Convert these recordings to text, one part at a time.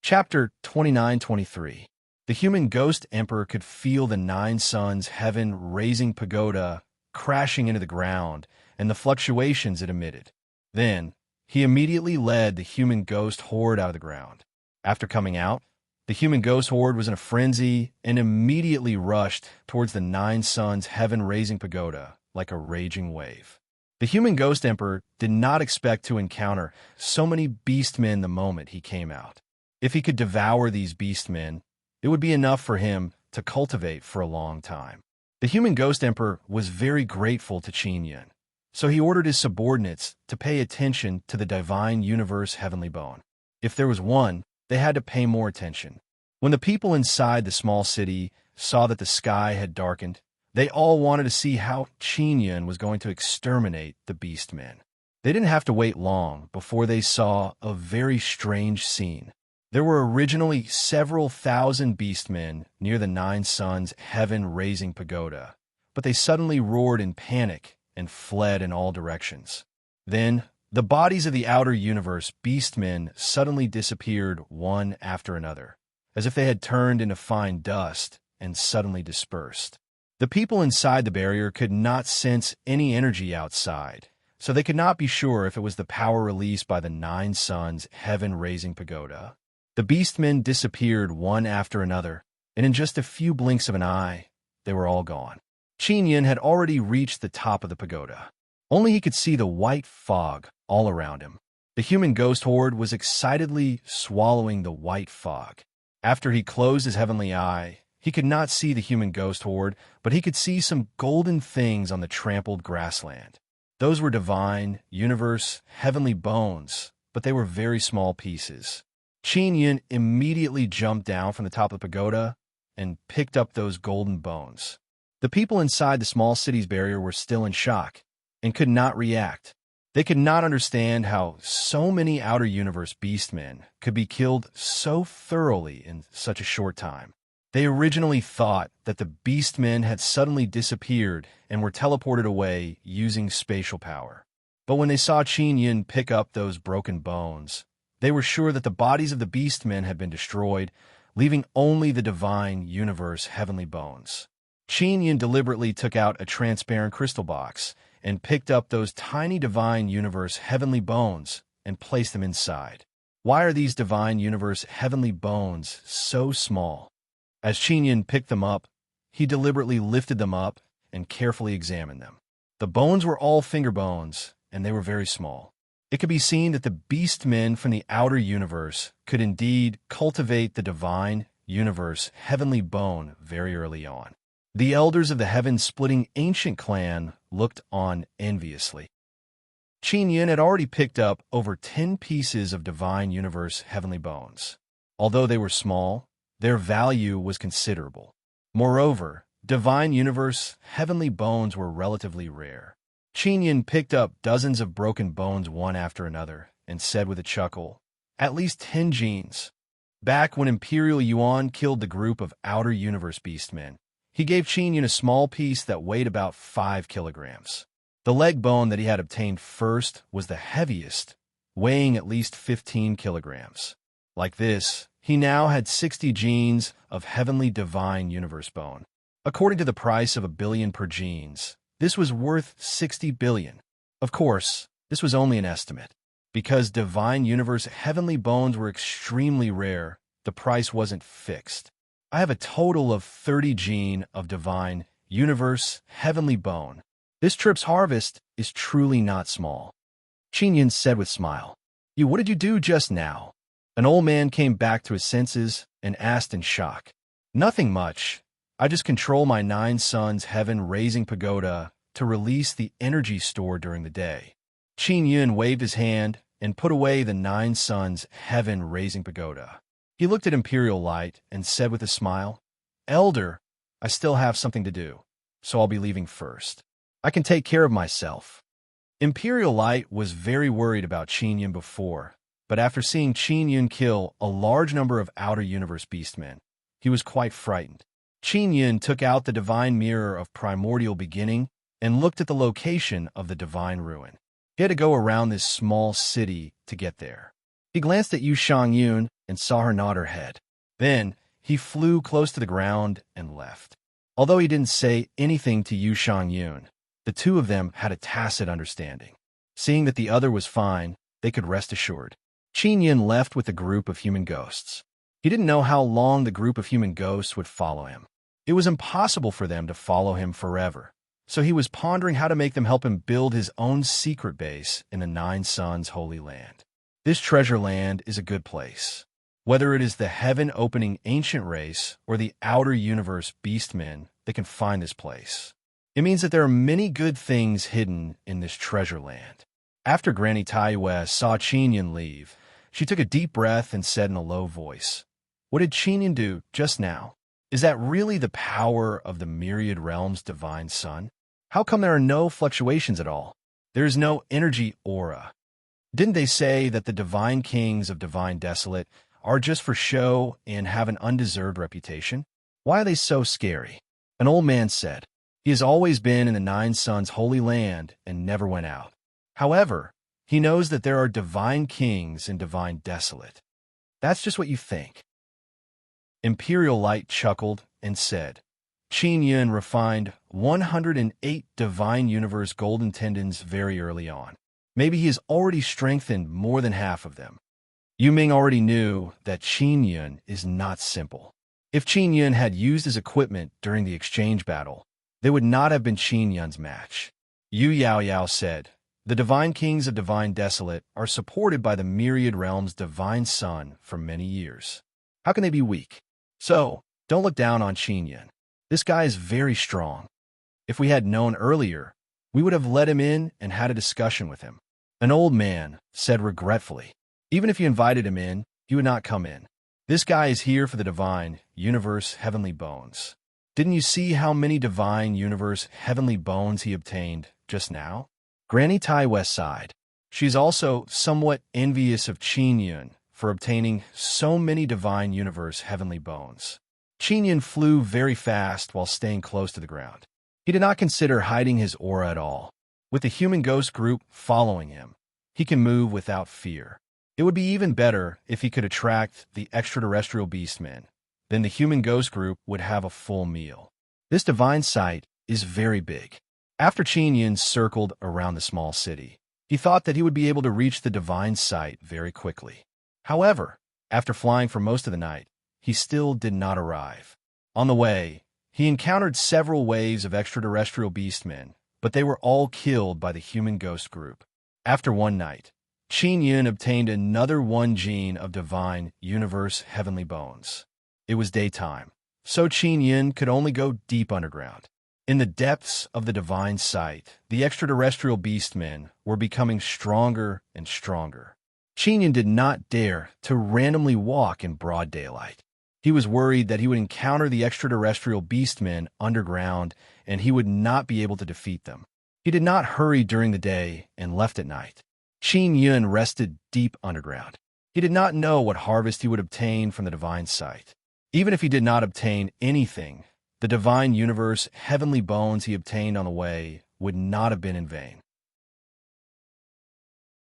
Chapter 29-23. The human ghost emperor could feel the nine suns heaven-raising pagoda crashing into the ground and the fluctuations it emitted. Then, he immediately led the human ghost horde out of the ground. After coming out, the human ghost horde was in a frenzy and immediately rushed towards the nine suns heaven-raising pagoda like a raging wave. The human ghost emperor did not expect to encounter so many beastmen the moment he came out. If he could devour these beastmen, it would be enough for him to cultivate for a long time. The human ghost emperor was very grateful to Qin Yun, so he ordered his subordinates to pay attention to the divine universe heavenly bone. If there was one, they had to pay more attention. When the people inside the small city saw that the sky had darkened, they all wanted to see how Qin Yun was going to exterminate the beastmen. They didn't have to wait long before they saw a very strange scene. There were originally several thousand beastmen near the Nine Suns heaven-raising pagoda, but they suddenly roared in panic and fled in all directions. Then, the bodies of the outer universe beastmen suddenly disappeared one after another, as if they had turned into fine dust and suddenly dispersed. The people inside the barrier could not sense any energy outside, so they could not be sure if it was the power released by the Nine Suns heaven-raising pagoda. The beastmen disappeared one after another, and in just a few blinks of an eye, they were all gone. Qin Yun had already reached the top of the pagoda. Only he could see the white fog all around him. The human ghost horde was excitedly swallowing the white fog. After he closed his heavenly eye, he could not see the human ghost horde, but he could see some golden things on the trampled grassland. Those were divine, universe, heavenly bones, but they were very small pieces. Qin Yun immediately jumped down from the top of the pagoda and picked up those golden bones. The people inside the small city's barrier were still in shock and could not react. They could not understand how so many outer universe beastmen could be killed so thoroughly in such a short time. They originally thought that the beastmen had suddenly disappeared and were teleported away using spatial power. But when they saw Qin Yun pick up those broken bones, they were sure that the bodies of the beastmen had been destroyed, leaving only the divine universe heavenly bones. Qin Yun deliberately took out a transparent crystal box and picked up those tiny divine universe heavenly bones and placed them inside. Why are these divine universe heavenly bones so small? As Qin Yun picked them up, he deliberately lifted them up and carefully examined them. The bones were all finger bones, and they were very small. It could be seen that the beastmen from the outer universe could indeed cultivate the divine universe heavenly bone very early on. The elders of the heaven-splitting ancient clan looked on enviously. Qin Yun had already picked up over 10 pieces of divine universe heavenly bones. Although they were small, their value was considerable. Moreover, divine universe heavenly bones were relatively rare. Qin Yun picked up dozens of broken bones one after another and said with a chuckle, "At least 10 genes." Back when Imperial Yuan killed the group of outer universe beastmen, he gave Qin Yun a small piece that weighed about 5 kilograms. The leg bone that he had obtained first was the heaviest, weighing at least 15 kilograms. Like this, he now had 60 genes of heavenly divine universe bone. According to the price of $1 billion per genes, this was worth 60 billion. Of course, this was only an estimate. Because divine universe heavenly bones were extremely rare, the price wasn't fixed. I have a total of 30 gene of divine universe heavenly bone. This trip's harvest is truly not small. Qin Yun said with a smile, What did you do just now?" An old man came back to his senses and asked in shock. "Nothing much. I just control my Nine Suns heaven-raising pagoda to release the energy stored during the day." Qin Yun waved his hand and put away the Nine Suns heaven-raising pagoda. He looked at Imperial Light and said with a smile, "Elder, I still have something to do, so I'll be leaving first. I can take care of myself." Imperial Light was very worried about Qin Yun before, but after seeing Qin Yun kill a large number of outer universe beastmen, he was quite frightened. Qin Yun took out the divine mirror of primordial beginning and looked at the location of the divine ruin. He had to go around this small city to get there. He glanced at Yu Shangyun and saw her nod her head. Then he flew close to the ground and left. Although he didn't say anything to Yu Shangyun, the two of them had a tacit understanding. Seeing that the other was fine, they could rest assured. Qin Yun left with a group of human ghosts. He didn't know how long the group of human ghosts would follow him. It was impossible for them to follow him forever, so he was pondering how to make them help him build his own secret base in the Nine Suns Holy Land. This treasure land is a good place. Whether it is the heaven-opening ancient race or the outer universe beastmen, they can find this place. It means that there are many good things hidden in this treasure land. After Granny Tai saw Qin Yun leave, she took a deep breath and said in a low voice, "What did Qin Yun do just now? Is that really the power of the myriad realms' divine sun? How come there are no fluctuations at all? There is no energy aura. Didn't they say that the divine kings of divine desolate are just for show and have an undeserved reputation? Why are they so scary?" An old man said, "He has always been in the Nine Suns Holy Land and never went out. However, he knows that there are divine kings in divine desolate. That's just what you think." Imperial Light chuckled and said, "Qin Yun refined 108 divine universe golden tendons very early on. Maybe he has already strengthened more than half of them." Yu Ming already knew that Qin Yun is not simple. If Qin Yun had used his equipment during the exchange battle, they would not have been Qin Yun's match. Yu Yaoyao said, "The divine kings of divine desolate are supported by the myriad realms' divine sun for many years. How can they be weak? So, don't look down on Qin Yun. This guy is very strong. If we had known earlier, we would have let him in and had a discussion with him." An old man said regretfully, "Even if you invited him in, he would not come in. This guy is here for the divine universe heavenly bones. Didn't you see how many divine universe heavenly bones he obtained just now?" Granny Tai sighed. She is also somewhat envious of Qin Yun for obtaining so many divine universe heavenly bones. Qin Yun flew very fast while staying close to the ground. He did not consider hiding his aura at all. With the human ghost group following him, he can move without fear. It would be even better if he could attract the extraterrestrial beastmen. Then the human ghost group would have a full meal. This divine site is very big. After Qin Yun circled around the small city, he thought that he would be able to reach the divine site very quickly. However, after flying for most of the night, he still did not arrive. On the way, he encountered several waves of extraterrestrial beastmen, but they were all killed by the human ghost group. After one night, Qin Yun obtained another 1 gene of divine universe heavenly bones. It was daytime, so Qin Yun could only go deep underground. In the depths of the divine site, the extraterrestrial beastmen were becoming stronger and stronger. Qin Yun did not dare to randomly walk in broad daylight. He was worried that he would encounter the extraterrestrial beastmen underground and he would not be able to defeat them. He did not hurry during the day and left at night. Qin Yun rested deep underground. He did not know what harvest he would obtain from the divine site. Even if he did not obtain anything, the divine universe heavenly bones he obtained on the way would not have been in vain.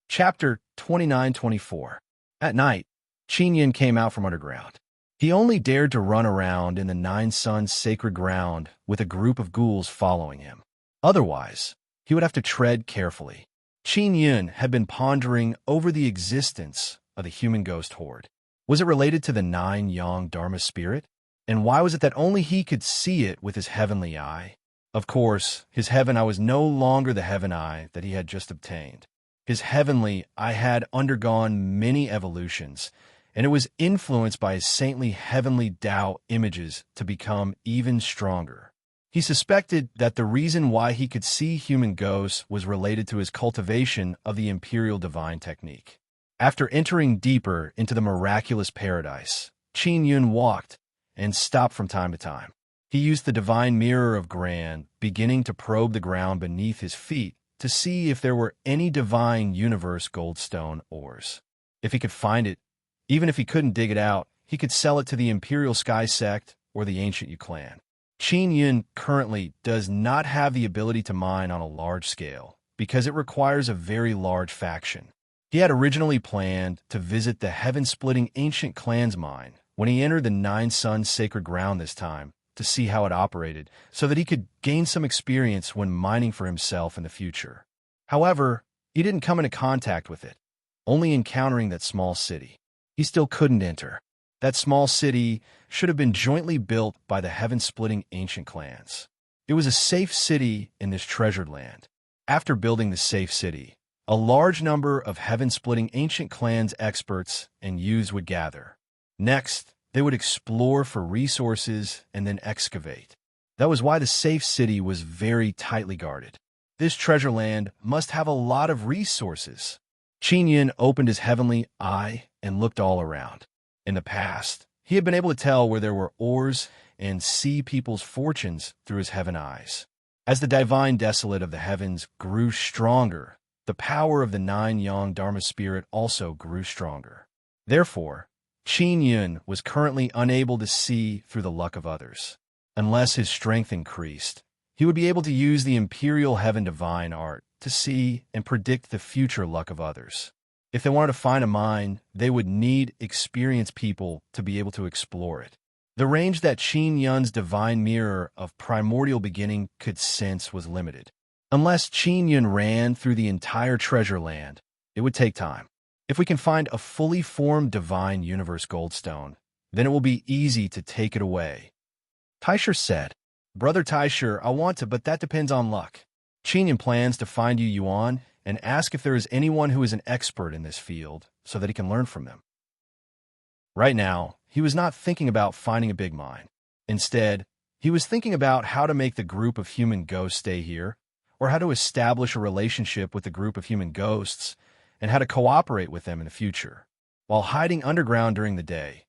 Chapter 29-24. At night, Qin Yun came out from underground. He only dared to run around in the Nine Suns sacred ground with a group of ghouls following him. Otherwise, he would have to tread carefully. Qin Yun had been pondering over the existence of the human ghost horde. Was it related to the Nine Yang Dharma spirit? And why was it that only he could see it with his heavenly eye? Of course, his heaven eye was no longer the heaven eye that he had just obtained. His heavenly eye had undergone many evolutions, and it was influenced by his saintly heavenly Tao images to become even stronger. He suspected that the reason why he could see human ghosts was related to his cultivation of the imperial divine technique. After entering deeper into the miraculous paradise, Qin Yun walked and stopped from time to time. He used the divine mirror of Gran, beginning to probe the ground beneath his feet to see if there were any divine universe goldstone ores. If he could find it, even if he couldn't dig it out, he could sell it to the Imperial Sky Sect or the Ancient Yu Clan. Qin Yun currently does not have the ability to mine on a large scale because it requires a very large faction. He had originally planned to visit the heaven-splitting ancient clan's mine when he entered the Nine Suns sacred ground this time to see how it operated, so that he could gain some experience when mining for himself in the future. However, he didn't come into contact with it, only encountering that small city. He still couldn't enter. That small city should have been jointly built by the heaven-splitting ancient clans. It was a safe city in this treasured land. After building the safe city, a large number of heaven-splitting ancient clans experts and youths would gather. Next, they would explore for resources and then excavate. That was why the safe city was very tightly guarded. This treasure land must have a lot of resources. Qin Yin opened his heavenly eye and looked all around. In the past, he had been able to tell where there were ores and see people's fortunes through his heaven eyes. As the divine desolate of the heavens grew stronger, the power of the nine yang Dharma spirit also grew stronger. Therefore, Qin Yun was currently unable to see through the luck of others. Unless his strength increased, he would be able to use the imperial heaven divine art to see and predict the future luck of others. If they wanted to find a mine, they would need experienced people to be able to explore it. The range that Qin Yun's divine mirror of primordial beginning could sense was limited. Unless Qin Yun ran through the entire treasure land, it would take time. If we can find a fully formed divine universe goldstone, then it will be easy to take it away. Taisher said, "Brother Taisher, I want to, but that depends on luck. Qin Yun plans to find you Yuan and ask if there is anyone who is an expert in this field so that he can learn from them." Right now, he was not thinking about finding a big mine. Instead, he was thinking about how to make the group of human ghosts stay here, or how to establish a relationship with the group of human ghosts, and how to cooperate with them in the future. While hiding underground during the day,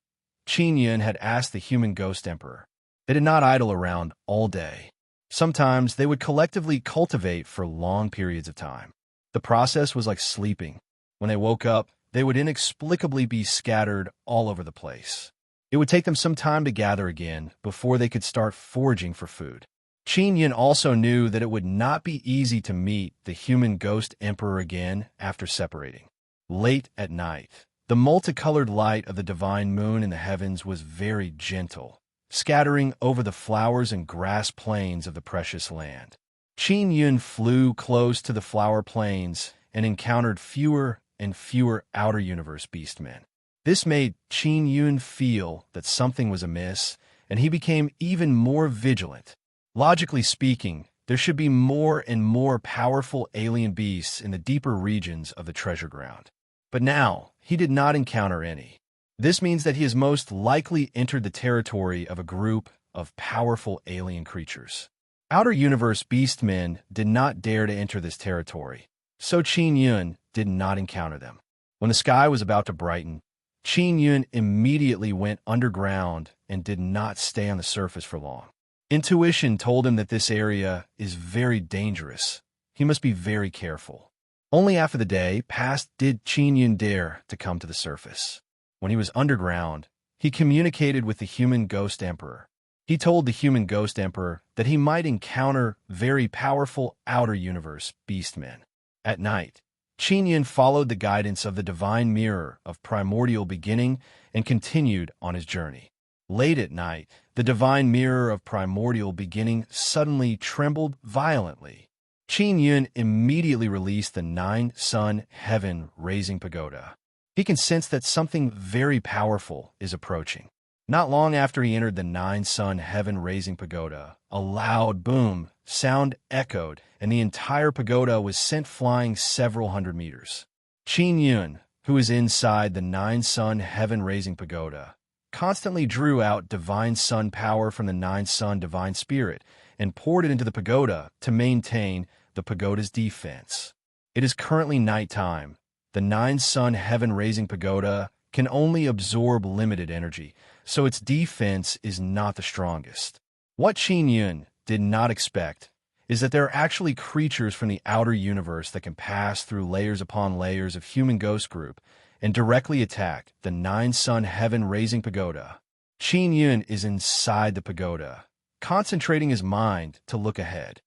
Qin Yun had asked the human ghost emperor. They did not idle around all day. Sometimes they would collectively cultivate for long periods of time. The process was like sleeping. When they woke up, they would inexplicably be scattered all over the place. It would take them some time to gather again before they could start foraging for food. Qin Yin also knew that it would not be easy to meet the human ghost emperor again after separating. Late at night, the multicolored light of the divine moon in the heavens was very gentle, scattering over the flowers and grass plains of the precious land. Qin Yun flew close to the flower plains and encountered fewer and fewer outer universe beastmen. This made Qin Yun feel that something was amiss, and he became even more vigilant. Logically speaking, there should be more and more powerful alien beasts in the deeper regions of the treasure ground. But now, he did not encounter any. This means that he has most likely entered the territory of a group of powerful alien creatures. Outer universe beastmen did not dare to enter this territory, so Qin Yun did not encounter them. When the sky was about to brighten, Qin Yun immediately went underground and did not stay on the surface for long. Intuition told him that this area is very dangerous. He must be very careful. Only after the day passed did Qin Yun dare to come to the surface. When he was underground, he communicated with the human ghost emperor. He told the human ghost emperor that he might encounter very powerful outer universe beastmen. At night, Qin Yun followed the guidance of the divine mirror of primordial beginning and continued on his journey. Late at night, the divine mirror of primordial beginning suddenly trembled violently. Qin Yun immediately released the nine-sun heaven-raising pagoda. He can sense that something very powerful is approaching. Not long after he entered the nine-sun heaven-raising pagoda, a loud boom sound echoed, and the entire pagoda was sent flying several hundred meters. Qin Yun, who was inside the nine-sun heaven-raising pagoda, constantly drew out divine sun power from the nine-sun divine spirit and poured it into the pagoda to maintain the pagoda's defense. It is currently nighttime. The nine-sun heaven-raising pagoda can only absorb limited energy, so its defense is not the strongest. What Qin Yun did not expect is that there are actually creatures from the outer universe that can pass through layers upon layers of human ghost group and directly attack the nine-sun heaven-raising pagoda. Qin Yun is inside the pagoda, concentrating his mind to look ahead.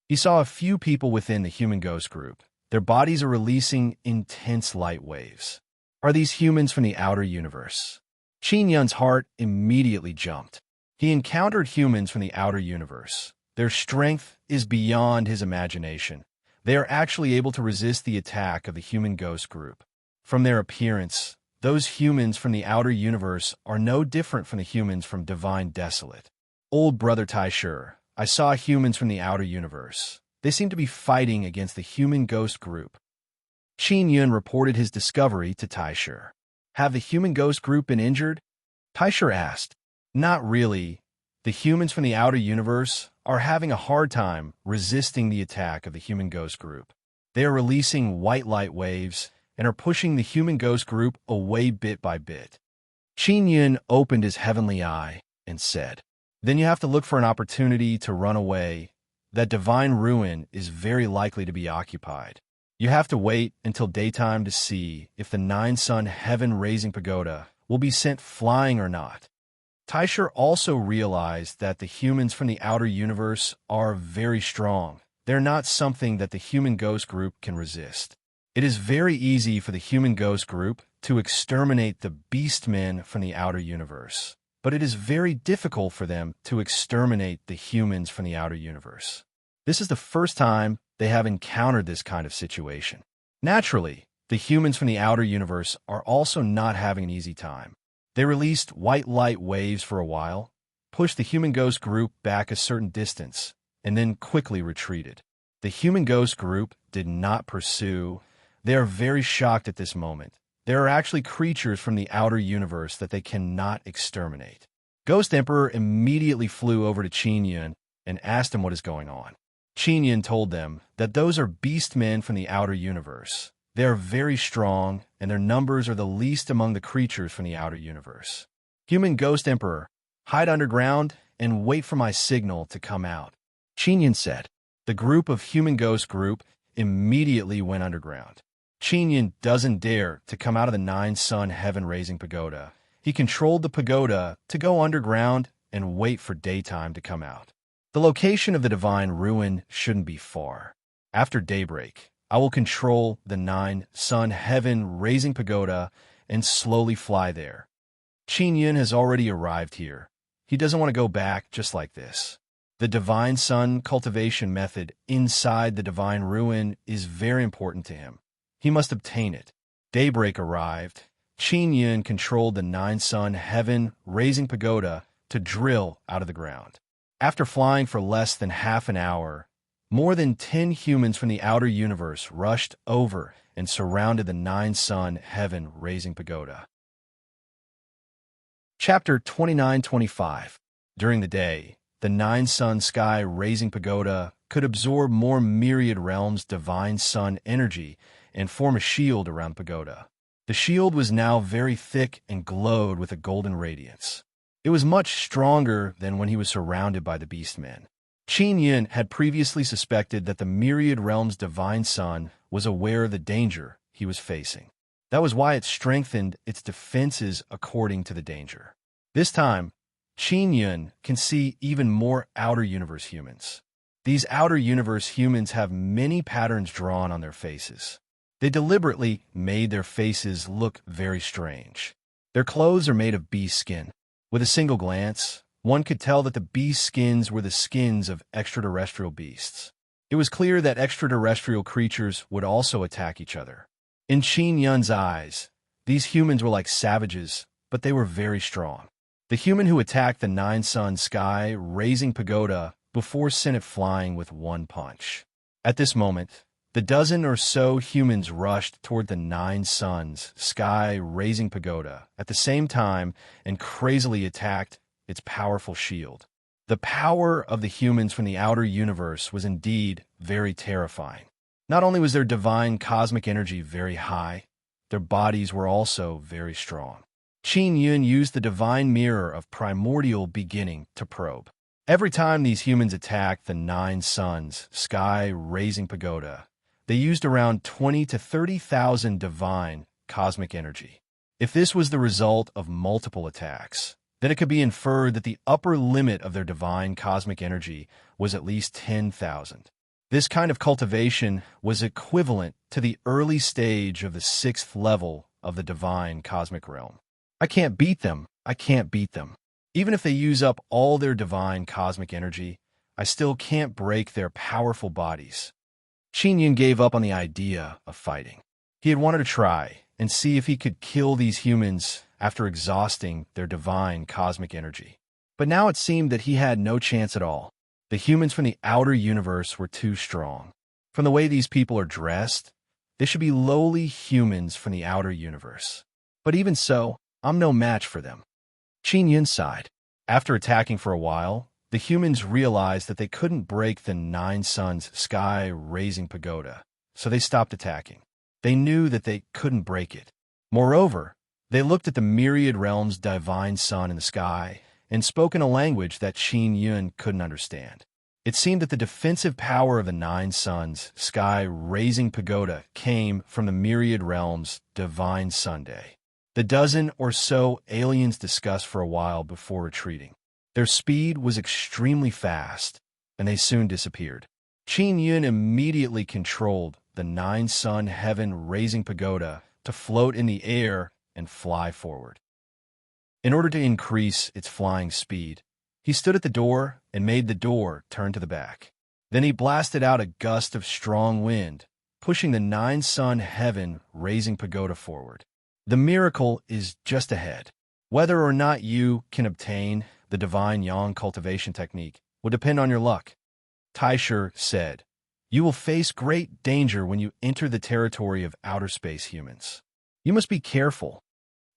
He saw a few people within the human ghost group. Their bodies are releasing intense light waves. Are these humans from the outer universe? Qin Yun's heart immediately jumped. He encountered humans from the outer universe. Their strength is beyond his imagination. They are actually able to resist the attack of the human ghost group. From their appearance, those humans from the outer universe are no different from the humans from Divine Desolate. Old Brother Taisher, I saw humans from the outer universe. They seem to be fighting against the human ghost group. Qin Yun reported his discovery to Taisher. Have the human ghost group been injured? Taisher asked. Not really. The humans from the outer universe are having a hard time resisting the attack of the human ghost group. They are releasing white light waves and are pushing the human ghost group away bit by bit. Qin Yun opened his heavenly eye and said, Then you have to look for an opportunity to run away. That divine ruin is very likely to be occupied. You have to wait until daytime to see if the nine-sun heaven-raising pagoda will be sent flying or not. Taisher also realized that the humans from the outer universe are very strong. They're not something that the human ghost group can resist. It is very easy for the human ghost group to exterminate the beastmen from the outer universe, but it is very difficult for them to exterminate the humans from the outer universe. This is the first time they have encountered this kind of situation. Naturally, the humans from the outer universe are also not having an easy time. They released white light waves for a while, pushed the human ghost group back a certain distance, and then quickly retreated. The human ghost group did not pursue. They are very shocked at this moment. There are actually creatures from the outer universe that they cannot exterminate. Ghost Emperor immediately flew over to Qin Yun and asked him what is going on. Qin Yun told them that those are beastmen from the outer universe. They are very strong, and their numbers are the least among the creatures from the outer universe. Human Ghost Emperor, hide underground and wait for my signal to come out. Qin Yun said. The group of human ghost group immediately went underground. Qin Yun doesn't dare to come out of the nine-sun heaven-raising pagoda. He controlled the pagoda to go underground and wait for daytime to come out. The location of the divine ruin shouldn't be far. After daybreak, I will control the nine-sun heaven-raising pagoda and slowly fly there. Qin Yun has already arrived here. He doesn't want to go back just like this. The divine sun cultivation method inside the divine ruin is very important to him. He must obtain it. Daybreak arrived. Qin Yun controlled the nine-sun heaven-raising pagoda to drill out of the ground. After flying for less than half an hour, more than 10 humans from the outer universe rushed over and surrounded the nine-sun heaven-raising pagoda. Chapter 29-25. During the day, the nine-sun sky-raising pagoda could absorb more myriad realms' divine sun energy and form a shield around pagoda. The shield was now very thick and glowed with a golden radiance. It was much stronger than when he was surrounded by the beastmen. Qin Yun had previously suspected that the myriad realms' divine sun was aware of the danger he was facing. That was why it strengthened its defenses according to the danger. This time, Qin Yun can see even more outer universe humans. These outer universe humans have many patterns drawn on their faces. They deliberately made their faces look very strange. Their clothes are made of beast skin. With a single glance, one could tell that the beast skins were the skins of extraterrestrial beasts. It was clear that extraterrestrial creatures would also attack each other. In Qin Yun's eyes, these humans were like savages, but they were very strong. The human who attacked the nine-sun sky-raising pagoda before sent it flying with one punch. At this moment, the dozen or so humans rushed toward the nine suns sky-raising pagoda at the same time and crazily attacked its powerful shield. The power of the humans from the outer universe was indeed very terrifying. Not only was their divine cosmic energy very high, their bodies were also very strong. Qin Yun used the divine mirror of primordial beginning to probe. Every time these humans attacked the nine suns sky-raising pagoda, they used around 20 to 30,000 divine cosmic energy. If this was the result of multiple attacks, then it could be inferred that the upper limit of their divine cosmic energy was at least 10,000. This kind of cultivation was equivalent to the early stage of the 6th level of the divine cosmic realm. I can't beat them. I can't beat them. Even if they use up all their divine cosmic energy, I still can't break their powerful bodies. Qin Yun gave up on the idea of fighting. He had wanted to try and see if he could kill these humans after exhausting their divine cosmic energy. But now it seemed that he had no chance at all. The humans from the outer universe were too strong. From the way these people are dressed, they should be lowly humans from the outer universe. But even so, I'm no match for them. Qin Yun sighed. After attacking for a while, the humans realized that they couldn't break the 9 Suns sky-raising pagoda, so they stopped attacking. They knew that they couldn't break it. Moreover, they looked at the myriad realms' divine sun in the sky and spoke in a language that Qin Yun couldn't understand. It seemed that the defensive power of the 9 Suns sky-raising pagoda came from the myriad realms' divine Sunday. The dozen or so aliens discussed for a while before retreating. Their speed was extremely fast, and they soon disappeared. Qin Yun immediately controlled the 9 Sun heaven-raising pagoda to float in the air and fly forward. In order to increase its flying speed, he stood at the door and made the door turn to the back. Then he blasted out a gust of strong wind, pushing the 9 Sun heaven-raising pagoda forward. The miracle is just ahead. Whether or not you can obtain the divine yang cultivation technique will depend on your luck. Taisher said, "You will face great danger when you enter the territory of outer space humans. You must be careful."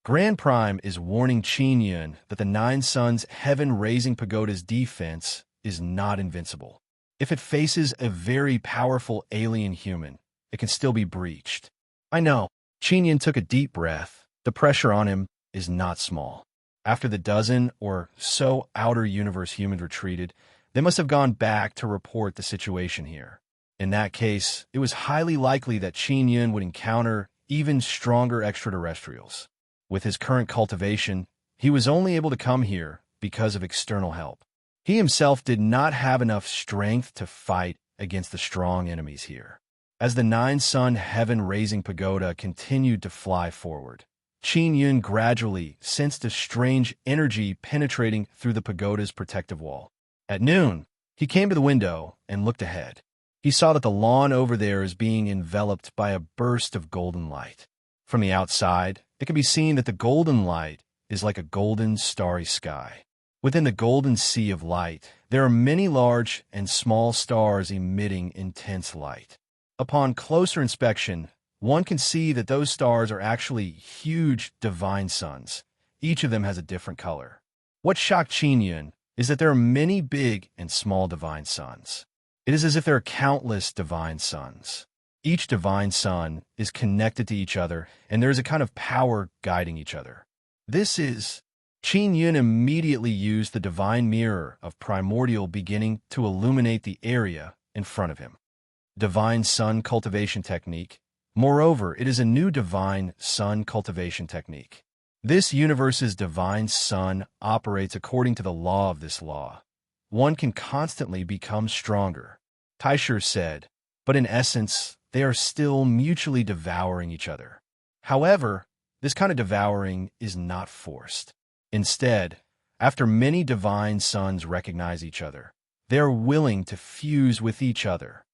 Grand Prime is warning Qin Yun that the 9 Suns heaven-raising pagoda's defense is not invincible. If it faces a very powerful alien human, it can still be breached. I know. Qin Yun took a deep breath. The pressure on him is not small. After the dozen or so outer universe humans retreated, they must have gone back to report the situation here. In that case, it was highly likely that Qin Yun would encounter even stronger extraterrestrials. With his current cultivation, he was only able to come here because of external help. He himself did not have enough strength to fight against the strong enemies here. As the 9 Sun heaven-raising pagoda continued to fly forward, Qin Yun gradually sensed a strange energy penetrating through the pagoda's protective wall. At noon, he came to the window and looked ahead. He saw that the lawn over there is being enveloped by a burst of golden light. From the outside, it can be seen that the golden light is like a golden starry sky. Within the golden sea of light, there are many large and small stars emitting intense light. Upon closer inspection, one can see that those stars are actually huge divine suns. Each of them has a different color. What shocked Qin Yun is that there are many big and small divine suns. It is as if there are countless divine suns. Each divine sun is connected to each other, and there is a kind of power guiding each other. Qin Yun immediately used the divine mirror of primordial beginning to illuminate the area in front of him. Divine sun cultivation technique. Moreover, it is a new divine sun cultivation technique. This universe's divine sun operates according to the law of this law. One can constantly become stronger. Taisher said, but in essence, they are still mutually devouring each other. However, this kind of devouring is not forced. Instead, after many divine suns recognize each other, they are willing to fuse with each other.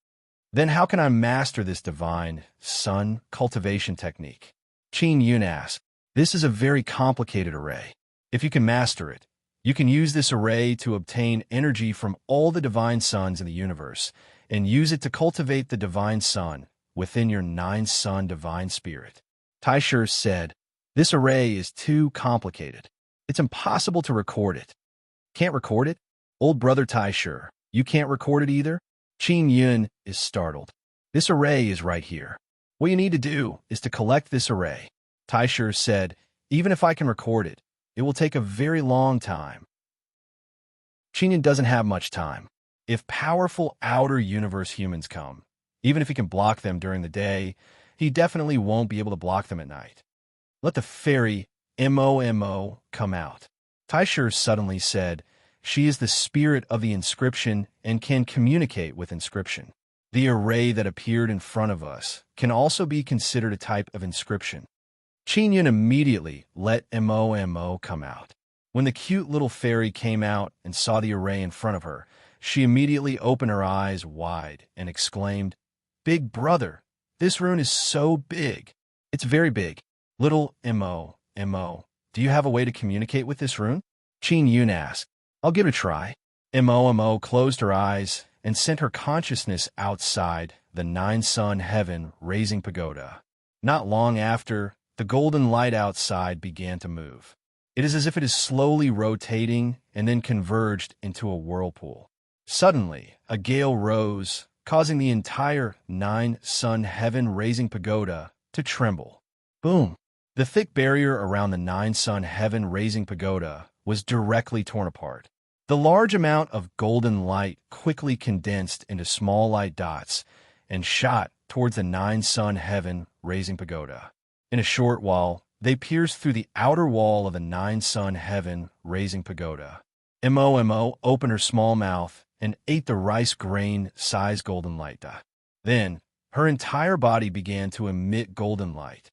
Then how can I master this divine sun cultivation technique? Qin Yun asked. This is a very complicated array. If you can master it, you can use this array to obtain energy from all the divine suns in the universe and use it to cultivate the divine sun within your 9 sun divine spirit. Taisher said, this array is too complicated. It's impossible to record it. Can't record it? Old brother Taisher, you can't record it either? Qin Yun is startled. This array is right here. What you need to do is to collect this array. Taisher said, even if I can record it, it will take a very long time. Qin Yun doesn't have much time. If powerful outer universe humans come, even if he can block them during the day, he definitely won't be able to block them at night. Let the fairy Momo come out. Taisher suddenly said, she is the spirit of the inscription and can communicate with inscription. The array that appeared in front of us can also be considered a type of inscription. Qin Yun immediately let Mo come out. When the cute little fairy came out and saw the array in front of her, she immediately opened her eyes wide and exclaimed, "Big brother, this rune is so big. It's very big. Little Mo, do you have a way to communicate with this rune?" Qin Yun asked. "I'll give it a try." Mo closed her eyes and sent her consciousness outside the nine-sun heaven-raising pagoda. Not long after, the golden light outside began to move. It is as if it is slowly rotating and then converged into a whirlpool. Suddenly, a gale rose, causing the entire nine-sun heaven-raising pagoda to tremble. Boom! The thick barrier around the nine-sun heaven-raising pagoda was directly torn apart. The large amount of golden light quickly condensed into small light dots and shot towards the nine-sun heaven-raising pagoda. In a short while, they pierced through the outer wall of the nine-sun heaven-raising pagoda. Mo opened her small mouth and ate the rice grain-sized golden light dot. Then, her entire body began to emit golden light.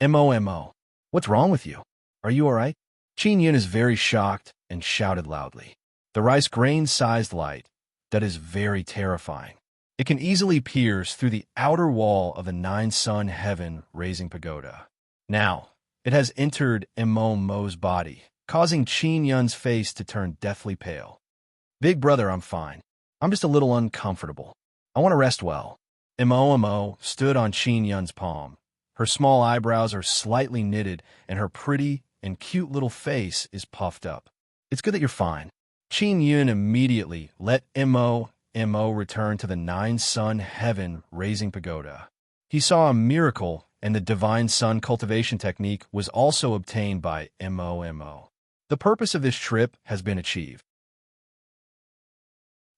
Mo, what's wrong with you? Are you all right? Qin Yun is very shocked and shouted loudly. The rice grain-sized light, that is very terrifying. It can easily pierce through the outer wall of the nine-sun heaven-raising pagoda. Now, it has entered Mo's body, causing Qin Yun's face to turn deathly pale. "Big brother, I'm fine. I'm just a little uncomfortable. I want to rest well." Mo stood on Qin Yun's palm. Her small eyebrows are slightly knitted, and her pretty and cute little face is puffed up. "It's good that you're fine." Qin Yun immediately let Mo return to the nine-sun heaven-raising pagoda. He saw a miracle, and the divine sun cultivation technique was also obtained by Mo. The purpose of this trip has been achieved.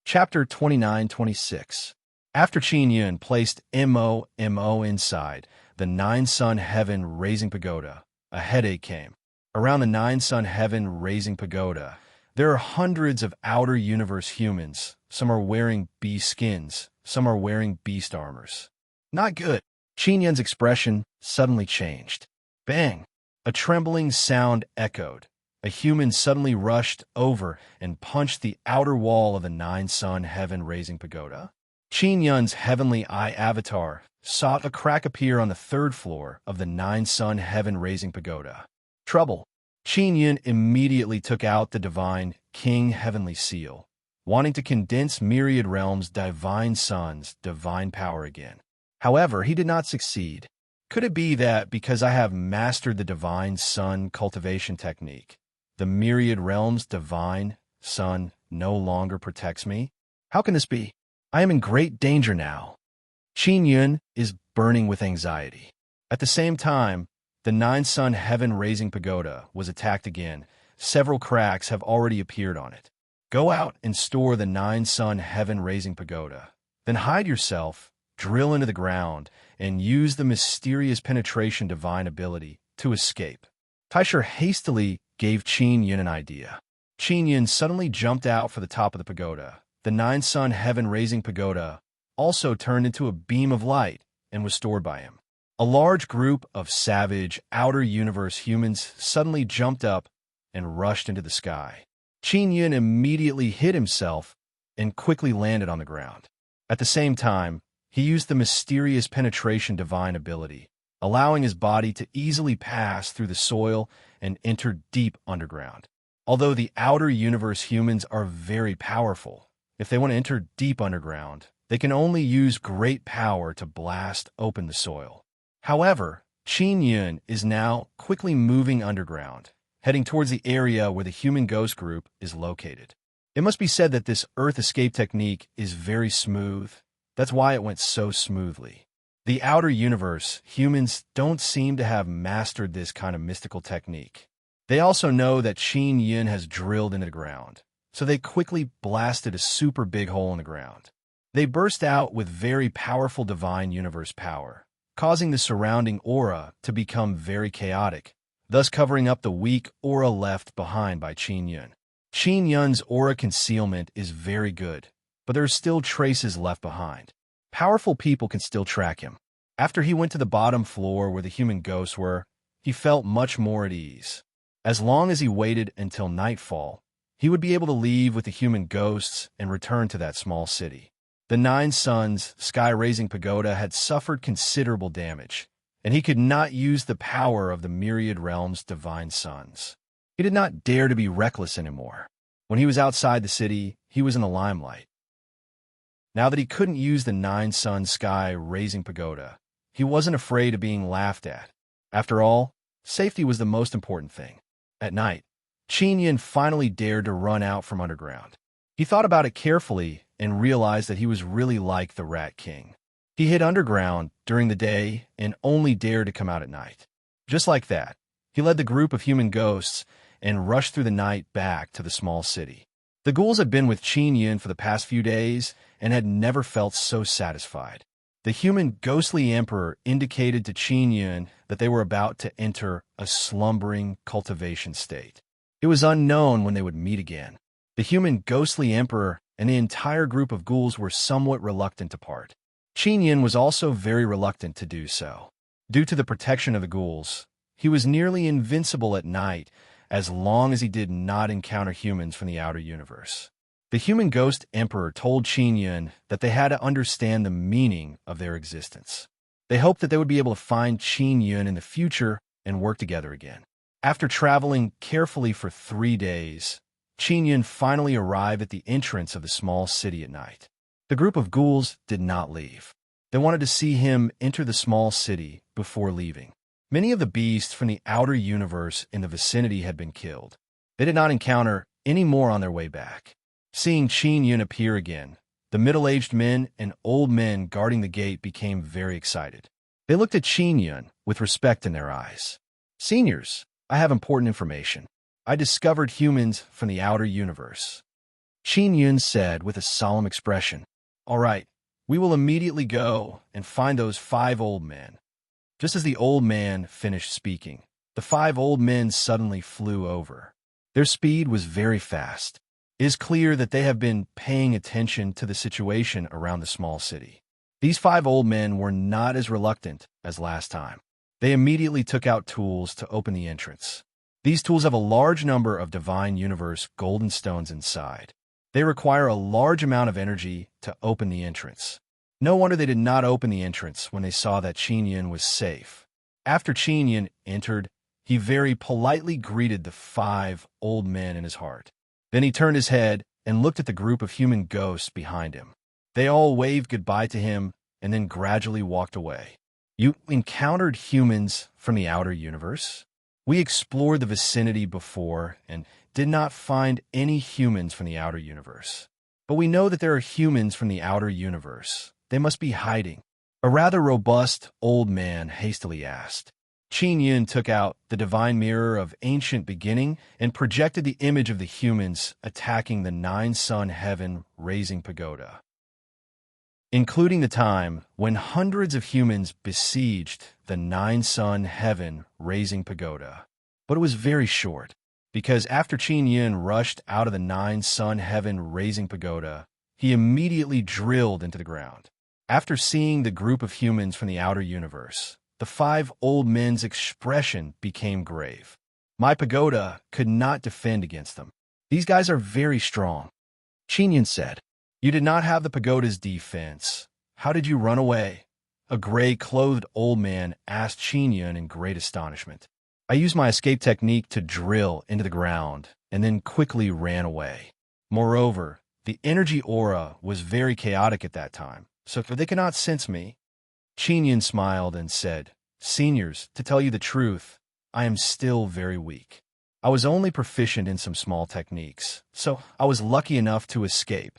Chapter 29-26. After Qin Yun placed Mo inside the nine-sun heaven-raising pagoda, a headache came. Around the nine-sun heaven-raising pagoda, there are hundreds of outer universe humans. Some are wearing beast skins, some are wearing beast armors. Not good. Qin Yun's expression suddenly changed. Bang! A trembling sound echoed. A human suddenly rushed over and punched the outer wall of the nine-sun heaven-raising pagoda. Qin Yun's heavenly eye avatar saw a crack appear on the third floor of the nine-sun heaven-raising pagoda. Trouble. Qin Yun immediately took out the divine King Heavenly Seal, wanting to condense myriad realms' divine sun's divine power again. However, he did not succeed. Could it be that because I have mastered the divine sun cultivation technique, the myriad realms' divine sun no longer protects me? How can this be? I am in great danger now. Qin Yun is burning with anxiety. At the same time, the nine-sun heaven-raising pagoda was attacked again. Several cracks have already appeared on it. Go out and store the nine-sun heaven-raising pagoda. Then hide yourself, drill into the ground, and use the mysterious penetration divine ability to escape. Taisher hastily gave Qin Yun an idea. Qin Yun suddenly jumped out for the top of the pagoda. The nine-sun heaven-raising pagoda also turned into a beam of light and was stored by him. A large group of savage, outer universe humans suddenly jumped up and rushed into the sky. Qin Yun immediately hid himself and quickly landed on the ground. At the same time, he used the mysterious penetration divine ability, allowing his body to easily pass through the soil and enter deep underground. Although the outer universe humans are very powerful, if they want to enter deep underground, they can only use great power to blast open the soil. However, Qin Yun is now quickly moving underground, heading towards the area where the human ghost group is located. It must be said that this Earth escape technique is very smooth. That's why it went so smoothly. The outer universe, humans don't seem to have mastered this kind of mystical technique. They also know that Qin Yun has drilled into the ground, so they quickly blasted a super big hole in the ground. They burst out with very powerful divine universe power, causing the surrounding aura to become very chaotic, thus covering up the weak aura left behind by Qin Yun. Qin Yun's aura concealment is very good, but there are still traces left behind. powerful people can still track him. After he went to the bottom floor where the human ghosts were, he felt much more at ease. As long as he waited until nightfall, he would be able to leave with the human ghosts and return to that small city. The Nine Suns sky-raising pagoda had suffered considerable damage, and he could not use the power of the myriad realms' divine suns. He did not dare to be reckless anymore. When he was outside the city, he was in the limelight. Now that he couldn't use the Nine Suns sky-raising pagoda, he wasn't afraid of being laughed at. After all, safety was the most important thing. At night, Qin Yin finally dared to run out from underground. He thought about it carefully and realized that he was really like the Rat King. He hid underground during the day and only dared to come out at night. Just like that, he led the group of human ghosts and rushed through the night back to the small city. The ghouls had been with Qin Yin for the past few days and had never felt so satisfied. The human ghostly emperor indicated to Qin Yin that they were about to enter a slumbering cultivation state. It was unknown when they would meet again. The human ghostly emperor and the entire group of ghouls were somewhat reluctant to part. Qin Yin was also very reluctant to do so. Due to the protection of the ghouls, he was nearly invincible at night as long as he did not encounter humans from the outer universe. The human ghost emperor told Qin Yin that they had to understand the meaning of their existence. They hoped that they would be able to find Qin Yin in the future and work together again. After traveling carefully for 3 days, Qin Yin finally arrived at the entrance of the small city at night. The group of ghouls did not leave. They wanted to see him enter the small city before leaving. Many of the beasts from the outer universe in the vicinity had been killed. They did not encounter any more on their way back. Seeing Qin Yin appear again, the middle-aged men and old men guarding the gate became very excited. They looked at Qin Yin with respect in their eyes. "Seniors, I have important information. I discovered humans from the outer universe." Qin Yin said with a solemn expression, "All right, we will immediately go and find those 5 old men." Just as the old man finished speaking, the 5 old men suddenly flew over. Their speed was very fast. It is clear that they have been paying attention to the situation around the small city. These 5 old men were not as reluctant as last time. They immediately took out tools to open the entrance. These tools have a large number of divine universe golden stones inside. They require a large amount of energy to open the entrance. No wonder they did not open the entrance when they saw that Qin Yin was safe. After Qin Yin entered, he very politely greeted the 5 old men in his heart. Then he turned his head and looked at the group of human ghosts behind him. They all waved goodbye to him and then gradually walked away. "You encountered humans from the outer universe? We explored the vicinity before and did not find any humans from the outer universe. But we know that there are humans from the outer universe. They must be hiding," a rather robust old man hastily asked. Qin Yin took out the divine mirror of ancient beginning and projected the image of the humans attacking the 9-sun heaven-raising pagoda, including the time when hundreds of humans besieged the 9-sun heaven-raising pagoda. But it was very short, because after Qin Yin rushed out of the 9-sun heaven-raising pagoda, he immediately drilled into the ground. After seeing the group of humans from the outer universe, the 5 old men's expression became grave. "My pagoda could not defend against them. These guys are very strong." Qin Yin said, "You did not have the pagoda's defense. How did you run away?" A gray-clothed old man asked Qin Yin in great astonishment. "I used my escape technique to drill into the ground and then quickly ran away. Moreover, the energy aura was very chaotic at that time, so they could not sense me." Qin Yin smiled and said, "Seniors, to tell you the truth, I am still very weak. I was only proficient in some small techniques, so I was lucky enough to escape."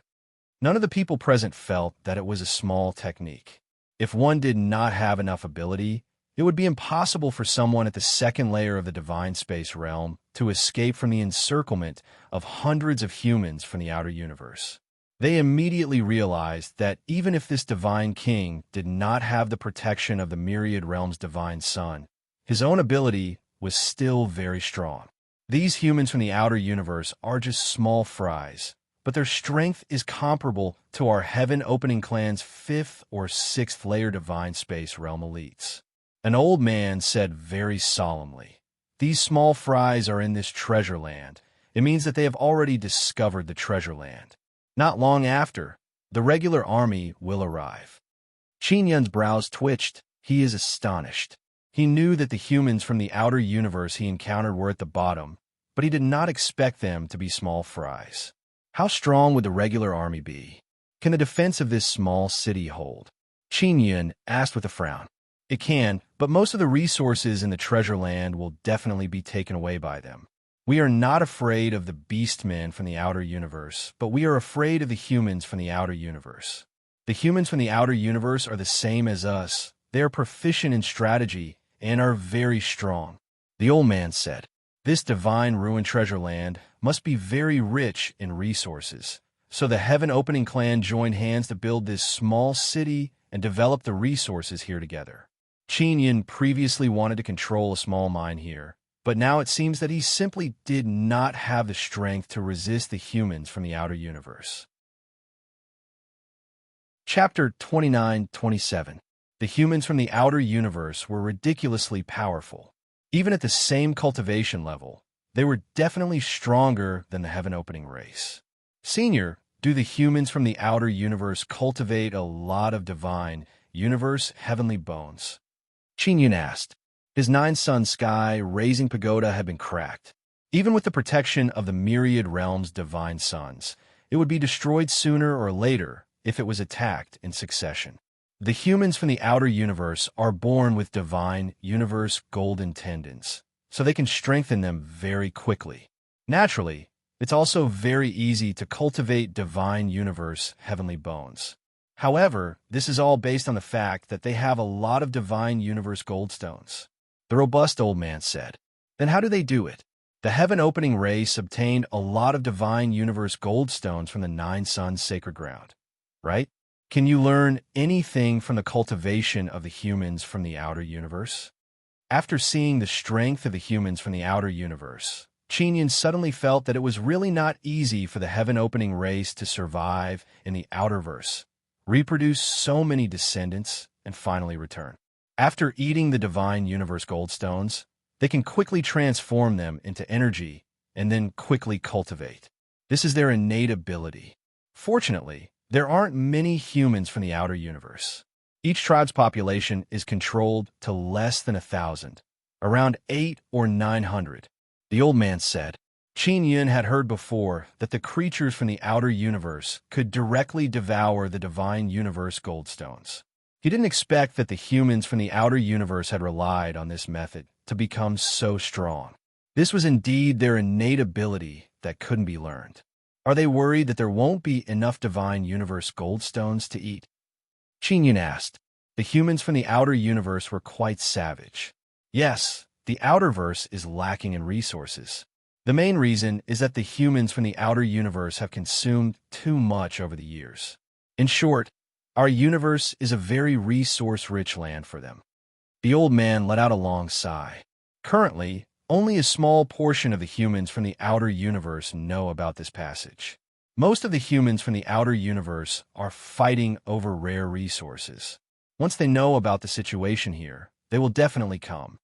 None of the people present felt that it was a small technique. If one did not have enough ability, it would be impossible for someone at the second layer of the divine space realm to escape from the encirclement of hundreds of humans from the outer universe. They immediately realized that even if this divine king did not have the protection of the myriad realm's divine sun, his own ability was still very strong. These humans from the outer universe are just small fries, but their strength is comparable to our heaven-opening clan's 5th or 6th layer divine space realm elites. An old man said very solemnly, "These small fries are in this treasure land. It means that they have already discovered the treasure land. Not long after, the regular army will arrive." Qin Yun's brows twitched. He is astonished. He knew that the humans from the outer universe he encountered were at the bottom, but he did not expect them to be small fries. How strong would the regular army be? Can the defense of this small city hold? Qin Yun asked with a frown. It can, but most of the resources in the treasure land will definitely be taken away by them. We are not afraid of the beastmen from the outer universe, but we are afraid of the humans from the outer universe. The humans from the outer universe are the same as us. They are proficient in strategy and are very strong. The old man said, "This divine ruined treasure land must be very rich in resources." So the heaven-opening clan joined hands to build this small city and develop the resources here together. Qin Yun previously wanted to control a small mine here, but now it seems that he simply did not have the strength to resist the humans from the outer universe. Chapter 29-27. The humans from the outer universe were ridiculously powerful. Even at the same cultivation level, they were definitely stronger than the heaven-opening race. Senior, do the humans from the outer universe cultivate a lot of divine, universe, heavenly bones? Qin Yun asked. His 9-sun sky raising pagoda had been cracked. Even with the protection of the myriad realms' divine suns, it would be destroyed sooner or later if it was attacked in succession. The humans from the outer universe are born with divine, universe golden tendons, so they can strengthen them very quickly. Naturally, it's also very easy to cultivate divine universe heavenly bones. However, this is all based on the fact that they have a lot of divine universe goldstones. The robust old man said. Then how do they do it? The heaven-opening race obtained a lot of divine universe goldstones from the 9 suns sacred ground, right? Can you learn anything from the cultivation of the humans from the outer universe? After seeing the strength of the humans from the outer universe, Qin Yun suddenly felt that it was really not easy for the heaven-opening race to survive in the outerverse, reproduce so many descendants, and finally return. After eating the divine universe goldstones, they can quickly transform them into energy and then quickly cultivate. This is their innate ability. Fortunately, there aren't many humans from the outer universe. Each tribe's population is controlled to less than 1,000, around 800 or 900. The old man said. Qin Yun had heard before that the creatures from the outer universe could directly devour the divine universe goldstones. He didn't expect that the humans from the outer universe had relied on this method to become so strong. This was indeed their innate ability that couldn't be learned. Are they worried that there won't be enough divine universe goldstones to eat? Qin Yun asked. The humans from the outer universe were quite savage. Yes, the outerverse is lacking in resources. The main reason is that the humans from the outer universe have consumed too much over the years. In short, our universe is a very resource-rich land for them. The old man let out a long sigh. Currently, only a small portion of the humans from the outer universe know about this passage. Most of the humans from the outer universe are fighting over rare resources. Once they know about the situation here, they will definitely come.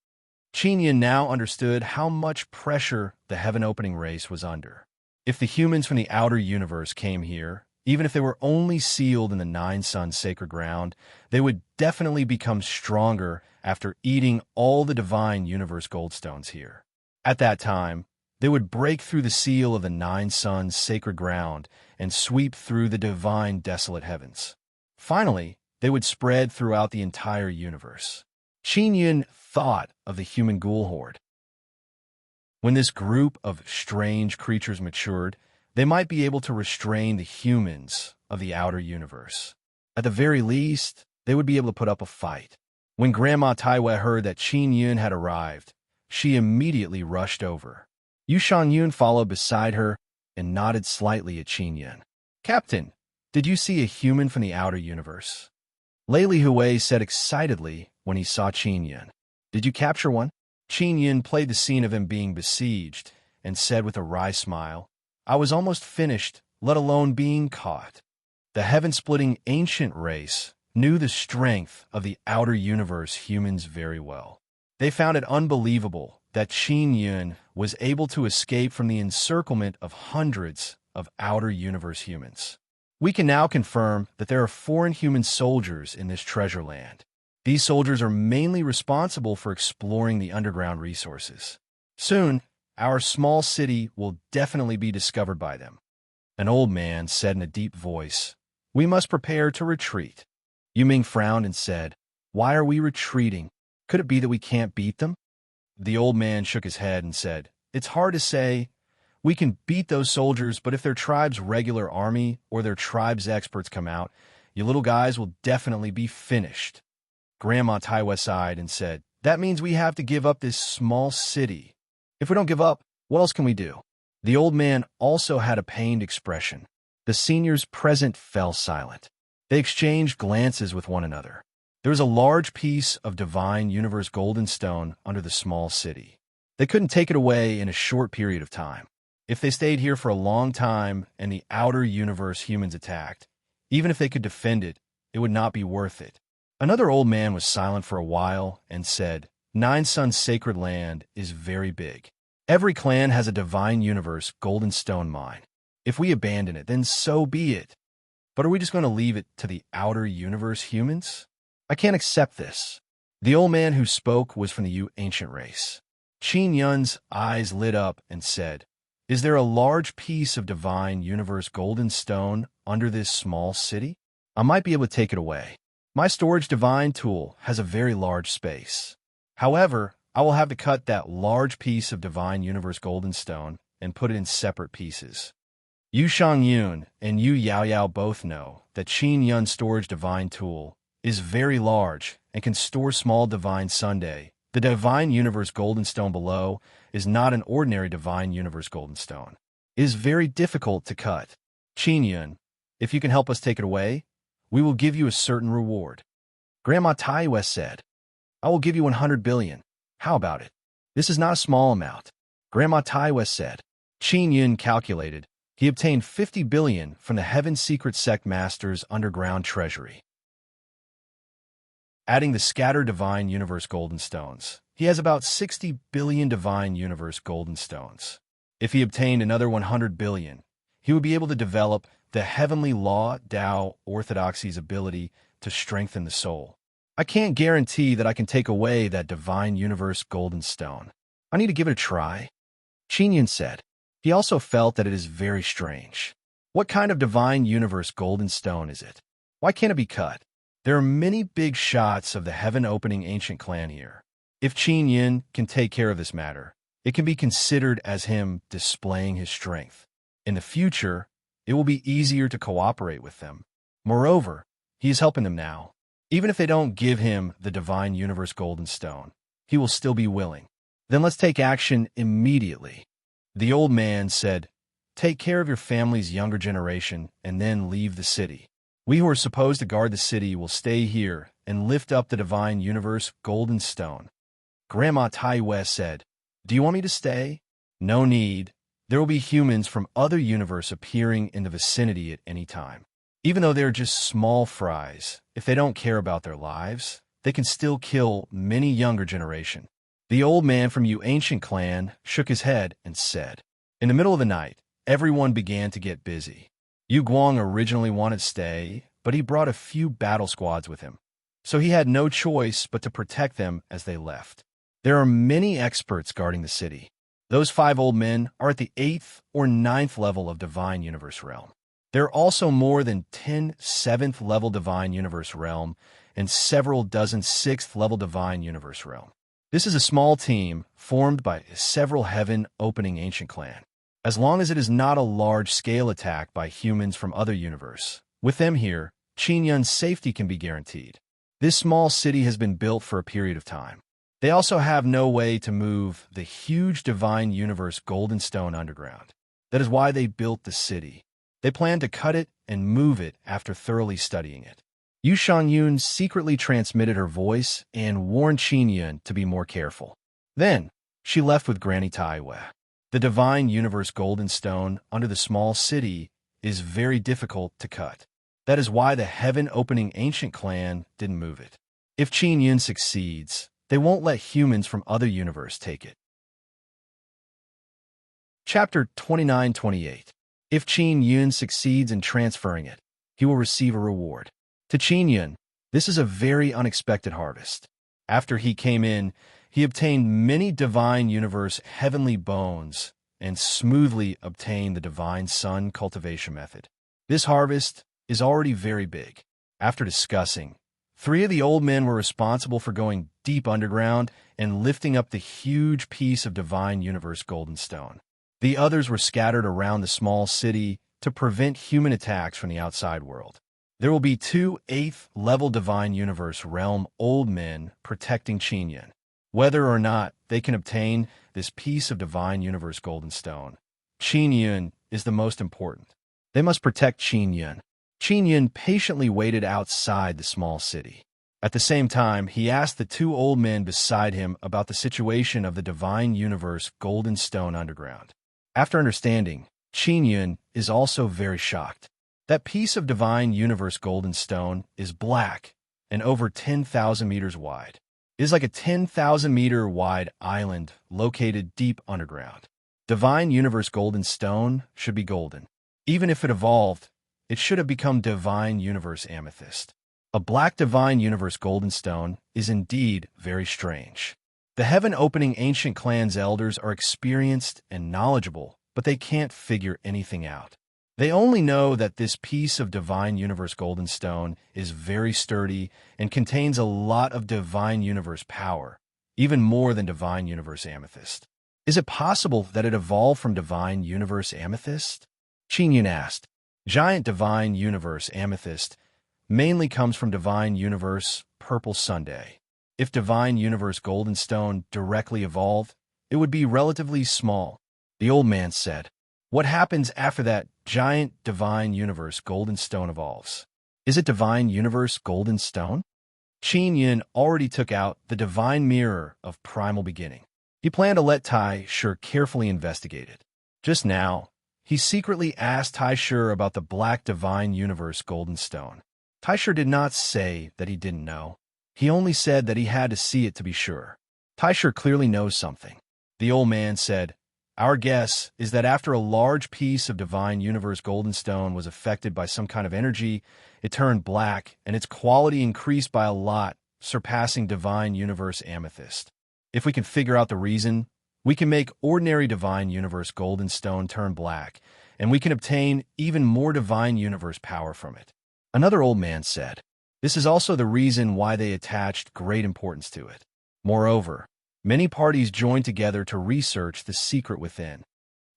Qin Yun now understood how much pressure the heaven-opening race was under. If the humans from the outer universe came here, even if they were only sealed in the 9 suns sacred ground, they would definitely become stronger after eating all the divine universe goldstones here. At that time, they would break through the seal of the 9 suns sacred ground and sweep through the divine desolate heavens. Finally, they would spread throughout the entire universe. Qin Yun thought of the human ghoul horde. When this group of strange creatures matured, they might be able to restrain the humans of the outer universe. At the very least, they would be able to put up a fight. When Grandma Taiwei heard that Qin Yun had arrived, she immediately rushed over. Yu Shan-yun followed beside her and nodded slightly at Qin Yun. Captain, did you see a human from the outer universe? Lei Hui said excitedly when he saw Qin Yun. Did you capture one? Qin Yun played the scene of him being besieged and said with a wry smile, I was almost finished let alone being caught. The heaven-splitting ancient race knew the strength of the outer universe humans very well. They found it unbelievable that Qin Yun was able to escape from the encirclement of hundreds of outer universe humans. We can now confirm that there are foreign human soldiers in this treasure land. These soldiers are mainly responsible for exploring the underground resources. Soon, our small city will definitely be discovered by them. An old man said in a deep voice, "We must prepare to retreat." Yu Ming frowned and said, "Why are we retreating? Could it be that we can't beat them?" The old man shook his head and said, "It's hard to say. We can beat those soldiers, but if their tribe's regular army or their tribe's experts come out, you little guys will definitely be finished." Grandma Taiwa sighed and said, "That means we have to give up this small city. If we don't give up, what else can we do?" The old man also had a pained expression. The seniors present fell silent. They exchanged glances with one another. There was a large piece of divine universe golden stone under the small city. They couldn't take it away in a short period of time. If they stayed here for a long time and the outer universe humans attacked, even if they could defend it, it would not be worth it. Another old man was silent for a while and said, "Nine Suns' sacred land is very big. Every clan has a divine universe golden stone mine. If we abandon it, then so be it. But are we just going to leave it to the outer universe humans? I can't accept this." The old man who spoke was from the ancient race. Qin Yun's eyes lit up and said, "Is there a large piece of divine universe golden stone under this small city? I might be able to take it away. My storage divine tool has a very large space. However, I will have to cut that large piece of divine universe golden stone and put it in separate pieces." Yu Shangyun and Yu Yaoyao both know that Qin Yun's storage divine tool is very large and can store small divine Sunday. The divine universe golden stone below is not an ordinary divine universe golden stone. It is very difficult to cut. Qin Yun, if you can help us take it away, we will give you a certain reward. Grandma Taiwa said, "I will give you 100 billion. How about it? This is not a small amount." Grandma Taiwa said. Qin Yun calculated. He obtained 50 billion from the Heaven Secret Sect Master's underground treasury. Adding the scattered divine universe golden stones, he has about 60 billion divine universe golden stones. If he obtained another 100 billion, he would be able to develop the heavenly law Tao orthodoxy's ability to strengthen the soul. I can't guarantee that I can take away that divine universe golden stone. I need to give it a try. Qin Yun said. He also felt that it is very strange. What kind of divine universe golden stone is it? Why can't it be cut? There are many big shots of the heaven-opening ancient clan here. If Qin Yun can take care of this matter, it can be considered as him displaying his strength. In the future, it will be easier to cooperate with them. Moreover, he is helping them now. Even if they don't give him the divine universe golden stone, he will still be willing. Then let's take action immediately. The old man said, "Take care of your family's younger generation and then leave the city. We who are supposed to guard the city will stay here and lift up the divine universe golden stone." Grandma Taiwa said, "Do you want me to stay?" "No need. There will be humans from other universe appearing in the vicinity at any time. Even though they're just small fries, if they don't care about their lives, they can still kill many younger generation." The old man from ancient clan shook his head and said, In the middle of the night, everyone began to get busy. Yu Guang originally wanted to stay, but he brought a few battle squads with him, so he had no choice but to protect them as they left. There are many experts guarding the city. Those 5 old men are at the 8th or 9th level of Divine Universe Realm. There are also more than 10 7th level Divine Universe Realm and several dozen 6th level Divine Universe Realm. This is a small team formed by several heaven-opening ancient clan. As long as it is not a large-scale attack by humans from other universe, with them here, Qin Yun's safety can be guaranteed. This small city has been built for a period of time. They also have no way to move the huge Divine Universe Golden Stone underground. That is why they built the city. They plan to cut it and move it after thoroughly studying it. Yu Shangyun secretly transmitted her voice and warned Qin Yun to be more careful. Then, she left with Granny Taiwa. The Divine Universe Golden Stone under the small city is very difficult to cut. That is why the heaven-opening ancient clan didn't move it. If Qin Yun succeeds, they won't let humans from other universe take it. Chapter 29-28. If Qin Yun succeeds in transferring it, he will receive a reward. To Qin Yun, this is a very unexpected harvest. After he came in, he obtained many divine universe heavenly bones and smoothly obtained the divine sun cultivation method. This harvest is already very big. After discussing, 3 of the old men were responsible for going deep underground and lifting up the huge piece of divine universe golden stone. The others were scattered around the small city to prevent human attacks from the outside world. There will be 2 8th-level divine universe realm old men protecting Qin Yun. Whether or not they can obtain this piece of divine universe golden stone, Qin Yun is the most important. They must protect Qin Yun. Qin Yun patiently waited outside the small city. At the same time, he asked the 2 old men beside him about the situation of the divine universe golden stone underground. After understanding, Qin Yun is also very shocked. That piece of divine universe golden stone is black and over 10,000 meters wide. It is like a 10,000-meter wide island located deep underground. Divine universe golden stone should be golden. Even if it evolved, it should have become divine universe amethyst. A black divine universe golden stone is indeed very strange. The heaven-opening ancient clan's elders are experienced and knowledgeable, but they can't figure anything out. They only know that this piece of divine universe golden stone is very sturdy and contains a lot of divine universe power, even more than divine universe amethyst. Is it possible that it evolved from divine universe amethyst? Qin Yun asked. Giant divine universe amethyst mainly comes from divine universe purple sundae. If divine universe golden stone directly evolved, it would be relatively small. The old man said, what happens after that giant divine universe golden stone evolves? Is it divine universe golden stone? Qin Yun already took out the divine mirror of primal beginning. He planned to let Tai Shi carefully investigate it. Just now, he secretly asked Tai Shi about the black divine universe golden stone. Tai Shi did not say that he didn't know. He only said that he had to see it to be sure. Tai Shi clearly knows something. The old man said, our guess is that after a large piece of divine universe golden stone was affected by some kind of energy, it turned black and its quality increased by a lot, surpassing divine universe amethyst. If we can figure out the reason, we can make ordinary divine universe golden stone turn black, and we can obtain even more divine universe power from it. Another old man said, this is also the reason why they attached great importance to it. Moreover, many parties joined together to research the secret within.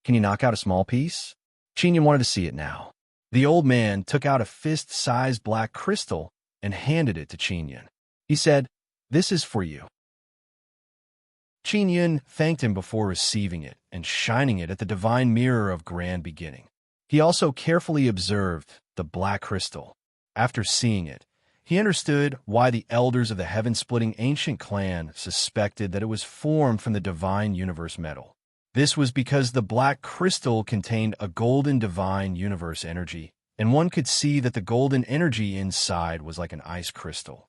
Can you knock out a small piece? Qin Yun wanted to see it now. The old man took out a fist-sized black crystal and handed it to Qin Yun. He said, this is for you. Qin Yun thanked him before receiving it and shining it at the divine mirror of grand beginning. He also carefully observed the black crystal. After seeing it, he understood why the elders of the heaven-splitting ancient clan suspected that it was formed from the divine universe metal. This was because the black crystal contained a golden divine universe energy, and one could see that the golden energy inside was like an ice crystal.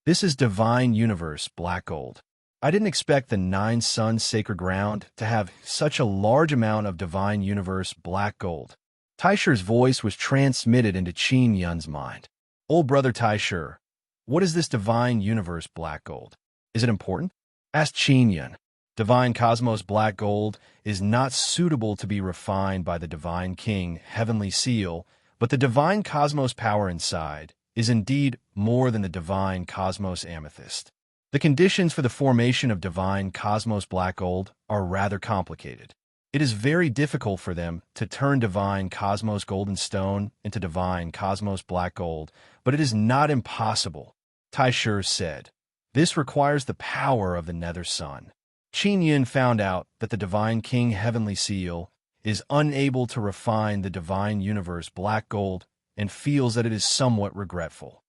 This is divine universe black gold. I didn't expect the 9 Suns sacred ground to have such a large amount of divine universe black gold. Tai Shi's voice was transmitted into Qin Yun's mind. Old brother Tai Shi, what is this divine universe black gold? Is it important? Asked Qin Yun. Divine cosmos black gold is not suitable to be refined by the divine king heavenly seal, but the divine cosmos power inside is indeed more than the divine cosmos amethyst. The conditions for the formation of divine cosmos black gold are rather complicated. It is very difficult for them to turn divine cosmos golden stone into divine cosmos black gold, but it is not impossible, Tai Shi said. This requires the power of the nether sun. Qin Yun found out that the divine king heavenly seal is unable to refine the divine universe black gold and feels that it is somewhat regretful.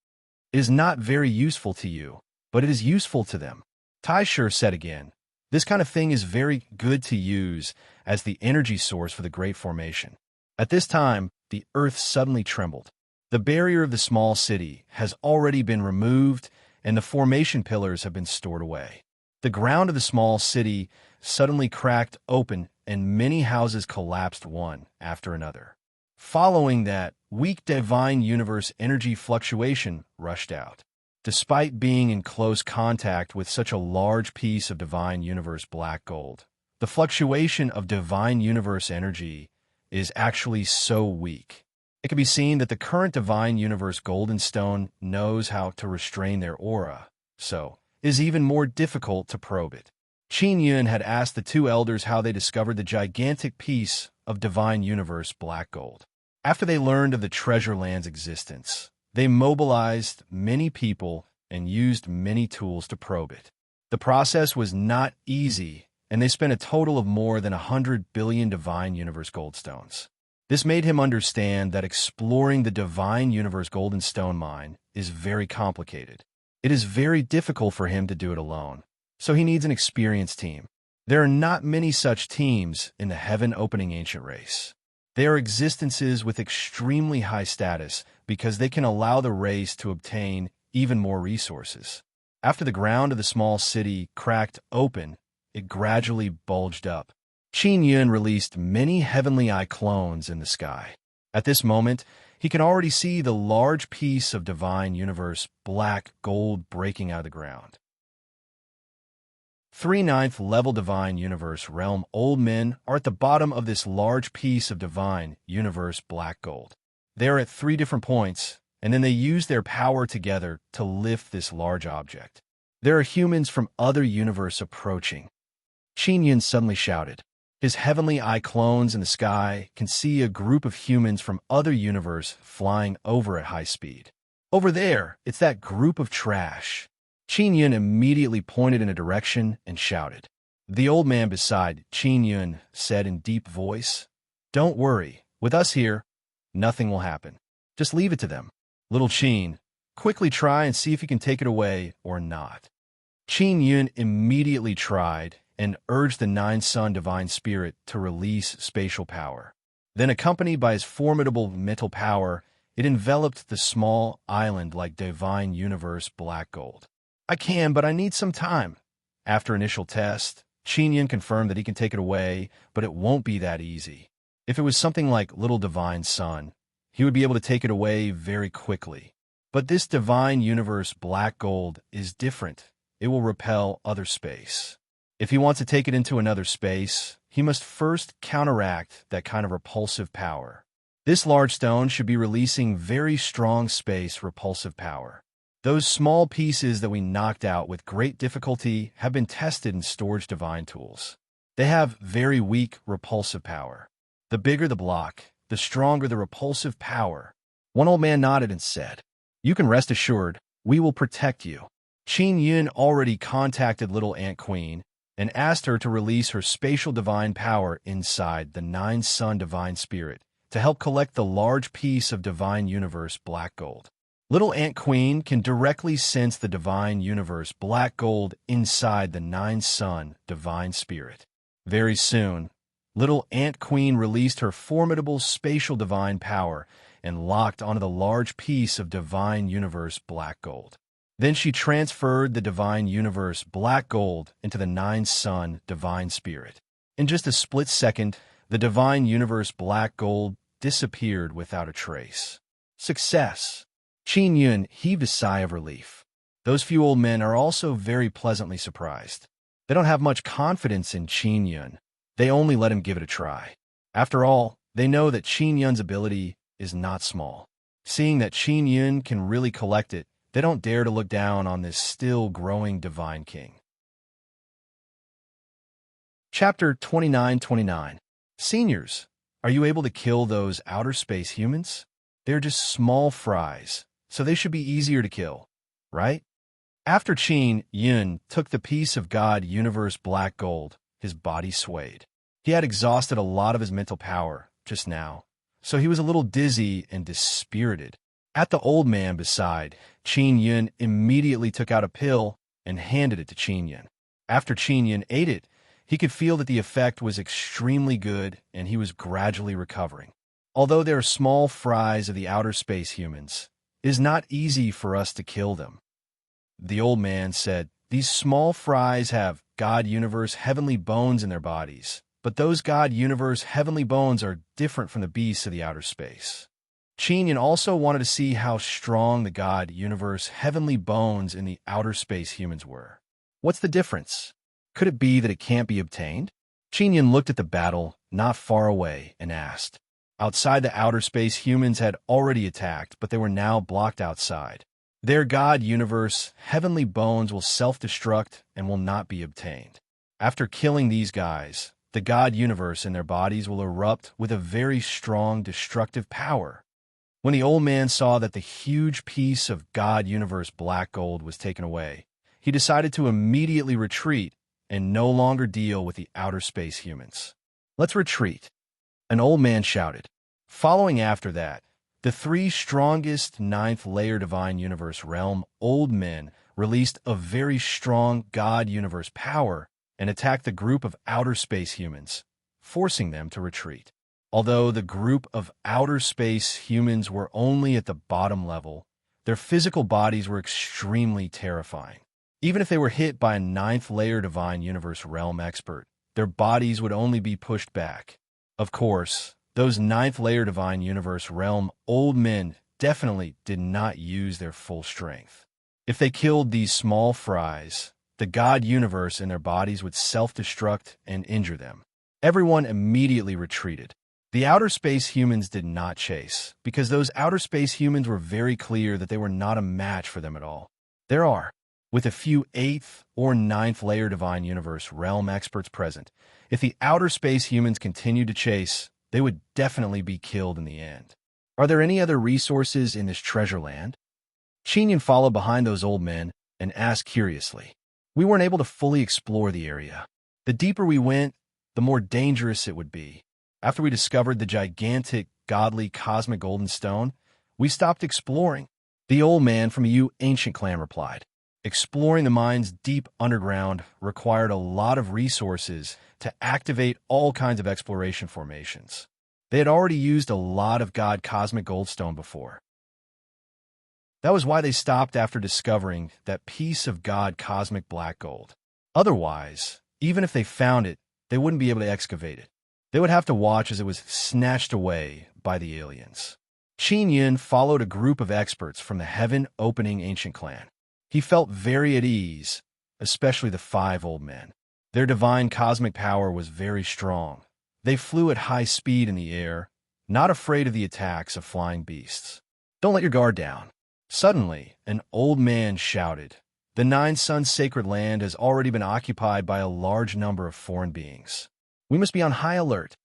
It is not very useful to you, but it is useful to them. Tai Shi said again, this kind of thing is very good to use as the energy source for the great formation. At this time, the earth suddenly trembled. The barrier of the small city has already been removed, and the formation pillars have been stored away. The ground of the small city suddenly cracked open, and many houses collapsed one after another. Following that, weak divine universe energy fluctuation rushed out. Despite being in close contact with such a large piece of divine universe black gold, the fluctuation of divine universe energy is actually so weak. It can be seen that the current divine universe golden stone knows how to restrain their aura, so it is even more difficult to probe it. Qin Yun had asked the two elders how they discovered the gigantic piece of divine universe black gold. After they learned of the treasure land's existence, they mobilized many people and used many tools to probe it. The process was not easy, and they spent a total of more than 100 billion divine universe goldstones. This made him understand that exploring the divine universe golden stone mine is very complicated. It is very difficult for him to do it alone, so he needs an experienced team. There are not many such teams in the heaven-opening ancient race. They are existences with extremely high status because they can allow the race to obtain even more resources. After the ground of the small city cracked open, it gradually bulged up. Qin Yun released many heavenly eye clones in the sky. At this moment, he can already see the large piece of divine universe black gold breaking out of the ground. 3 9th level divine universe realm old men are at the bottom of this large piece of divine universe black gold. They are at 3 different points, and then they use their power together to lift this large object. There are humans from other universe approaching. Qin Yun suddenly shouted. His heavenly eye clones in the sky can see a group of humans from other universe flying over at high speed. Over there, it's that group of trash. Qin Yun immediately pointed in a direction and shouted. The old man beside Qin Yun said in deep voice, "Don't worry, with us here, nothing will happen. Just leave it to them. Little Qin, quickly try and see if you can take it away or not." Qin Yun immediately tried and urged the 9-Sun divine spirit to release spatial power. Then, accompanied by his formidable mental power, it enveloped the small island like divine universe black gold. "I can, but I need some time." After initial test, Qin Yun confirmed that he can take it away, but it won't be that easy. If it was something like Little Divine Sun, he would be able to take it away very quickly. But this divine universe black gold is different. It will repel other space. If he wants to take it into another space, he must first counteract that kind of repulsive power. This large stone should be releasing very strong space repulsive power. Those small pieces that we knocked out with great difficulty have been tested in storage divine tools. They have very weak repulsive power. The bigger the block, the stronger the repulsive power. One old man nodded and said, "You can rest assured, we will protect you." Qin Yun already contacted Little Ant Queen and asked her to release her spatial divine power inside the 9-Sun divine spirit to help collect the large piece of divine universe black gold. Little Ant Queen can directly sense the divine universe black gold inside the 9-Sun divine spirit. Very soon, Little Ant Queen released her formidable spatial divine power and locked onto the large piece of divine universe black gold. Then she transferred the divine universe black gold into the 9-Sun divine spirit. In just a split second, the divine universe black gold disappeared without a trace. Success! Qin Yun heaved a sigh of relief. Those few old men are also very pleasantly surprised. They don't have much confidence in Qin Yun. They only let him give it a try. After all, they know that Qin Yun's ability is not small. Seeing that Qin Yun can really collect it, they don't dare to look down on this still-growing divine king. Chapter 29-29. Seniors, are you able to kill those outer space humans? They're just small fries, so they should be easier to kill, right? After Qin Yun took the piece of God universe black gold, his body swayed. He had exhausted a lot of his mental power just now, so he was a little dizzy and dispirited. At the old man beside, Qin Yun immediately took out a pill and handed it to Qin Yun. After Qin Yun ate it, he could feel that the effect was extremely good and he was gradually recovering. Although they are small fries of the outer space humans, it is not easy for us to kill them. The old man said, "These small fries have God-universe heavenly bones in their bodies, but those God-universe heavenly bones are different from the beasts of the outer space." Chinyan also wanted to see how strong the God-universe heavenly bones in the outer space humans were. What's the difference? Could it be that it can't be obtained? Chinyan looked at the battle not far away and asked. Outside the outer space, humans had already attacked, but they were now blocked outside. Their God-universe heavenly bones will self-destruct and will not be obtained. After killing these guys, the God-universe in their bodies will erupt with a very strong destructive power. When the old man saw that the huge piece of God-universe black gold was taken away, he decided to immediately retreat and no longer deal with the outer space humans. "Let's retreat," an old man shouted. Following after that, the three strongest ninth-layer divine universe realm old men released a very strong God-universe power and attacked the group of outer space humans, forcing them to retreat. Although the group of outer space humans were only at the bottom level, their physical bodies were extremely terrifying. Even if they were hit by a ninth-layer divine universe realm expert, their bodies would only be pushed back. Of course, those ninth-layer divine universe realm old men definitely did not use their full strength. If they killed these small fries, the God universe in their bodies would self-destruct and injure them. Everyone immediately retreated. The outer space humans did not chase, because those outer space humans were very clear that they were not a match for them at all. There are, with a few 8th or 9th layer divine universe realm experts present, if the outer space humans continued to chase, they would definitely be killed in the end. Are there any other resources in this treasure land? Chinyan followed behind those old men and asked curiously. We weren't able to fully explore the area. The deeper we went, the more dangerous it would be. After we discovered the gigantic, godly cosmic golden stone, we stopped exploring. The old man from a ancient clan replied. Exploring the mines deep underground required a lot of resources to activate all kinds of exploration formations. They had already used a lot of God cosmic goldstone before. That was why they stopped after discovering that piece of God cosmic black gold. Otherwise, even if they found it, they wouldn't be able to excavate it. They would have to watch as it was snatched away by the aliens. Chinyan followed a group of experts from the heaven-opening ancient clan. He felt very at ease, especially the 5 old men. Their divine cosmic power was very strong. They flew at high speed in the air, not afraid of the attacks of flying beasts. Don't let your guard down. Suddenly, an old man shouted, "The 9 Suns sacred land has already been occupied by a large number of foreign beings. We must be on high alert."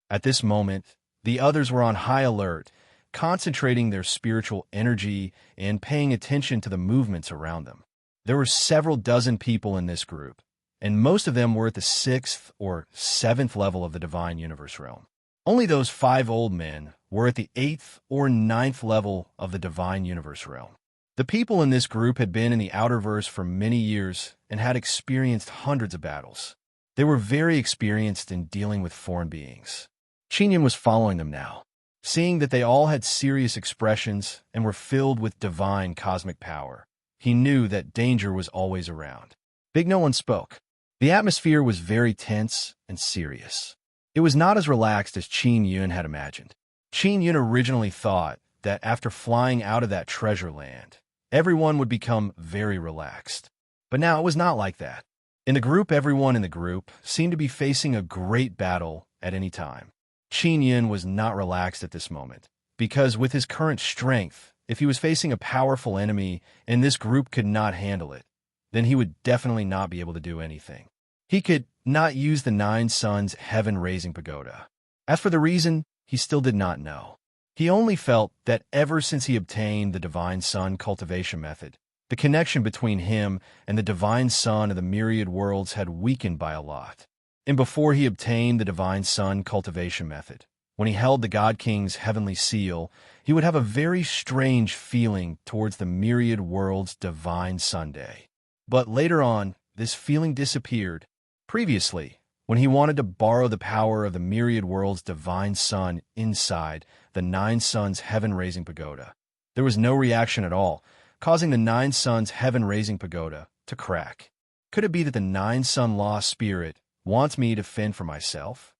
At this moment, the others were on high alert, concentrating their spiritual energy and paying attention to the movements around them. There were several dozen people in this group, and most of them were at the 6th or 7th level of the divine universe realm. Only those 5 old men were at the 8th or 9th level of the divine universe realm. The people in this group had been in the outerverse for many years and had experienced hundreds of battles. They were very experienced in dealing with foreign beings. Chinyan was following them now. Seeing that they all had serious expressions and were filled with divine cosmic power, he knew that danger was always around. Big no one spoke. The atmosphere was very tense and serious. It was not as relaxed as Chinyan had imagined. Chinyan originally thought that after flying out of that treasure land, everyone would become very relaxed. But now it was not like that. In the group, everyone in the group seemed to be facing a great battle at any time. Chinyan was not relaxed at this moment, because with his current strength, if he was facing a powerful enemy and this group could not handle it, then he would definitely not be able to do anything. He could not use the 9 Suns heaven-raising pagoda. As for the reason, he still did not know. He only felt that ever since he obtained the Divine Sun cultivation method, the connection between him and the Divine Sun of the myriad worlds had weakened by a lot. And before he obtained the Divine Sun cultivation method, when he held the God King's heavenly seal, he would have a very strange feeling towards the myriad world's Divine Sunday. But later on, this feeling disappeared. Previously, when he wanted to borrow the power of the myriad world's divine sun inside the nine suns heaven-raising pagoda. There was no reaction at all, causing the nine suns heaven-raising pagoda to crack. Could it be that the nine sun law spirit wants me to fend for myself?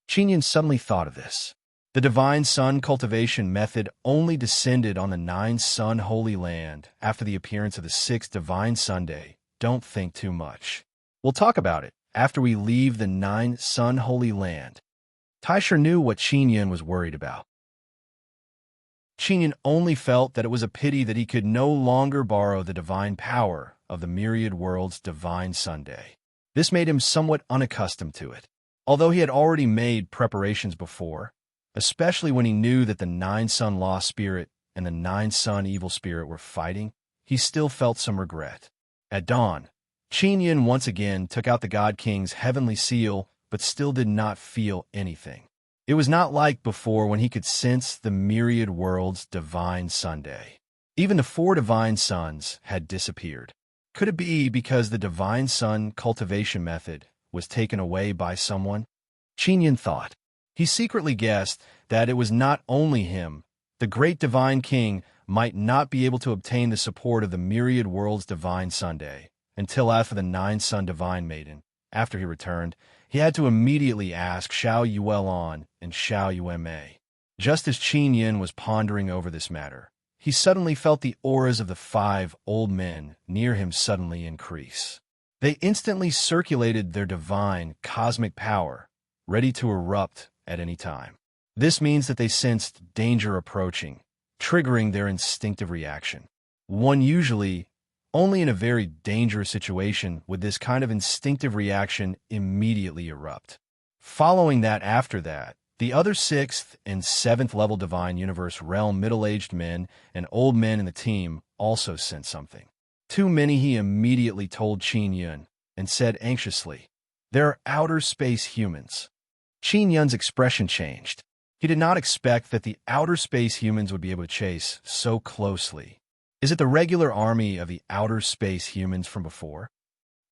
Qinyan suddenly thought of this. The divine sun cultivation method only descended on the nine sun holy land after the appearance of the sixth divine Sunday. Don't think too much. We'll talk about it after we leave the nine sun holy land. Taisher knew what Qinyan was worried about. Qinyan only felt that it was a pity that he could no longer borrow the divine power of the myriad world's divine Sunday. This made him somewhat unaccustomed to it. Although he had already made preparations before, especially when he knew that the nine sun law spirit and the nine sun evil spirit were fighting, he still felt some regret. At dawn, Qinyan once again took out the God King's heavenly seal, but still did not feel anything. It was not like before when he could sense the myriad world's divine Sunday. Even the four divine suns had disappeared. Could it be because the divine sun cultivation method was taken away by someone? Qinyan thought. He secretly guessed that it was not only him. The great divine king might not be able to obtain the support of the myriad world's divine Sunday until after the nine sun divine maiden. After he returned, he had to immediately ask Xiao Yuelon and Xiao Yueme. Just as Qinyan was pondering over this matter, he suddenly felt the auras of the five old men near him suddenly increase. They instantly circulated their divine cosmic power, ready to erupt at any time. This means that they sensed danger approaching, triggering their instinctive reaction. One usually, only in a very dangerous situation would this kind of instinctive reaction immediately erupt. Following that after that, the other 6th and 7th level divine universe realm middle-aged men and old men in the team also sensed something. Too many, he immediately told Qinyan and said anxiously, "They're outer space humans." Qinyan's expression changed. He did not expect that the outer space humans would be able to chase so closely. Is it the regular army of the outer space humans from before?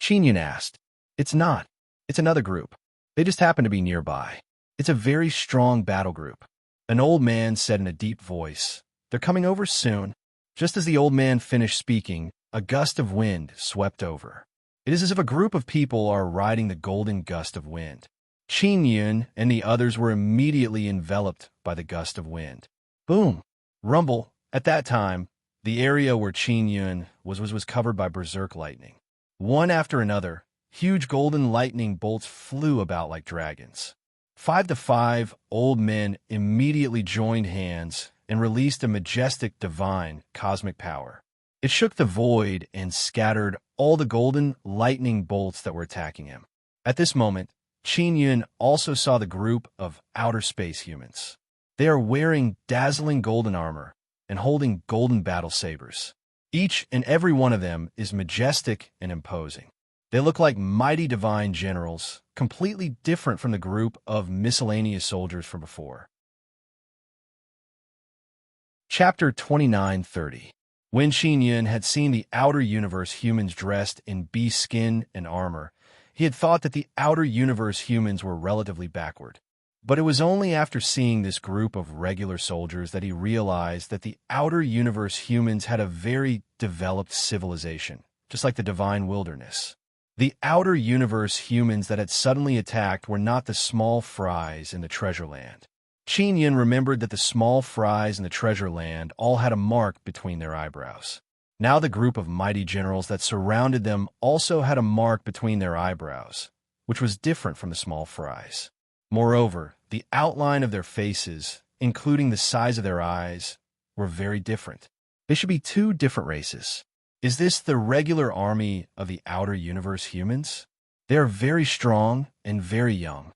Qinyan asked. It's not. It's another group. They just happen to be nearby. It's a very strong battle group. An old man said in a deep voice. They're coming over soon. Just as the old man finished speaking, a gust of wind swept over. It is as if a group of people are riding the golden gust of wind. Qinyan and the others were immediately enveloped by the gust of wind. Boom! Rumble! At that time, the area where Qinyan was covered by berserk lightning. One after another, huge golden lightning bolts flew about like dragons. 5 to 5 old men immediately joined hands and released a majestic divine cosmic power. It shook the void and scattered all the golden lightning bolts that were attacking him. At this moment, Qinyan also saw the group of outer space humans. They are wearing dazzling golden armor and holding golden battle sabers. Each and every one of them is majestic and imposing. They look like mighty divine generals, completely different from the group of miscellaneous soldiers from before. Chapter 29:30. When Qinyan had seen the outer universe humans dressed in beast skin and armor, he had thought that the outer universe humans were relatively backward. But it was only after seeing this group of regular soldiers that he realized that the outer universe humans had a very developed civilization, just like the divine wilderness. The outer universe humans that had suddenly attacked were not the small fries in the treasure land. Qinyan remembered that the small fries in the treasure land all had a mark between their eyebrows. Now the group of mighty generals that surrounded them also had a mark between their eyebrows, which was different from the small fries. Moreover, the outline of their faces, including the size of their eyes, were very different. They should be 2 different races. Is this the regular army of the outer universe humans? They are very strong and very young.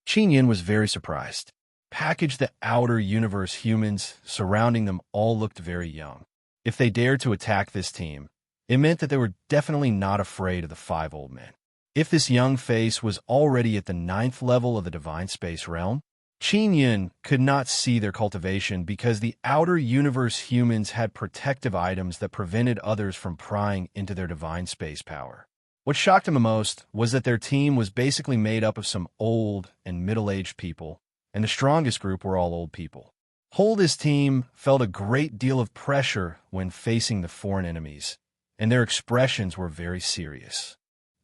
Qinyan was very surprised. Package the outer universe humans surrounding them all looked very young. If they dared to attack this team, it meant that they were definitely not afraid of the 5 old men. If this young face was already at the 9th level of the divine space realm, Qinyan could not see their cultivation because the outer universe humans had protective items that prevented others from prying into their divine space power. What shocked him the most was that their team was basically made up of some old and middle-aged people, and the strongest group were all old people. Holda's team felt a great deal of pressure when facing the foreign enemies, and their expressions were very serious.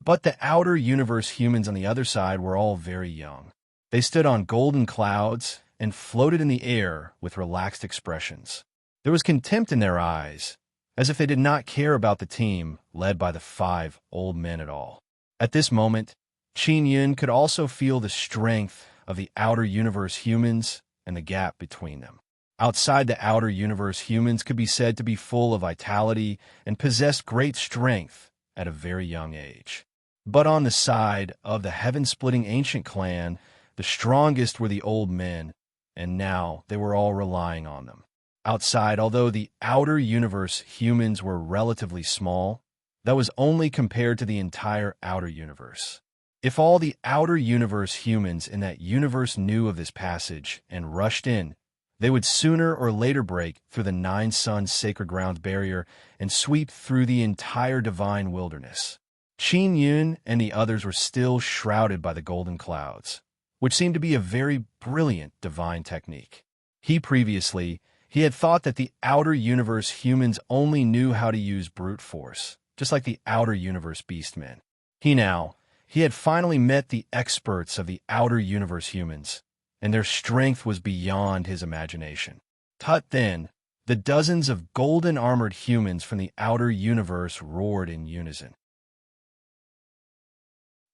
But the outer universe humans on the other side were all very young. They stood on golden clouds and floated in the air with relaxed expressions. There was contempt in their eyes, as if they did not care about the team led by the 5 old men at all. At this moment, Qin Yun could also feel the strength of the outer universe humans and the gap between them. Outside the outer universe, humans could be said to be full of vitality and possessed great strength at a very young age. But on the side of the heaven-splitting ancient clan, the strongest were the old men, and now they were all relying on them. Outside, although the outer universe humans were relatively small, that was only compared to the entire outer universe. If all the outer universe humans in that universe knew of this passage and rushed in, they would sooner or later break through the 9 suns sacred ground barrier and sweep through the entire divine wilderness. Qin Yun and the others were still shrouded by the golden clouds, which seemed to be a very brilliant divine technique. He had thought that the outer universe humans only knew how to use brute force, just like the outer universe beastmen. He had finally met the experts of the outer universe humans, and their strength was beyond his imagination. Tut then, the dozens of golden-armored humans from the outer universe roared in unison.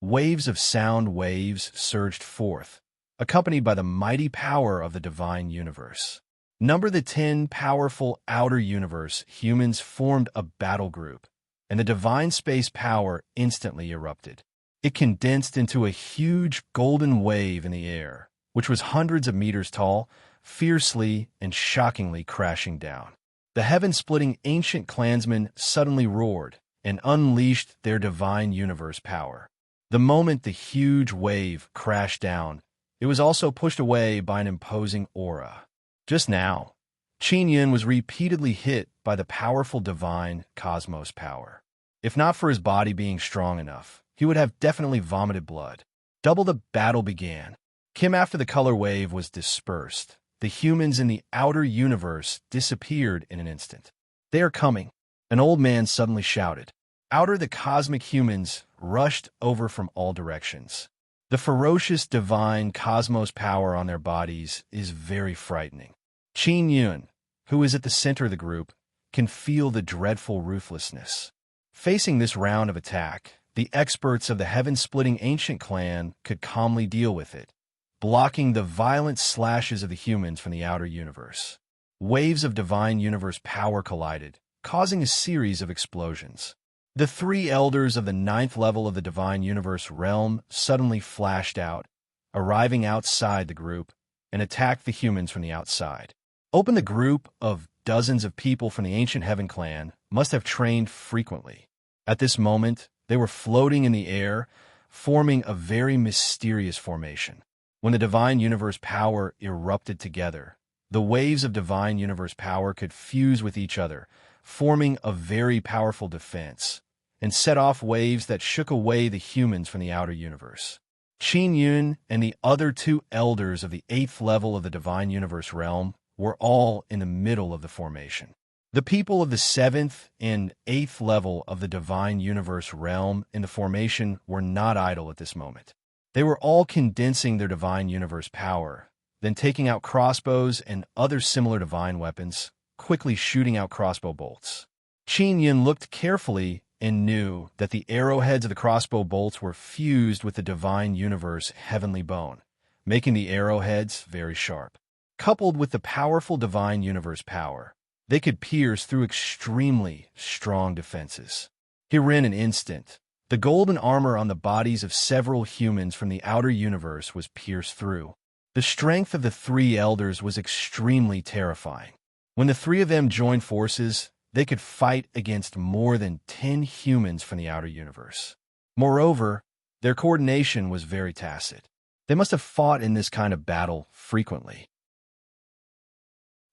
Waves of sound waves surged forth, accompanied by the mighty power of the divine universe. Number the 10 powerful outer universe humans formed a battle group, and the divine space power instantly erupted. It condensed into a huge golden wave in the air, which was hundreds of meters tall, fiercely and shockingly crashing down. The heaven-splitting ancient clansmen suddenly roared and unleashed their divine universe power. The moment the huge wave crashed down, it was also pushed away by an imposing aura. Just now, Qin Yun was repeatedly hit by the powerful divine cosmos power. If not for his body being strong enough, he would have definitely vomited blood. Double the battle began. After the color wave was dispersed, the humans in the outer universe disappeared in an instant. "They are coming," an old man suddenly shouted. Outer the cosmic humans rushed over from all directions. The ferocious divine cosmos power on their bodies is very frightening. Qin Yun, who is at the center of the group, can feel the dreadful ruthlessness. Facing this round of attack, the experts of the heaven-splitting ancient clan could calmly deal with it, blocking the violent slashes of the humans from the outer universe. Waves of divine universe power collided, causing a series of explosions. The 3 elders of the 9th level of the divine universe realm suddenly flashed out, arriving outside the group, and attacked the humans from the outside. The group of dozens of people from the ancient heaven clan must have trained frequently. At this moment, they were floating in the air, forming a very mysterious formation. When the divine universe power erupted together, the waves of divine universe power could fuse with each other, forming a very powerful defense, and set off waves that shook away the humans from the outer universe. Qin Yun and the other 2 elders of the 8th level of the divine universe realm were all in the middle of the formation. The people of the 7th and 8th level of the divine universe realm in the formation were not idle at this moment. They were all condensing their divine universe power, then taking out crossbows and other similar divine weapons, quickly shooting out crossbow bolts. Qin Yun looked carefully and knew that the arrowheads of the crossbow bolts were fused with the divine universe heavenly bone, making the arrowheads very sharp. Coupled with the powerful divine universe power, they could pierce through extremely strong defenses. Here in an instant, the golden armor on the bodies of several humans from the outer universe was pierced through. The strength of the 3 elders was extremely terrifying. When the 3 of them joined forces, they could fight against more than 10 humans from the outer universe. Moreover, their coordination was very tacit. They must have fought in this kind of battle frequently.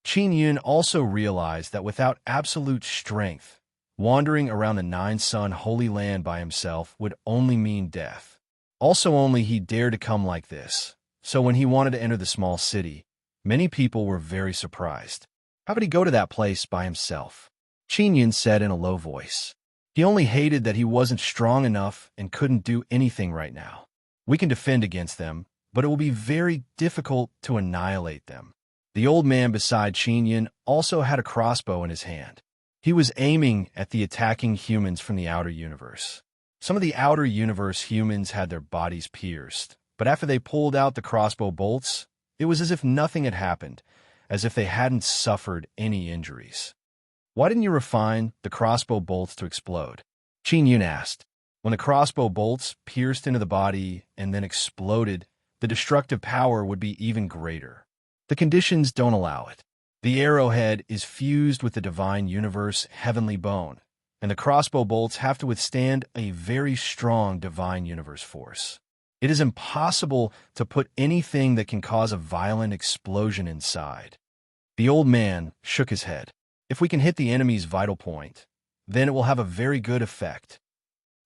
Qin Yun also realized that without absolute strength, Wandering around the nine-sun holy land by himself would only mean death. Also only he dared to come like this. So when he wanted to enter the small city, many people were very surprised. How could he go to that place by himself? Qinyan said in a low voice. He only hated that he wasn't strong enough and couldn't do anything right now. We can defend against them, but it will be very difficult to annihilate them. The old man beside Qinyan also had a crossbow in his hand. He was aiming at the attacking humans from the outer universe. Some of the outer universe humans had their bodies pierced, but after they pulled out the crossbow bolts, it was as if nothing had happened, as if they hadn't suffered any injuries. Why didn't you refine the crossbow bolts to explode? Qinyan asked. When the crossbow bolts pierced into the body and then exploded, the destructive power would be even greater. The conditions don't allow it. The arrowhead is fused with the divine universe heavenly bone, and the crossbow bolts have to withstand a very strong divine universe force. It is impossible to put anything that can cause a violent explosion inside. The old man shook his head. If we can hit the enemy's vital point, then it will have a very good effect.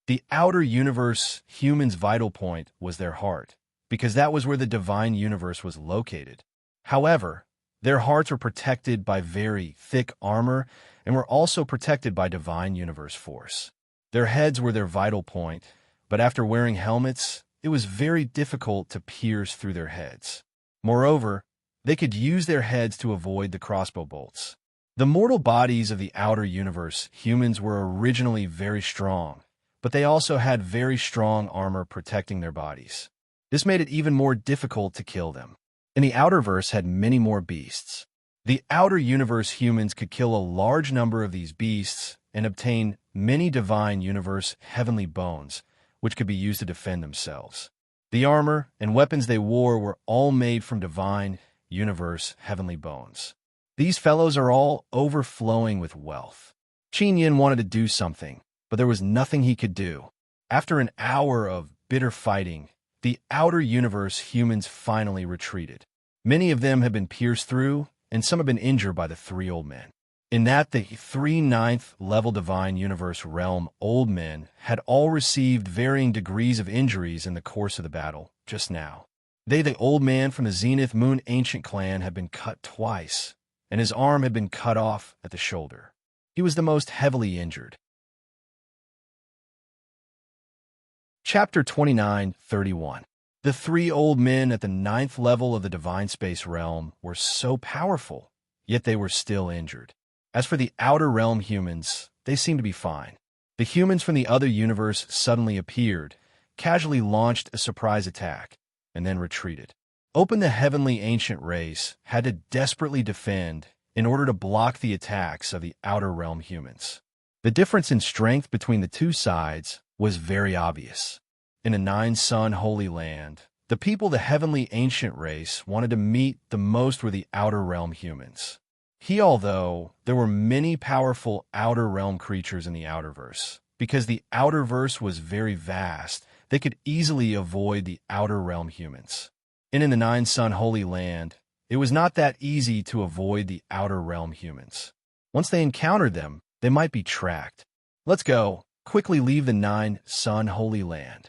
The outer universe human's vital point was their heart, because that was where the divine universe was located. However, their hearts were protected by very thick armor and were also protected by divine universe force. Their heads were their vital point, but after wearing helmets, it was very difficult to pierce through their heads. Moreover, they could use their heads to avoid the crossbow bolts. The mortal bodies of the outer universe humans were originally very strong, but they also had very strong armor protecting their bodies. This made it even more difficult to kill them. And the outerverse had many more beasts. The outer universe humans could kill a large number of these beasts and obtain many divine universe heavenly bones, which could be used to defend themselves. The armor and weapons they wore were all made from divine universe heavenly bones. These fellows are all overflowing with wealth. Qinyan wanted to do something, but there was nothing he could do. After an hour of bitter fighting, the outer universe humans finally retreated. Many of them had been pierced through, and some had been injured by the three old men. In that, the 3 9th level divine universe realm old men had all received varying degrees of injuries in the course of the battle, just now. The old man from the Zenith Moon Ancient clan, had been cut twice, and his arm had been cut off at the shoulder. He was the most heavily injured. Chapter 29:31. The three old men at the 9th level of the divine space realm were so powerful, yet they were still injured. As for the outer realm humans, they seemed to be fine. The humans from the other universe suddenly appeared, casually launched a surprise attack, and then retreated. The heavenly ancient race had to desperately defend in order to block the attacks of the outer realm humans. The difference in strength between the two sides was very obvious. In a 9-sun holy land, the people of the heavenly ancient race wanted to meet the most were the outer realm humans. Although there were many powerful outer realm creatures in the outerverse, because the outerverse was very vast, they could easily avoid the outer realm humans. And in the 9-sun holy land, it was not that easy to avoid the outer realm humans. Once they encountered them, they might be tracked. Let's go. Quickly leave the 9-sun holy land.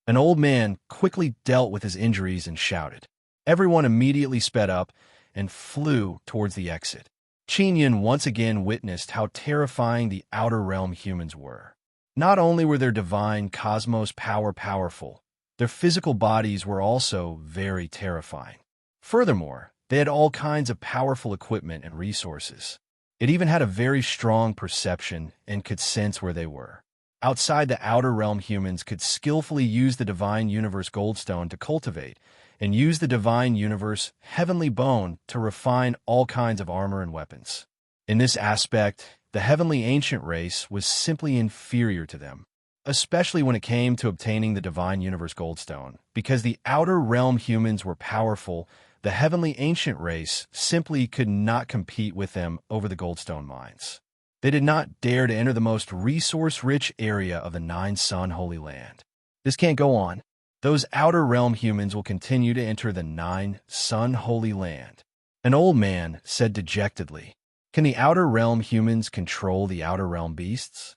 An old man quickly dealt with his injuries and shouted. Everyone immediately sped up and flew towards the exit. Qinyan once again witnessed how terrifying the outer realm humans were. Not only were their divine cosmos powerful, their physical bodies were also very terrifying. Furthermore, they had all kinds of powerful equipment and resources. It even had a very strong perception and could sense where they were. Outside the outer realm humans could skillfully use the divine universe goldstone to cultivate, and use the divine universe heavenly bone to refine all kinds of armor and weapons. In this aspect, the heavenly ancient race was simply inferior to them, especially when it came to obtaining the divine universe goldstone. Because the outer realm humans were powerful, the heavenly ancient race simply could not compete with them over the goldstone mines. They did not dare to enter the most resource-rich area of the 9-sun holy land. This can't go on. Those outer realm humans will continue to enter the 9-sun holy land. An old man said dejectedly. Can the outer realm humans control the outer realm beasts?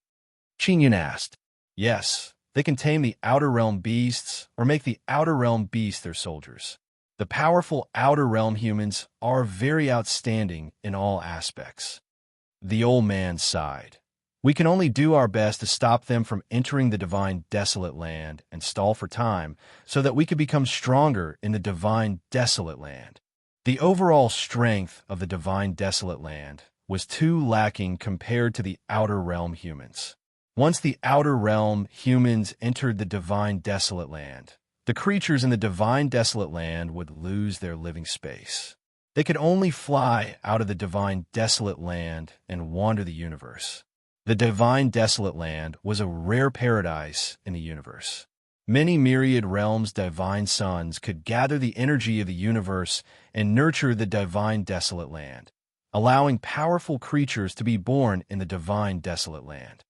Qin Yun asked. Yes, they can tame the outer realm beasts or make the outer realm beasts their soldiers. The powerful outer realm humans are very outstanding in all aspects. The old man sighed. We can only do our best to stop them from entering the divine desolate land and stall for time so that we could become stronger in the divine desolate land. The overall strength of the divine desolate land was too lacking compared to the outer realm humans. Once the outer realm humans entered the divine desolate land, the creatures in the divine desolate land would lose their living space. They could only fly out of the divine desolate land and wander the universe. The divine desolate land was a rare paradise in the universe. Many myriad realms' divine sons could gather the energy of the universe and nurture the divine desolate land, allowing powerful creatures to be born in the divine desolate land.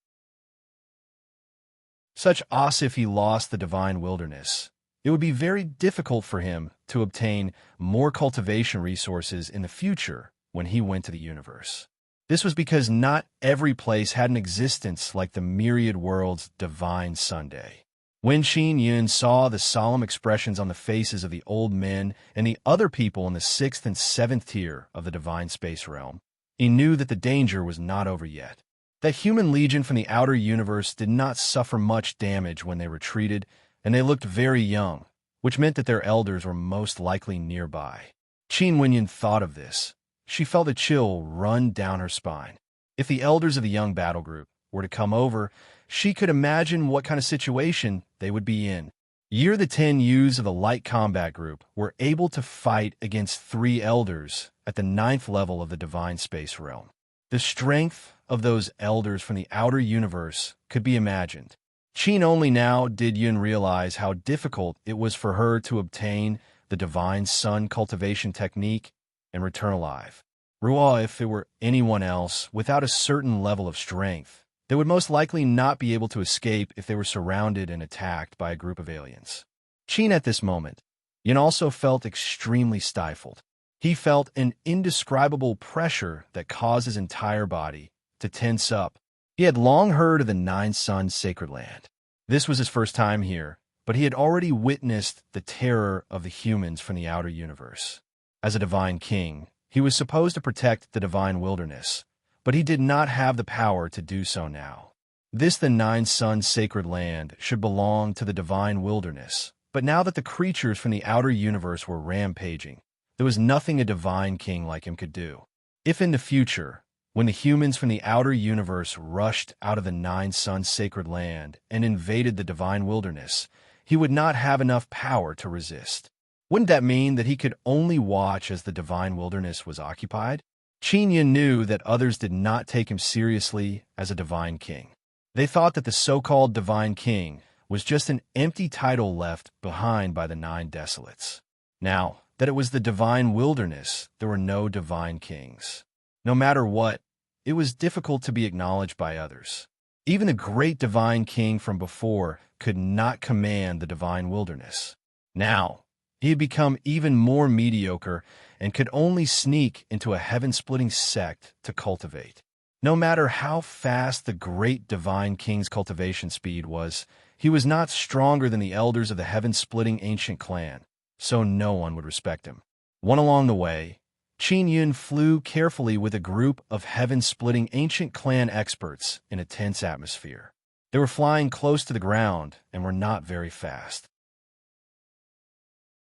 Such as if he lost the divine wilderness, it would be very difficult for him to obtain more cultivation resources in the future when he went to the universe. This was because not every place had an existence like the myriad world's divine Sunday. When Qin Yun saw the solemn expressions on the faces of the old men and the other people in the 6th and 7th tier of the divine space realm, he knew that the danger was not over yet. That human legion from the outer universe did not suffer much damage when they retreated, and they looked very young, which meant that their elders were most likely nearby. Qin Wenyan thought of this. She felt a chill run down her spine. If the elders of the young battle group were to come over, she could imagine what kind of situation they would be in. The 10 youths of the light combat group were able to fight against 3 elders at the 9th level of the divine space realm. The strength of those elders from the outer universe could be imagined. Qin only now did Yun realize how difficult it was for her to obtain the divine sun cultivation technique and return alive. Ruo, if it were anyone else without a certain level of strength, they would most likely not be able to escape if they were surrounded and attacked by a group of aliens. Qin at this moment, Yun also felt extremely stifled. He felt an indescribable pressure that caused his entire body to tense up. He had long heard of the 9 Suns sacred land. This was his first time here, but he had already witnessed the terror of the humans from the outer universe. As a divine king, he was supposed to protect the divine wilderness, but he did not have the power to do so now. The 9 Suns sacred land should belong to the divine wilderness, but now that the creatures from the outer universe were rampaging, there was nothing a divine king like him could do. If in the future, when the humans from the outer universe rushed out of the 9 Suns sacred land and invaded the divine wilderness, he would not have enough power to resist. Wouldn't that mean that he could only watch as the divine wilderness was occupied? Qin Yun knew that others did not take him seriously as a divine king. They thought that the so-called divine king was just an empty title left behind by the 9 desolates. Now that it was the divine wilderness, there were no divine kings. No matter what, it was difficult to be acknowledged by others. Even the great divine king from before could not command the divine wilderness. Now, he had become even more mediocre and could only sneak into a heaven-splitting sect to cultivate. No matter how fast the great divine king's cultivation speed was, he was not stronger than the elders of the heaven-splitting ancient clan, so no one would respect him. One along the way, Qin Yun flew carefully with a group of heaven-splitting ancient clan experts in a tense atmosphere. They were flying close to the ground and were not very fast.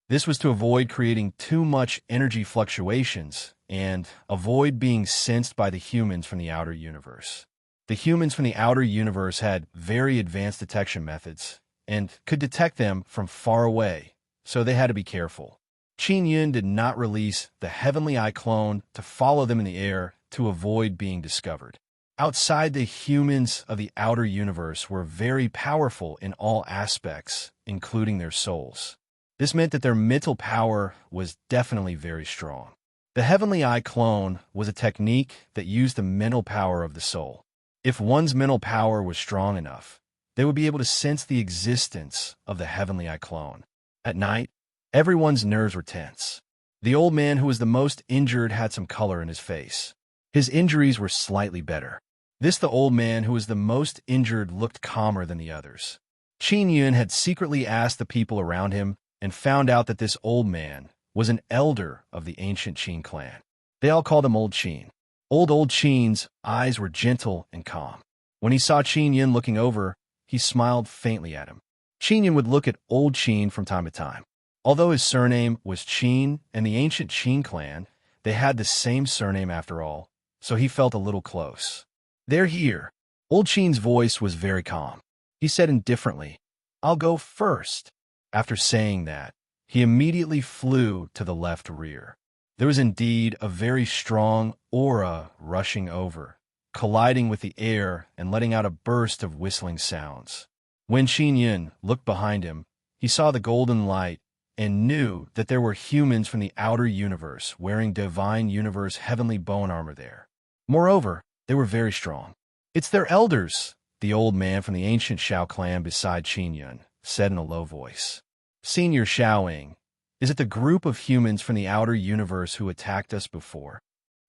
This was to avoid creating too much energy fluctuations and avoid being sensed by the humans from the outer universe. The humans from the outer universe had very advanced detection methods and could detect them from far away, so they had to be careful. Qin Yun did not release the heavenly eye clone to follow them in the air to avoid being discovered. Outside, the humans of the outer universe were very powerful in all aspects, including their souls. This meant that their mental power was definitely very strong. The heavenly eye clone was a technique that used the mental power of the soul. If one's mental power was strong enough, they would be able to sense the existence of the heavenly eye clone. At night, everyone's nerves were tense. The old man who was the most injured had some color in his face. His injuries were slightly better. The old man who was the most injured looked calmer than the others. Qin Yun had secretly asked the people around him and found out that this old man was an elder of the ancient Qin clan. They all called him Old Qin. Old Qin's eyes were gentle and calm. When he saw Qin Yun looking over, he smiled faintly at him. Qin Yun would look at Old Qin from time to time. Although his surname was Qin and the ancient Qin clan, they had the same surname after all, so he felt a little close. "They're here." Old Qin's voice was very calm. He said indifferently, "I'll go first." After saying that, he immediately flew to the left rear. There was indeed a very strong aura rushing over, colliding with the air and letting out a burst of whistling sounds. When Qin Yun looked behind him, he saw the golden light and knew that there were humans from the outer universe wearing divine universe heavenly bone armor there. Moreover, they were very strong. "It's their elders," the old man from the ancient Xiao clan beside Qin Yun said in a low voice. "Senior Xiaoing, is it the group of humans from the outer universe who attacked us before?"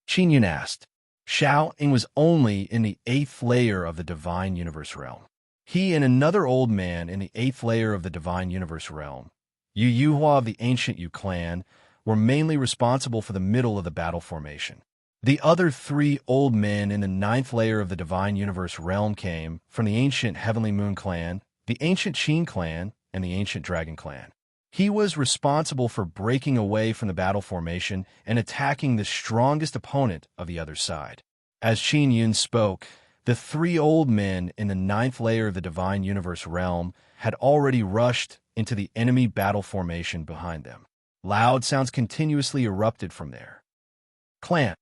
Qin Yun asked. Xiaoing was only in the 8th layer of the divine universe realm. He and another old man in the 8th layer of the divine universe realm, Yu Yuhua of the ancient Yu clan, were mainly responsible for the middle of the battle formation. The other 3 old men in the 9th layer of the divine universe realm came from the ancient Heavenly Moon clan, the ancient Qin clan, and the ancient Dragon clan. He was responsible for breaking away from the battle formation and attacking the strongest opponent of the other side. As Qin Yun spoke, the 3 old men in the 9th layer of the divine universe realm had already rushed into the enemy battle formation behind them. Loud sounds continuously erupted from there. Clan.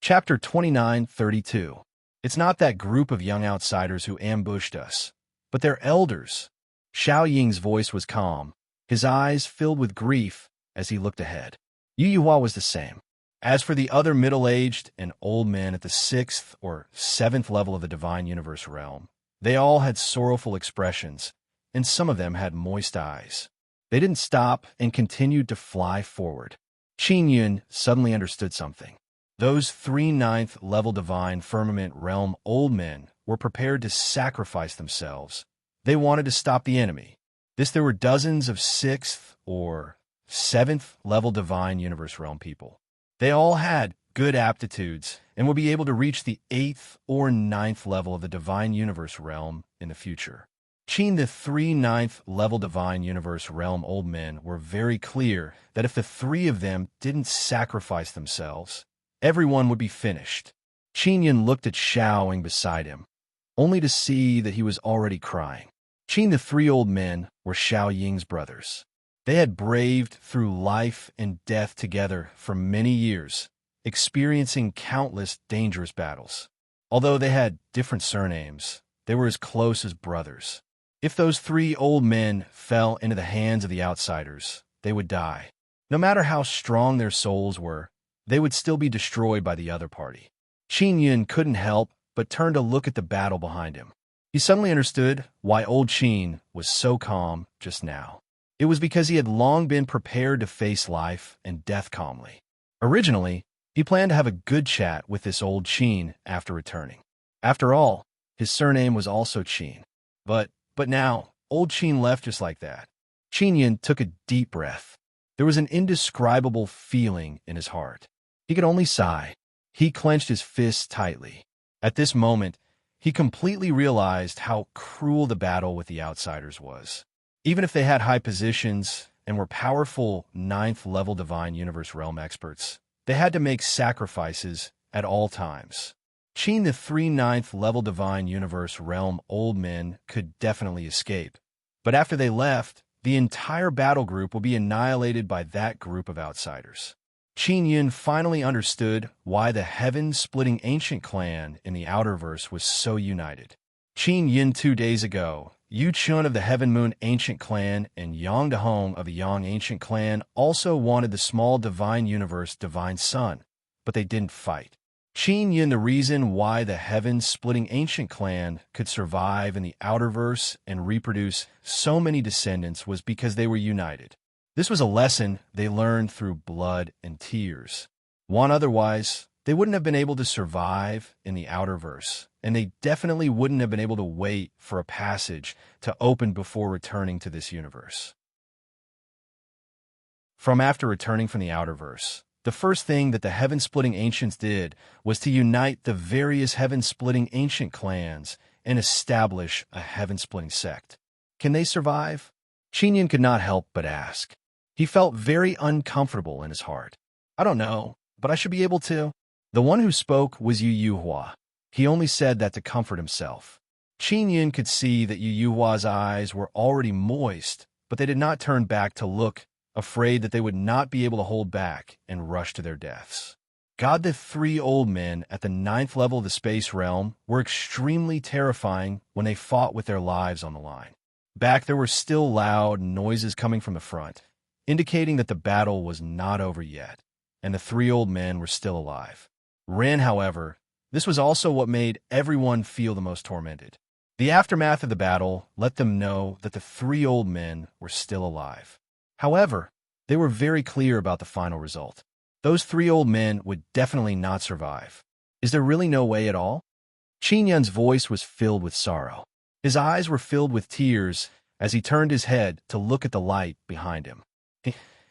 Chapter 29:32. It's not that group of young outsiders who ambushed us, but their elders. Xiao Ying's voice was calm, his eyes filled with grief as he looked ahead. Yu Yuhua was the same. As for the other middle-aged and old men at the 6th or 7th level of the divine universe realm, they all had sorrowful expressions, and some of them had moist eyes. They didn't stop and continued to fly forward. Qin Yun suddenly understood something. Those 3 9th level divine firmament realm old men were prepared to sacrifice themselves. They wanted to stop the enemy. There were dozens of 6th or 7th level divine universe realm people. They all had good aptitudes and would be able to reach the 8th or 9th level of the divine universe realm in the future. Qin, the 3 9th level divine universe realm old men were very clear that if the 3 of them didn't sacrifice themselves, everyone would be finished. Qin Yun looked at Xiaoing beside him, only to see that he was already crying. Qin, the 3 old men, were Xiao Ying's brothers. They had braved through life and death together for many years, experiencing countless dangerous battles. Although they had different surnames, they were as close as brothers. If those 3 old men fell into the hands of the outsiders, they would die. No matter how strong their souls were, they would still be destroyed by the other party. Qin Yun couldn't help but turn to look at the battle behind him. He suddenly understood why Old Qin was so calm just now. It was because he had long been prepared to face life and death calmly. Originally, he planned to have a good chat with this Old Qin after returning. After all, his surname was also Qin. But now, Old Qin left just like that. Qin Yun took a deep breath. There was an indescribable feeling in his heart. He could only sigh. He clenched his fists tightly. At this moment, he completely realized how cruel the battle with the outsiders was. Even if they had high positions and were powerful 9th level divine universe realm experts, they had to make sacrifices at all times. Qin, the 3 9th level divine universe realm old men, could definitely escape. But after they left, the entire battle group will be annihilated by that group of outsiders. Qin Yun finally understood why the heaven-splitting ancient clan in the Outerverse was so united. Qin Yun 2 days ago, Yu Chun of the Heaven Moon ancient clan and Yang Dahong of the Yang ancient clan also wanted the small divine universe divine sun, but they didn't fight. Qin Yun, the reason why the heaven-splitting ancient clan could survive in the Outerverse and reproduce so many descendants was because they were united. This was a lesson they learned through blood and tears. One otherwise, they wouldn't have been able to survive in the outerverse, and they definitely wouldn't have been able to wait for a passage to open before returning to this universe. From after returning from the outerverse, the first thing that the heaven-splitting ancients did was to unite the various heaven-splitting ancient clans and establish a heaven-splitting sect. Can they survive? Qinyan could not help but ask. He felt very uncomfortable in his heart. I don't know, but I should be able to. The one who spoke was Yu Yuhua. He only said that to comfort himself. Qinyan could see that Yu Yuhua's eyes were already moist, but they did not turn back to look, afraid that they would not be able to hold back and rush to their deaths. God, the three old men at the 9th level of the space realm were extremely terrifying when they fought with their lives on the line. Back there were still loud noises coming from the front, indicating that the battle was not over yet, and the three old men were still alive. Ren, however, this was also what made everyone feel the most tormented. The aftermath of the battle let them know that the three old men were still alive. However, they were very clear about the final result. Those three old men would definitely not survive. Is there really no way at all? Qinyan's voice was filled with sorrow. His eyes were filled with tears as he turned his head to look at the light behind him.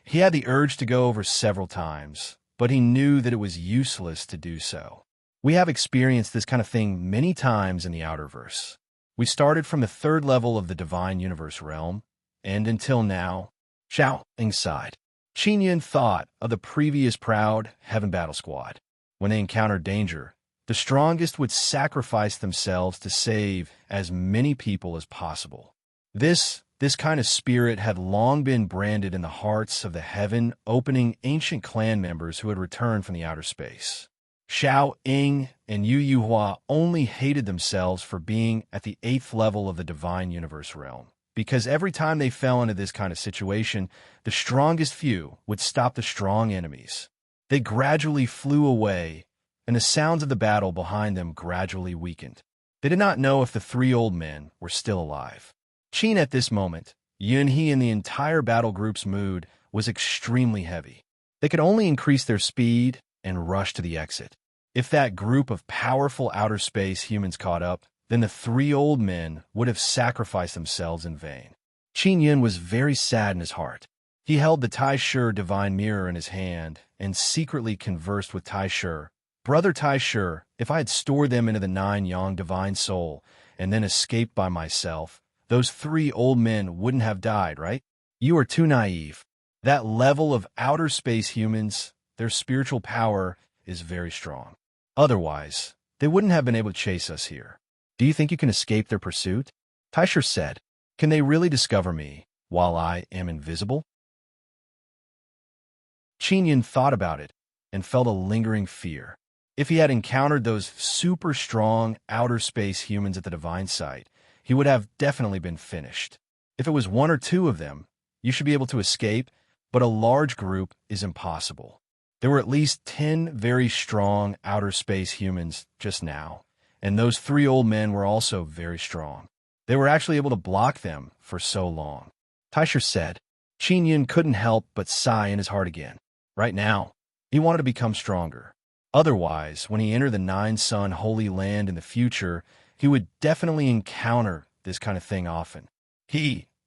He had the urge to go over several times, but he knew that it was useless to do so. We have experienced this kind of thing many times in the outerverse. We started from the 3rd level of the divine universe realm, and until now, Xiao Ying sighed. Qinyan thought of the previous proud Heaven Battle Squad. When they encountered danger, the strongest would sacrifice themselves to save as many people as possible. This kind of spirit had long been branded in the hearts of the heaven-opening ancient clan members who had returned from the outer space. Xiao Ying and Yu Yuhua only hated themselves for being at the 8th level of the divine universe realm, because every time they fell into this kind of situation, the strongest few would stop the strong enemies. They gradually flew away, and the sounds of the battle behind them gradually weakened. They did not know if the three old men were still alive. Qin at this moment, Yunhe and the entire battle group's mood was extremely heavy. They could only increase their speed and rush to the exit. If that group of powerful outer space humans caught up, then the three old men would have sacrificed themselves in vain. Qin Yun was very sad in his heart. He held the Tai Shi divine mirror in his hand and secretly conversed with Tai Shi. Brother Tai Shi, if I had stored them into the 9 Yang divine soul and then escaped by myself, those three old men wouldn't have died, right? You are too naive. That level of outer space humans, their spiritual power is very strong. Otherwise, they wouldn't have been able to chase us here. Do you think you can escape their pursuit? Tai Shi said, can they really discover me while I am invisible? Qin Yun thought about it and felt a lingering fear. If he had encountered those super strong outer space humans at the divine site, he would have definitely been finished. If it was 1 or 2 of them, you should be able to escape, but a large group is impossible. There were at least 10 very strong outer space humans just now, and those 3 old men were also very strong. They were actually able to block them for so long. Tai Shi said. Qin Yun couldn't help but sigh in his heart again. Right now, he wanted to become stronger. Otherwise, when he entered the 9-Sun Holy Land in the future, he would definitely encounter this kind of thing often.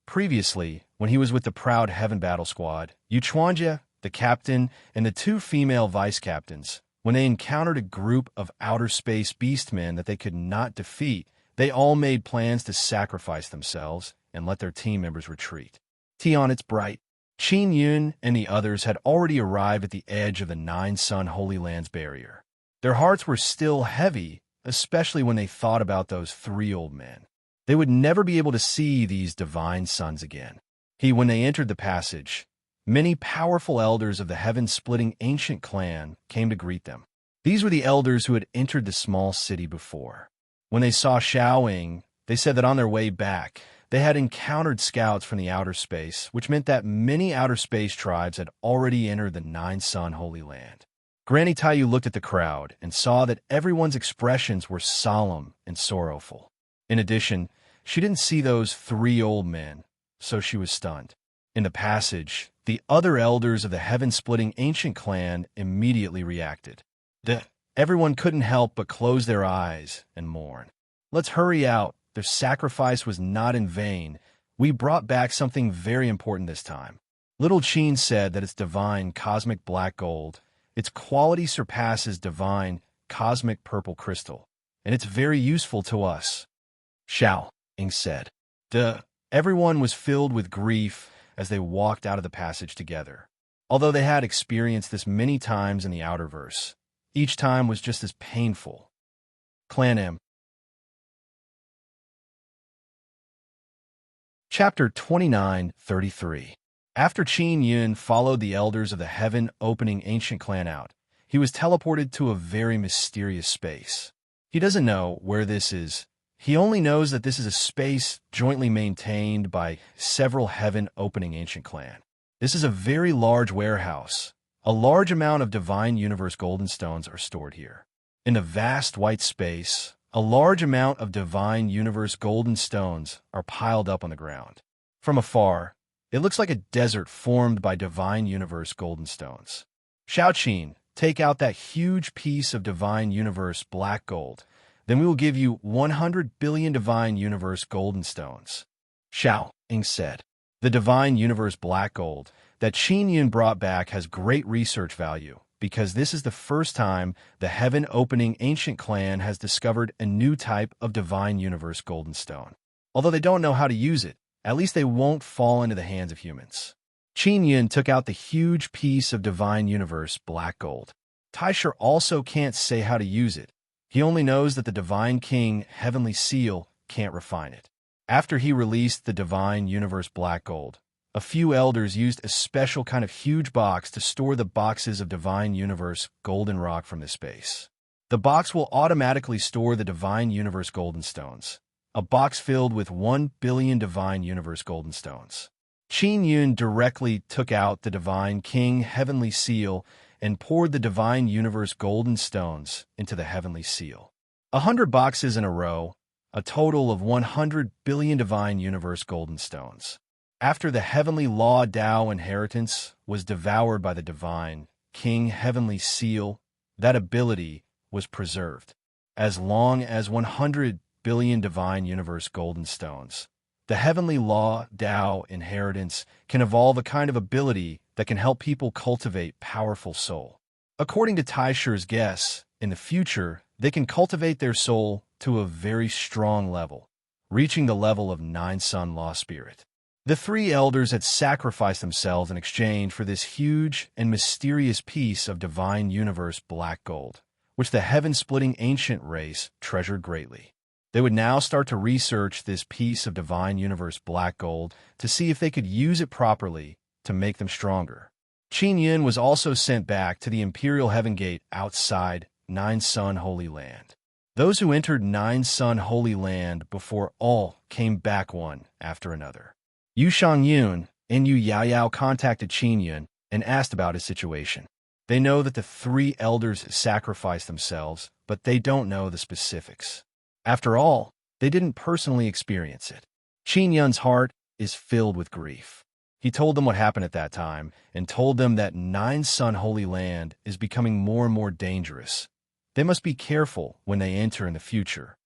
Previously, when he was with the proud Heaven Battle Squad, Yu Chuanjia, the captain, and the 2 female vice-captains, when they encountered a group of outer space beastmen that they could not defeat, they all made plans to sacrifice themselves and let their team members retreat. Tion, it's bright. Qin Yun and the others had already arrived at the edge of the 9-Sun Holy Land's barrier. Their hearts were still heavy, especially when they thought about those 3 old men. They would never be able to see these divine sons again. When they entered the passage, many powerful elders of the heaven-splitting ancient clan came to greet them. These were the elders who had entered the small city before. When they saw Xiao Ying, they said that on their way back, they had encountered scouts from the outer space, which meant that many outer space tribes had already entered the 9-Sun Holy Land. Granny Taiyu looked at the crowd and saw that everyone's expressions were solemn and sorrowful. In addition, she didn't see those 3 old men, so she was stunned. In the passage, the other elders of the heaven-splitting ancient clan immediately reacted. Everyone couldn't help but close their eyes and mourn. Let's hurry out. Their sacrifice was not in vain. We brought back something very important this time. Little Cheen said that it's divine cosmic black gold. Its quality surpasses divine cosmic purple crystal, and it's very useful to us. Xiao Ying said. Everyone was filled with grief as they walked out of the passage together. Although they had experienced this many times in the Outerverse, each time was just as painful. Clan M. Chapter 29:33. After Qin Yun followed the elders of the heaven-opening ancient clan out, he was teleported to a very mysterious space. He doesn't know where this is. He only knows that this is a space jointly maintained by several heaven-opening ancient clan. This is a very large warehouse. A large amount of divine universe golden stones are stored here. In the vast white space, a large amount of divine universe golden stones are piled up on the ground. From afar, it looks like a desert formed by divine universe golden stones. Xiaoqin, take out that huge piece of divine universe black gold. Then we will give you 100 billion divine universe golden stones. Xiao Ying said. The divine universe black gold that Qin Yun brought back has great research value, because this is the first time the heaven-opening ancient clan has discovered a new type of divine universe golden stone. Although they don't know how to use it, at least they won't fall into the hands of humans. Qin Yun took out the huge piece of divine universe black gold. Taisher also can't say how to use it. He only knows that the divine king heavenly seal can't refine it. After he released the divine universe black gold, a few elders used a special kind of huge box to store the boxes of divine universe golden rock from this space. The box will automatically store the divine universe golden stones, a box filled with 1 billion divine universe golden stones. Qin Yun directly took out the divine king heavenly seal and poured the divine universe golden stones into the heavenly seal. 100 boxes in a row, a total of 100 billion divine universe golden stones. After the heavenly law Tao inheritance was devoured by the divine king heavenly seal, that ability was preserved. As long as 100 billion divine universe golden stones, the heavenly law Tao inheritance can evolve a kind of ability that can help people cultivate powerful soul. According to Taisher's guess, in the future, they can cultivate their soul to a very strong level, reaching the level of 9-sun law spirit. The three elders had sacrificed themselves in exchange for this huge and mysterious piece of divine universe black gold, which the heaven-splitting ancient race treasured greatly. They would now start to research this piece of divine universe black gold to see if they could use it properly to make them stronger. Qin Yun was also sent back to the Imperial Heaven Gate outside 9-sun Holy Land. Those who entered 9-sun Holy Land before all came back one after another. Yu Shangyun and Yu Yaoyao contacted Qin Yun and asked about his situation. They know that the three elders sacrificed themselves, but they don't know the specifics. After all, they didn't personally experience it. Qin Yun's heart is filled with grief. He told them what happened at that time and told them that 9-sun Holy Land is becoming more and more dangerous. They must be careful when they enter in the future.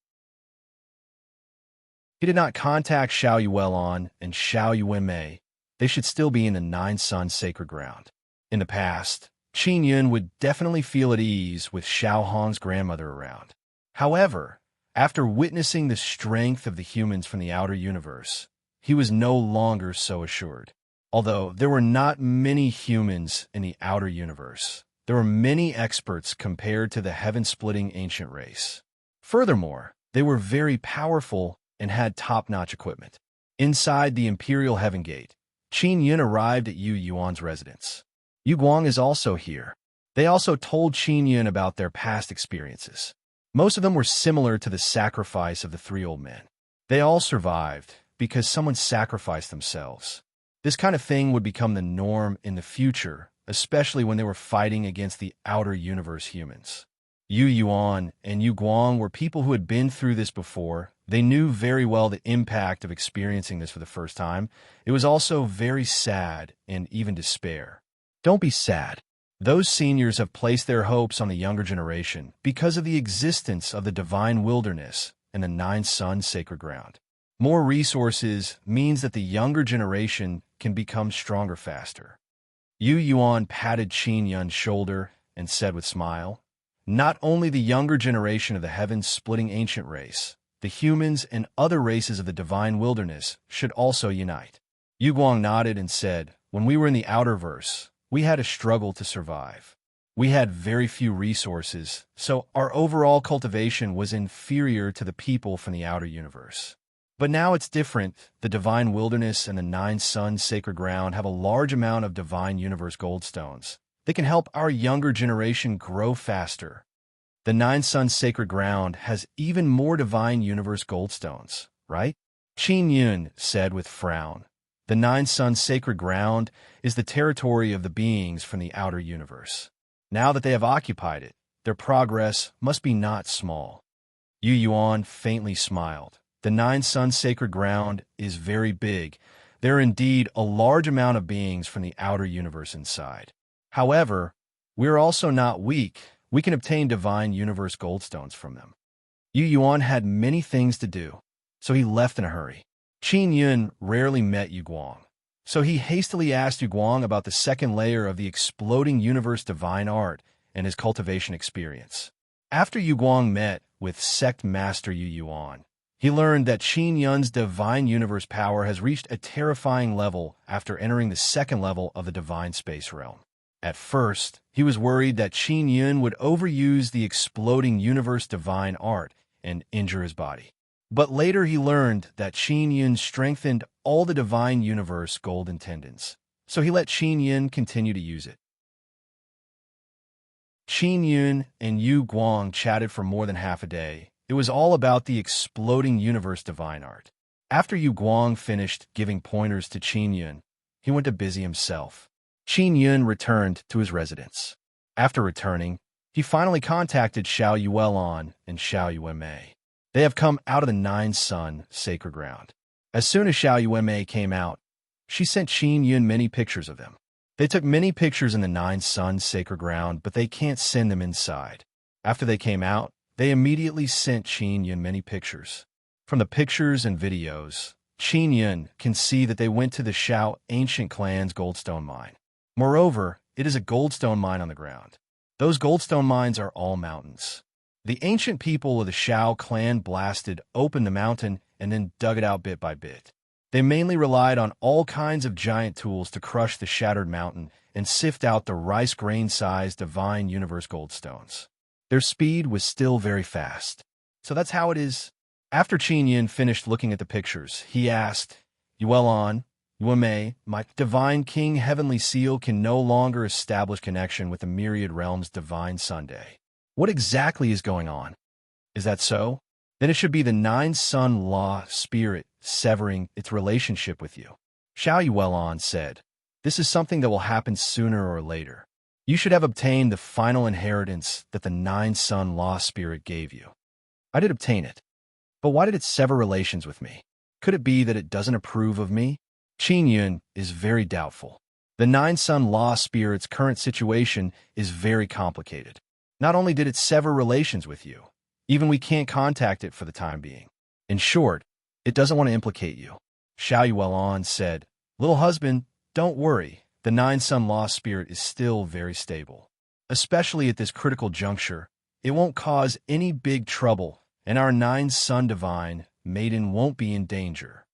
He did not contact Xiao Yuelon and Xiao Yuenmei. They should still be in the 9-sun sacred ground. In the past, Qin Yun would definitely feel at ease with Xiao Hong's grandmother around. However, after witnessing the strength of the humans from the outer universe, he was no longer so assured. Although there were not many humans in the outer universe, there were many experts compared to the heaven-splitting ancient race. Furthermore, they were very powerful and had top-notch equipment. Inside the Imperial Heaven Gate, Qin Yun arrived at Yu Yuan's residence. Yu Guang is also here. They also told Qin Yun about their past experiences. Most of them were similar to the sacrifice of the three old men. They all survived because someone sacrificed themselves. This kind of thing would become the norm in the future, especially when they were fighting against the outer universe humans. Yu Yuan and Yu Guang were people who had been through this before. They knew very well the impact of experiencing this for the first time. It was also very sad and even despair. Don't be sad. Those seniors have placed their hopes on the younger generation because of the existence of the divine wilderness and the nine suns sacred ground. More resources means that the younger generation can become stronger faster. Yu Yuan patted Qin Yun's shoulder and said with smile, "Not only the younger generation of the heaven-splitting ancient race, the humans and other races of the divine wilderness should also unite." Yu Guang nodded and said, "When we were in the outer verse, we had a struggle to survive. We had very few resources, so our overall cultivation was inferior to the people from the outer universe. But now it's different. The divine wilderness and the nine suns sacred ground have a large amount of divine universe goldstones. They can help our younger generation grow faster. The nine suns sacred ground has even more divine universe goldstones, right?" Qin Yun said with frown. "The nine suns sacred ground is the territory of the beings from the outer universe. Now that they have occupied it, their progress must be not small." Yu Yuan faintly smiled. "The nine suns sacred ground is very big. There are indeed a large amount of beings from the outer universe inside. However, we are also not weak. We can obtain divine universe goldstones from them." Yu Yuan had many things to do, so he left in a hurry. Qin Yun rarely met Yu Guang, so he hastily asked Yu Guang about the second layer of the exploding universe divine art and his cultivation experience. After Yu Guang met with sect master Yu Yuan, he learned that Qin Yun's divine universe power has reached a terrifying level after entering the second level of the divine space realm. At first, he was worried that Qin Yun would overuse the exploding universe divine art and injure his body. But later he learned that Qin Yun strengthened all the divine universe golden tendons, so he let Qin Yun continue to use it. Qin Yun and Yu Guang chatted for more than half a day. It was all about the exploding universe divine art. After Yu Guang finished giving pointers to Qin Yun, he went to busy himself. Qin Yun returned to his residence. After returning, he finally contacted Xiao Yuelan and Xiao Yuemei. They have come out of the nine sun sacred ground. As soon as Xiao Yuemei came out, she sent Qin Yun many pictures of them. They took many pictures in the nine sun sacred ground, but they can't send them inside. After they came out, they immediately sent Qin Yun many pictures. From the pictures and videos, Qin Yun can see that they went to the Xiao ancient clan's goldstone mine. Moreover, it is a goldstone mine on the ground. Those goldstone mines are all mountains. The ancient people of the Xiao clan blasted open the mountain and then dug it out bit by bit. They mainly relied on all kinds of giant tools to crush the shattered mountain and sift out the rice grain-sized divine universe goldstones. Their speed was still very fast. So that's how it is. After Qin Yin finished looking at the pictures, he asked, "Yuelan, Yuemei, my divine king heavenly seal can no longer establish connection with the myriad realms divine Sunday. What exactly is going on? Is that so? Then it should be the nine sun law spirit severing its relationship with you." Xiao Yuelan said, "This is something that will happen sooner or later. You should have obtained the final inheritance that the nine sun law spirit gave you." "I did obtain it. But why did it sever relations with me? Could it be that it doesn't approve of me?" Qin Yun is very doubtful. The nine sun law spirit's current situation is very complicated. Not only did it sever relations with you, even we can't contact it for the time being. In short, it doesn't want to implicate you. Xiao Yuelan said, "Little husband, don't worry. The nine sun law spirit is still very stable. Especially at this critical juncture, it won't cause any big trouble, and our nine sun divine maiden won't be in danger."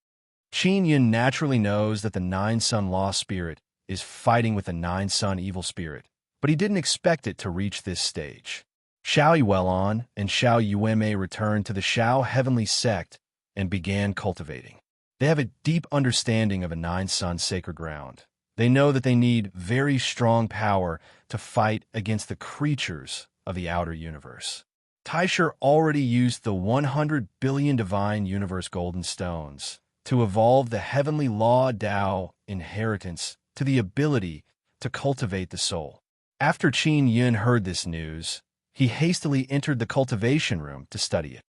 Qin Yun naturally knows that the nine sun law spirit is fighting with the nine sun evil spirit, but he didn't expect it to reach this stage. Xiao Yuelan and Xiao Yuemei returned to the Xiao heavenly sect and began cultivating. They have a deep understanding of a nine sun sacred ground. They know that they need very strong power to fight against the creatures of the outer universe. Taisher already used the 100 billion divine universe golden stones to evolve the heavenly law Tao inheritance to the ability to cultivate the soul. After Qin Yun heard this news, he hastily entered the cultivation room to study it.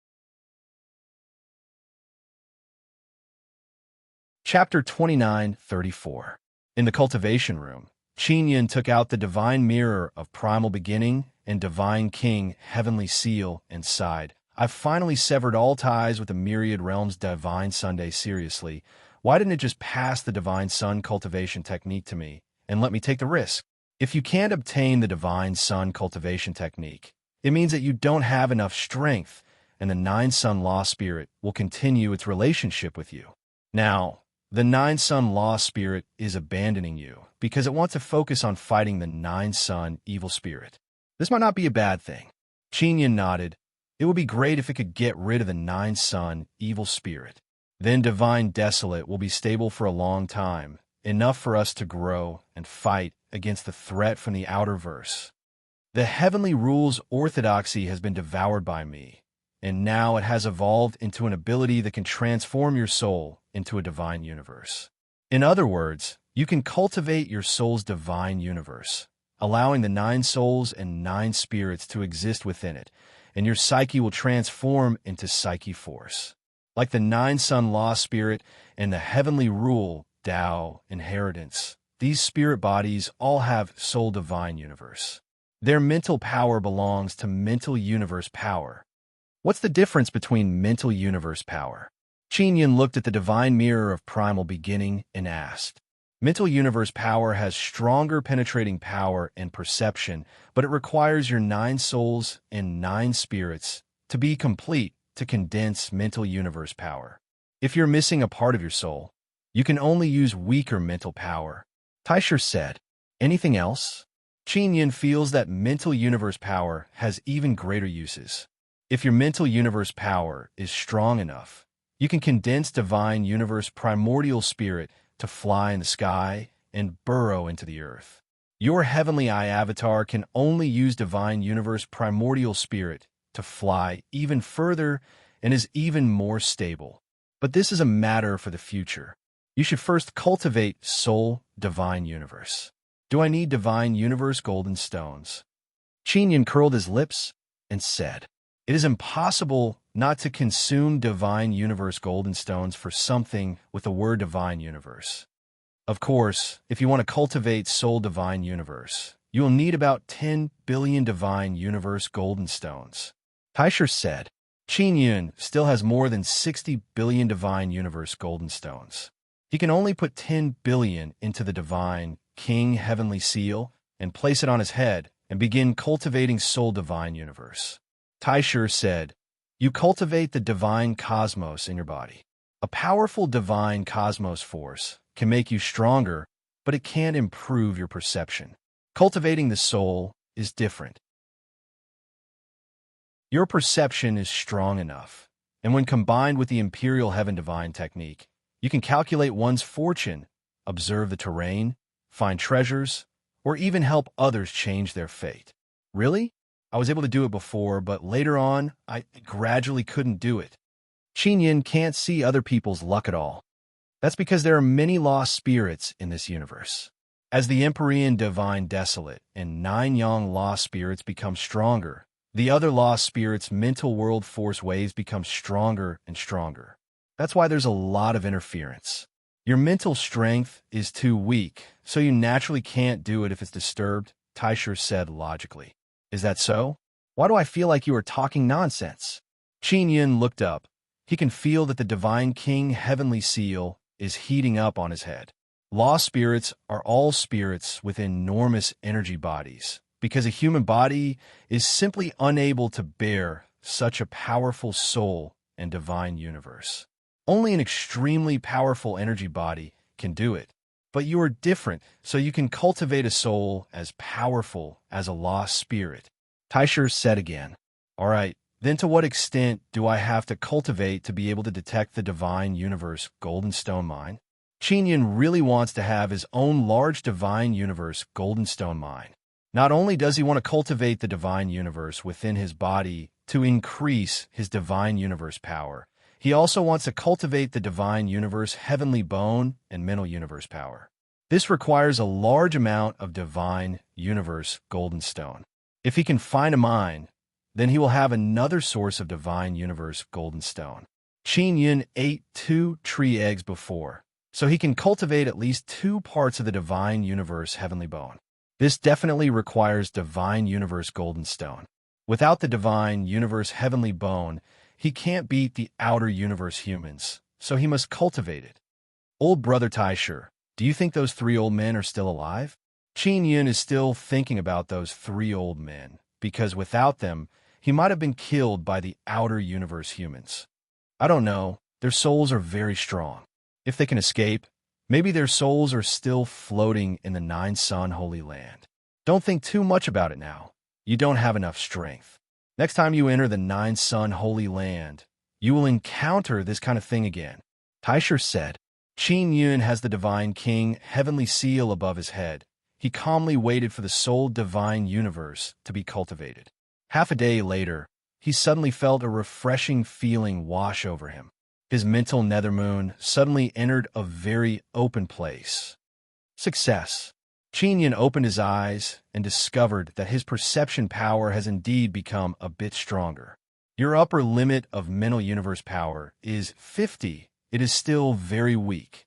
Chapter 29:34. In the cultivation room, Qin took out the divine mirror of primal beginning and divine king heavenly seal and sighed. I've finally severed all ties with the myriad realms divine Sunday. Seriously, why didn't it just pass the divine sun cultivation technique to me and let me take the risk? If you can't obtain the divine sun cultivation technique, it means that you don't have enough strength, and the nine sun law spirit will continue its relationship with you. Now, the nine sun law spirit is abandoning you because it wants to focus on fighting the nine sun evil spirit. This might not be a bad thing. Qin nodded. It would be great if it could get rid of the nine sun evil spirit. Then divine desolate will be stable for a long time, enough for us to grow and fight against the threat from the outer verse. The heavenly rule's orthodoxy has been devoured by me, and now it has evolved into an ability that can transform your soul into a divine universe. In other words, you can cultivate your soul's divine universe, allowing the nine souls and nine spirits to exist within it, and your psyche will transform into psyche force. Like the nine sun law spirit and the heavenly rule, Tao, inheritance, these spirit bodies all have soul divine universe. Their mental power belongs to mental universe power. What's the difference between mental universe power? Qin looked at the divine mirror of primal beginning and asked. Mental universe power has stronger penetrating power and perception, but it requires your nine souls and nine spirits to be complete to condense mental universe power. If you're missing a part of your soul, you can only use weaker mental power. Taisher said. Anything else? Qin feels that mental universe power has even greater uses. If your mental universe power is strong enough, you can condense divine universe primordial spirit to fly in the sky and burrow into the earth. Your heavenly eye avatar can only use divine universe primordial spirit to fly even further and is even more stable. But this is a matter for the future. You should first cultivate soul divine universe. Do I need divine universe golden stones? Qin curled his lips and said, it is impossible not to consume divine universe golden stones for something with the word divine universe. Of course, if you want to cultivate soul divine universe, you will need about 10 billion divine universe golden stones. Taisher said, Qin still has more than 60 billion divine universe golden stones. He can only put 10 billion into the divine king heavenly seal and place it on his head and begin cultivating soul divine universe. Taisher said, you cultivate the divine cosmos in your body. A powerful divine cosmos force can make you stronger, but it can't improve your perception. Cultivating the soul is different. Your perception is strong enough, and when combined with the Imperial Heaven Divine technique, you can calculate one's fortune, observe the terrain, find treasures, or even help others change their fate. Really? I was able to do it before, but later on, I gradually couldn't do it. Qin can't see other people's luck at all. That's because there are many lost spirits in this universe. As the Empyrean Divine Desolate and Nine Yang lost spirits become stronger, the other lost spirits' mental world force waves become stronger and stronger. That's why there's a lot of interference. Your mental strength is too weak, so you naturally can't do it if it's disturbed, Taisher said logically. Is that so? Why do I feel like you are talking nonsense? Qin looked up. He can feel that the Divine King Heavenly Seal is heating up on his head. Lost spirits are all spirits with enormous energy bodies, because a human body is simply unable to bear such a powerful soul and divine universe. Only an extremely powerful energy body can do it. But you are different, so you can cultivate a soul as powerful as a lost spirit. Taisher said again, all right, then to what extent do I have to cultivate to be able to detect the divine universe golden stone mine? Qin really wants to have his own large divine universe golden stone mine. Not only does he want to cultivate the divine universe within his body to increase his divine universe power, he also wants to cultivate the divine universe heavenly bone and mental universe power. This requires a large amount of divine universe golden stone. If he can find a mine, then he will have another source of divine universe golden stone. Qin ate 2 tree eggs before, so he can cultivate at least 2 parts of the divine universe heavenly bone. This definitely requires divine universe golden stone. Without the divine universe heavenly bone, he can't beat the outer universe humans, so he must cultivate it. Old brother Taisher, do you think those 3 old men are still alive? Qin Yun is still thinking about those 3 old men, because without them, he might have been killed by the outer universe humans. I don't know, their souls are very strong. If they can escape, maybe their souls are still floating in the 9-sun holy land. Don't think too much about it now. You don't have enough strength. Next time you enter the 9-sun holy land, you will encounter this kind of thing again. Taisher said. Qin Yun has the divine king heavenly seal above his head. He calmly waited for the soul divine universe to be cultivated. Half a day later, he suddenly felt a refreshing feeling wash over him. His mental nethermoon suddenly entered a very open place. Success. Qin Yun opened his eyes and discovered that his perception power has indeed become a bit stronger. Your upper limit of mental universe power is 50. It is still very weak.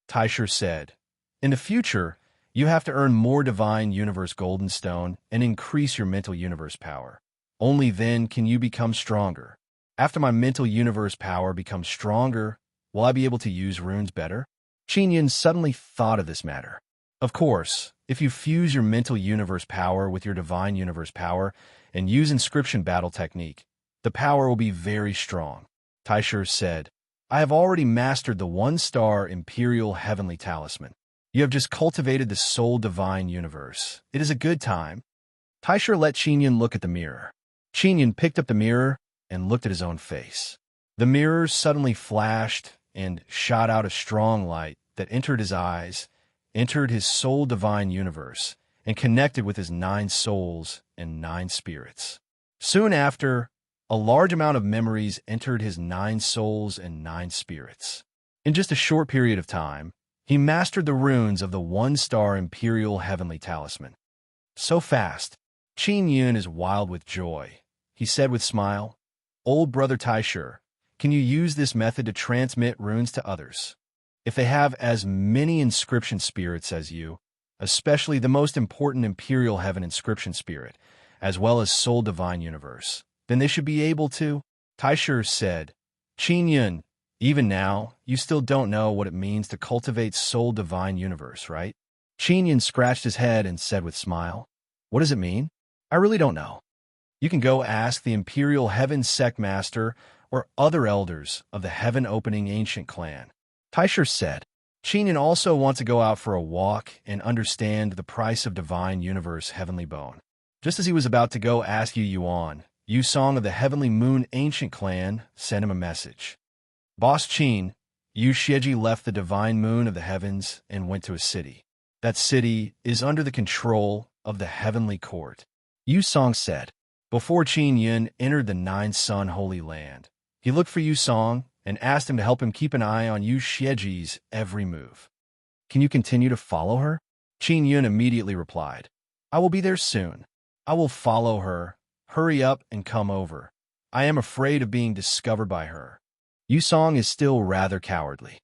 Taisher said, in the future, you have to earn more divine universe golden stone and increase your mental universe power. Only then can you become stronger. After my mental universe power becomes stronger, will I be able to use runes better? Qin Yun suddenly thought of this matter. Of course, if you fuse your mental universe power with your divine universe power and use inscription battle technique, the power will be very strong. Taisher said, I have already mastered the 1-star Imperial Heavenly Talisman. You have just cultivated the soul divine universe. It is a good time. Taisher let Qin Yun look at the mirror. Qin Yun picked up the mirror and looked at his own face. The mirror suddenly flashed and shot out a strong light that entered his eyes, entered his soul divine universe, and connected with his 9 souls and 9 spirits. Soon after, a large amount of memories entered his 9 souls and 9 spirits. In just a short period of time, he mastered the runes of the 1-star Imperial Heavenly Talisman. So fast, Qin Yun is wild with joy. He said with smile, Old brother Taisher, can you use this method to transmit runes to others? If they have as many inscription spirits as you, especially the most important Imperial Heaven inscription spirit, as well as Soul Divine Universe, then they should be able to. Taisher said, Qin Yun, even now, you still don't know what it means to cultivate Soul Divine Universe, right? Qin Yun scratched his head and said with smile, what does it mean? I really don't know. You can go ask the Imperial Heaven Sect Master or other elders of the Heaven Opening Ancient Clan. Taisher said, Qin Yun also wants to go out for a walk and understand the price of Divine Universe Heavenly Bone. Just as he was about to go ask Yu Yuan, Yu Song of the Heavenly Moon Ancient Clan sent him a message. Boss Qin, Yu Xieji left the Divine Moon of the Heavens and went to a city. That city is under the control of the Heavenly Court. Yu Song said. Before Qin Yun entered the 9-sun holy land, he looked for Yu Song and asked him to help him keep an eye on Yu Xieji's every move. Can you continue to follow her? Qin Yun immediately replied, I will be there soon. I will follow her. Hurry up and come over. I am afraid of being discovered by her. Yu Song is still rather cowardly.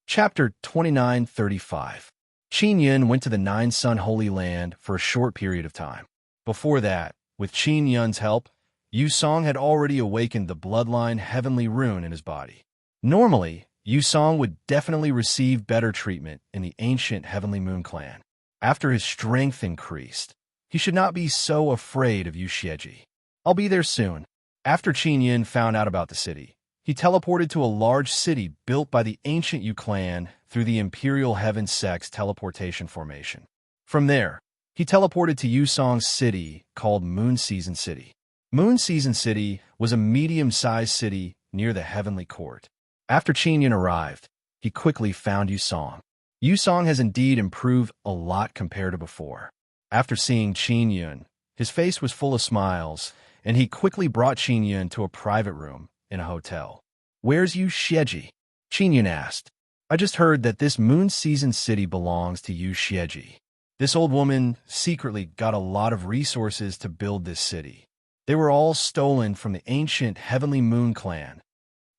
Chapter 2935. Qin Yun went to the 9-sun holy land for a short period of time. Before that, with Qin Yun's help, Yu Song had already awakened the bloodline heavenly rune in his body. Normally, Yu Song would definitely receive better treatment in the ancient Heavenly Moon clan. After his strength increased, he should not be so afraid of Yu Xieji. I'll be there soon. After Qin Yun found out about the city, he teleported to a large city built by the ancient Yu clan through the Imperial Heaven Sect's teleportation formation. From there, he teleported to Yu Song's city called Moon Season City. Moon Season City was a medium-sized city near the Heavenly Court. After Qin Yun arrived, he quickly found Yu Song. Yu Song has indeed improved a lot compared to before. After seeing Qin Yun, his face was full of smiles, and he quickly brought Qin Yun to a private room in a hotel. Where's Yu Xieji? Qin Yun asked. I just heard that this Moon Season City belongs to Yu Xieji. This old woman secretly got a lot of resources to build this city. They were all stolen from the ancient Heavenly Moon clan.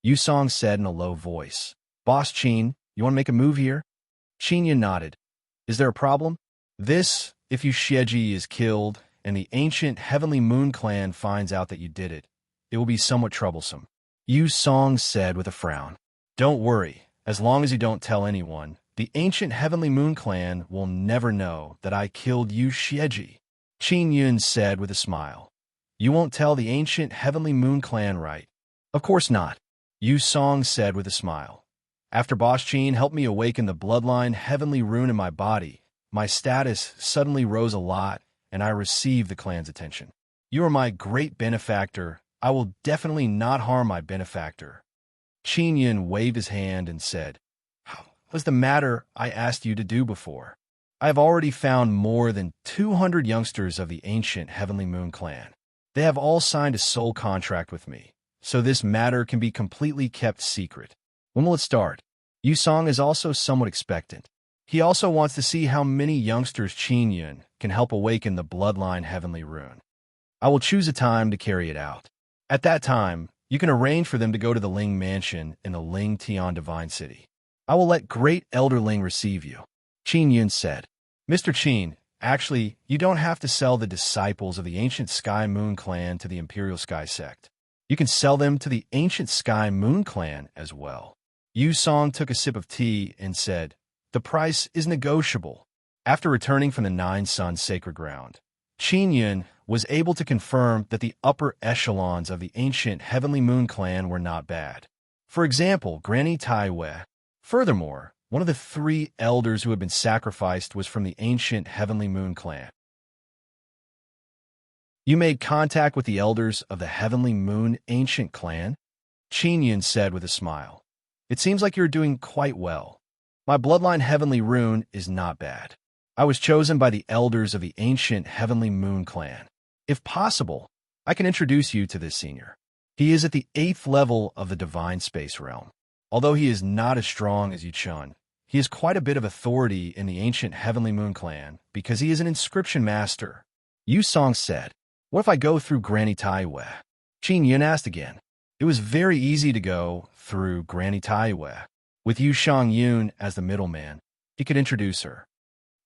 Yusong said in a low voice. Boss Qin, you want to make a move here? Qin Yun nodded. Is there a problem? If you Xieji is killed and the ancient Heavenly Moon clan finds out that you did it, it will be somewhat troublesome. Yu Song said with a frown. Don't worry, as long as you don't tell anyone, the ancient Heavenly Moon clan will never know that I killed Yu Xieji. Qin Yun said with a smile. You won't tell the ancient Heavenly Moon clan, right? Of course not. Yu Song said with a smile. After Boss Qin helped me awaken the bloodline Heavenly Rune in my body, my status suddenly rose a lot, and I received the clan's attention. You are my great benefactor. I will definitely not harm my benefactor. Qin Yun waved his hand and said, What was the matter I asked you to do before? I have already found more than 200 youngsters of the ancient Heavenly Moon clan. They have all signed a soul contract with me, so this matter can be completely kept secret. When will it start? Yusong is also somewhat expectant. He also wants to see how many youngsters Qin Yun can help awaken the bloodline Heavenly Rune. I will choose a time to carry it out. At that time, you can arrange for them to go to the Ling Mansion in the Ling Tian Divine City. I will let Great Elder Ling receive you. Qin Yun said. Mr. Qin, actually, you don't have to sell the disciples of the Ancient Sky Moon Clan to the Imperial Sky Sect. You can sell them to the Ancient Sky Moon Clan as well. Yu Song took a sip of tea and said, The price is negotiable. After returning from the Nine Suns Sacred Ground, Qin Yun was able to confirm that the upper echelons of the ancient Heavenly Moon clan were not bad. For example, Granny Taiwei. Furthermore, one of the 3 elders who had been sacrificed was from the ancient Heavenly Moon clan. You made contact with the elders of the Heavenly Moon ancient clan? Qin Yun said with a smile. It seems like you're doing quite well. My bloodline Heavenly Rune is not bad. I was chosen by the elders of the ancient Heavenly Moon clan. If possible, I can introduce you to this senior. He is at the 8th level of the Divine Space Realm. Although he is not as strong as Yuchun, he has quite a bit of authority in the ancient Heavenly Moon clan because he is an inscription master. Yu Song said, What if I go through Granny Taiwei? Qin Yun asked again. It was very easy to go through Granny Taiwei. With Yu Shang Yun as the middleman, he could introduce her.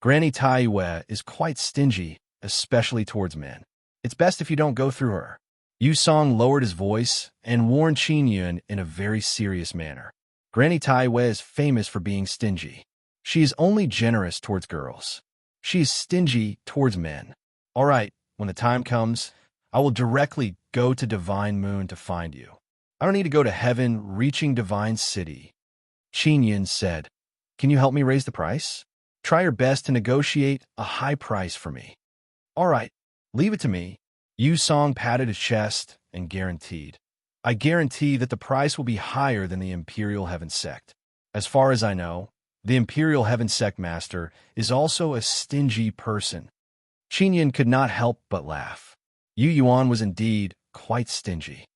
Granny Taiwei is quite stingy, especially towards men. It's best if you don't go through her. Yu Song lowered his voice and warned Qin Yun in a very serious manner. Granny Taiwei is famous for being stingy. She is only generous towards girls. She is stingy towards men. All right, when the time comes, I will directly go to Divine Moon to find you. I don't need to go to heaven reaching Divine City. Qin Yun said, Can you help me raise the price? Try your best to negotiate a high price for me. All right, leave it to me. Yu Song patted his chest and guaranteed. I guarantee that the price will be higher than the Imperial Heaven Sect. As far as I know, the Imperial Heaven Sect Master is also a stingy person. Qin Yun could not help but laugh. Yu Yuan was indeed quite stingy.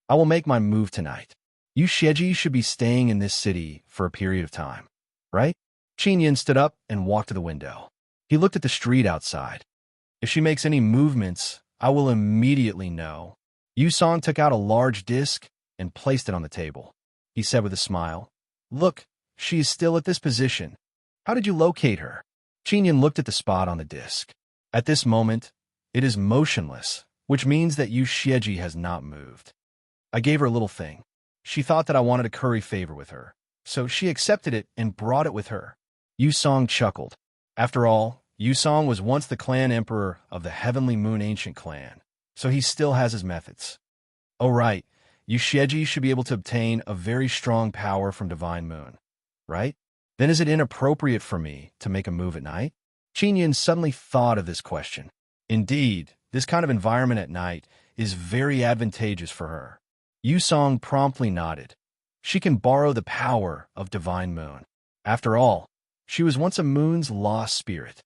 I will make my move tonight. Yu Xieji should be staying in this city for a period of time, right? Qin Yun stood up and walked to the window. He looked at the street outside. If she makes any movements, I will immediately know. Yu Song took out a large disc and placed it on the table. He said with a smile, Look, she is still at this position. How did you locate her? Qin Yun looked at the spot on the disc. At this moment, it is motionless, which means that Yu Xieji has not moved. I gave her a little thing. She thought that I wanted to curry favor with her, so she accepted it and brought it with her. Yu Song chuckled. After all, Yu Song was once the clan emperor of the Heavenly Moon Ancient Clan, so he still has his methods. Oh right, Yu Xieji should be able to obtain a very strong power from Divine Moon, right? Then is it inappropriate for me to make a move at night? Qin Yun suddenly thought of this question. Indeed, this kind of environment at night is very advantageous for her. Yu Song promptly nodded. She can borrow the power of Divine Moon. After all, she was once a moon's lost spirit.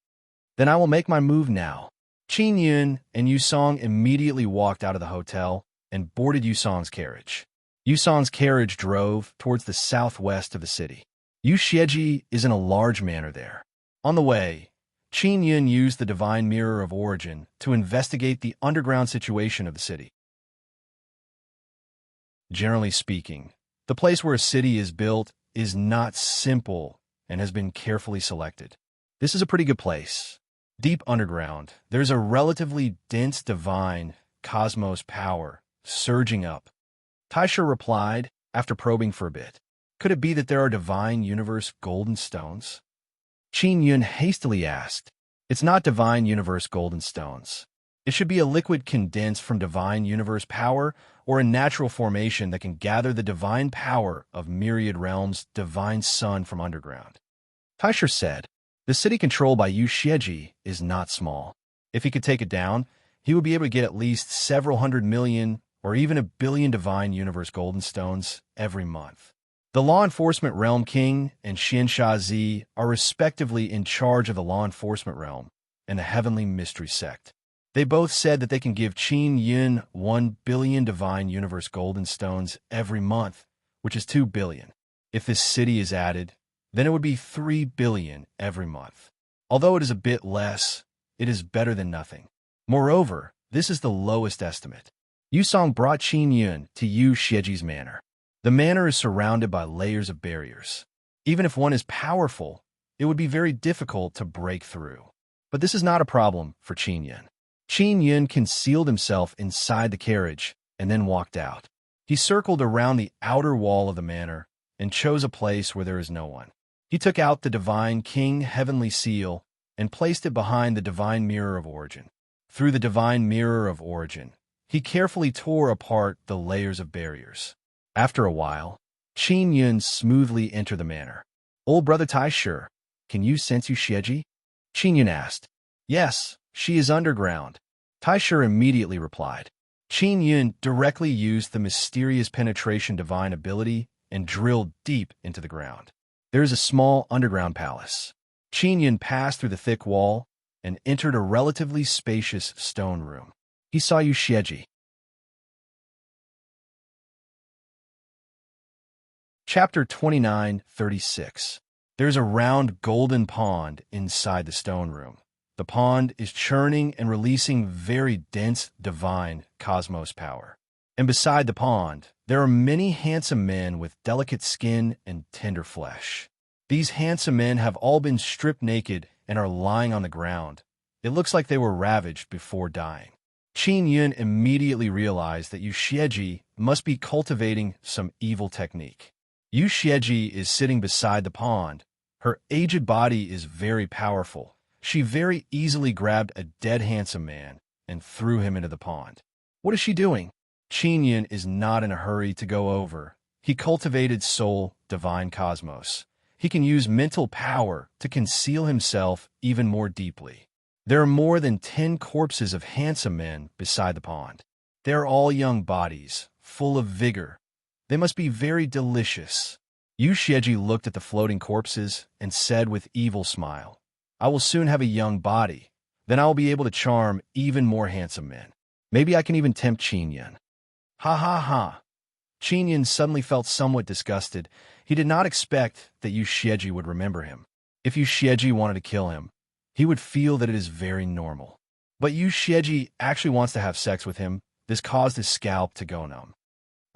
Then I will make my move now. Qin Yun and Yu Song immediately walked out of the hotel and boarded Yu Song's carriage. Yu Song's carriage drove towards the southwest of the city. Yu Xieji is in a large manor there. On the way, Qin Yun used the divine mirror of origin to investigate the underground situation of the city. Generally speaking, the place where a city is built is not simple and has been carefully selected. This is a pretty good place. Deep underground, there's a relatively dense divine cosmos power surging up. Taisha replied after probing for a bit. Could it be that there are divine universe golden stones? Qin Yun hastily asked. It's not divine universe golden stones. It should be a liquid condensed from divine universe power or a natural formation that can gather the divine power of myriad realms' divine sun from underground. Taisha said, the city controlled by Yu Xieji is not small. If he could take it down, he would be able to get at least several 100 million or even 1 billion divine universe golden stones every month. The law enforcement realm king and Xian Shazi are respectively in charge of the law enforcement realm and the heavenly mystery sect. They both said that they can give Qin Yun 1 billion divine universe golden stones every month, which is 2 billion. If this city is added, then it would be 3 billion every month. Although it is a bit less, it is better than nothing. Moreover, this is the lowest estimate. Yusong brought Qin Yun to Yu Xieji's manor. The manor is surrounded by layers of barriers. Even if one is powerful, it would be very difficult to break through. But this is not a problem for Qin Yun. Qin Yun concealed himself inside the carriage and then walked out. He circled around the outer wall of the manor and chose a place where there is no one. He took out the divine king heavenly seal and placed it behind the divine mirror of origin. Through the divine mirror of origin, he carefully tore apart the layers of barriers. After a while, Qin Yun smoothly entered the manor. Old brother Taisha, can you sense Yu Xieji? Qin Yun asked. Yes, she is underground. Taisha immediately replied. Qin Yun directly used the mysterious penetration divine ability and drilled deep into the ground. There is a small underground palace. Qin Yun passed through the thick wall and entered a relatively spacious stone room. He saw Yu Xieji. Chapter 29:36. There's a round golden pond inside the stone room. The pond is churning and releasing very dense divine cosmos power. And beside the pond, there are many handsome men with delicate skin and tender flesh. These handsome men have all been stripped naked and are lying on the ground. It looks like they were ravaged before dying. Qin Yun immediately realized that Yu Xieji must be cultivating some evil technique. Yu Xieji is sitting beside the pond. Her aged body is very powerful. She very easily grabbed a dead handsome man and threw him into the pond. What is she doing? Qin Yun is not in a hurry to go over. He cultivated soul, divine cosmos. He can use mental power to conceal himself even more deeply. There are more than 10 corpses of handsome men beside the pond. They are all young bodies, full of vigor. They must be very delicious. Yu Xieji looked at the floating corpses and said with evil smile, I will soon have a young body. Then I will be able to charm even more handsome men. Maybe I can even tempt Qin Yun. Ha ha ha. Qin Yun suddenly felt somewhat disgusted. He did not expect that Yu Xieji would remember him. If Yu Xieji wanted to kill him, he would feel that it is very normal. But Yu Xieji actually wants to have sex with him. This caused his scalp to go numb.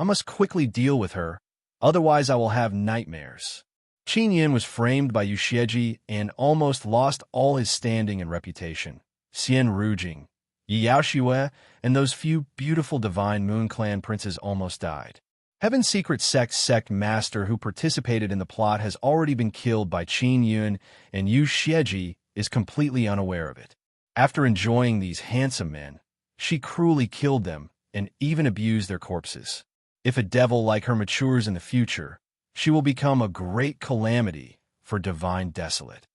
I must quickly deal with her, otherwise I will have nightmares. Qin Yun was framed by Yu Xieji and almost lost all his standing and reputation. Xian Rujing, Yi Yaoxue, and those few beautiful divine Moon Clan princes almost died. Heaven's Secret sect master who participated in the plot has already been killed by Qin Yun, and Yu Xieji is completely unaware of it. After enjoying these handsome men, she cruelly killed them and even abused their corpses. If a devil like her matures in the future, she will become a great calamity for divine desolate.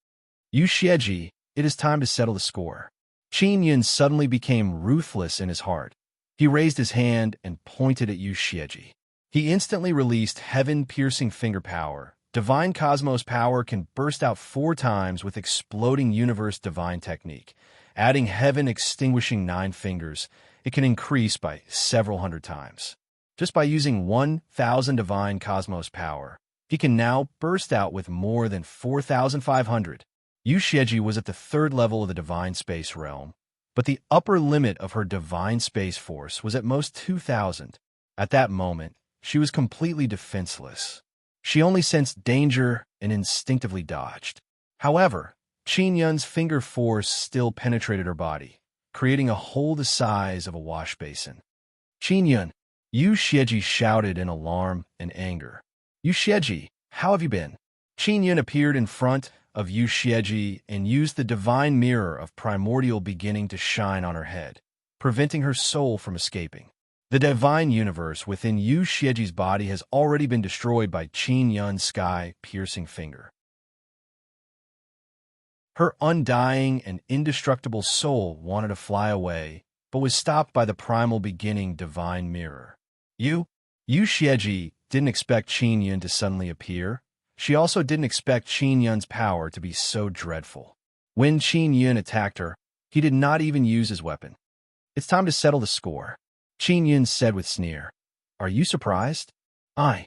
Yu Xieji, it is time to settle the score. Qin Yun suddenly became ruthless in his heart. He raised his hand and pointed at Yu Xieji. He instantly released heaven-piercing finger power. Divine cosmos power can burst out 4 times with exploding universe divine technique. Adding heaven-extinguishing 9 fingers, it can increase by several hundred times. Just by using 1,000 divine cosmos power, he can now burst out with more than 4,500. Yu Xieji was at the third level of the divine space realm, but the upper limit of her divine space force was at most 2,000. At that moment, she was completely defenseless. She only sensed danger and instinctively dodged. However, Qin Yun's finger force still penetrated her body, creating a hole the size of a wash basin. Qin Yun, Yu Xieji shouted in alarm and anger. Yu Xieji, how have you been? Qin Yun appeared in front of Yu Xieji and used the divine mirror of primordial beginning to shine on her head, preventing her soul from escaping. The divine universe within Yu Xieji's body has already been destroyed by Qin Yun's sky-piercing finger. Her undying and indestructible soul wanted to fly away, but was stopped by the primal beginning divine mirror. Yu Xieji didn't expect Qin Yun to suddenly appear. She also didn't expect Qin Yun's power to be so dreadful. When Qin Yun attacked her, he did not even use his weapon. It's time to settle the score, Qin Yun said with sneer. Are you surprised? I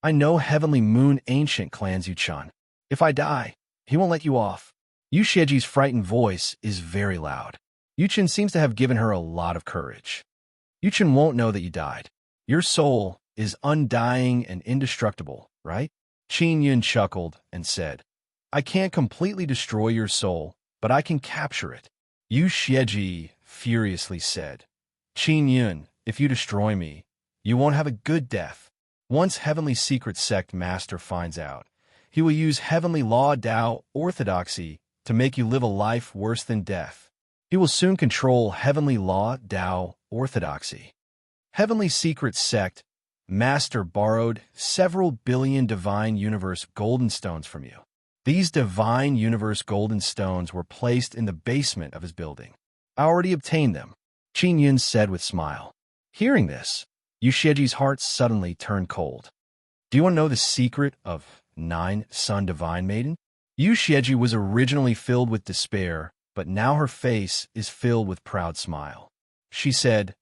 know Heavenly Moon Ancient clans Yuchan. If I die, he won't let you off. Yu Xieji's frightened voice is very loud. Yuchen seems to have given her a lot of courage. Yuchen won't know that you died. Your soul is undying and indestructible, right? Qin Yun chuckled and said, I can't completely destroy your soul, but I can capture it. Yu Xieji furiously said, Qin Yun, if you destroy me, you won't have a good death. Once Heavenly Secret Sect Master finds out, he will use Heavenly Law Tao Orthodoxy to make you live a life worse than death. He will soon control Heavenly Law Tao Orthodoxy. Heavenly Secret Sect Master borrowed several billion Divine Universe Golden Stones from you. These Divine Universe Golden Stones were placed in the basement of his building. I already obtained them, Qin Yun said with a smile. Hearing this, Yu Xieji's heart suddenly turned cold. Do you want to know the secret of 9 Sun Divine Maiden? Yu Xieji was originally filled with despair, but now her face is filled with proud smile. She said,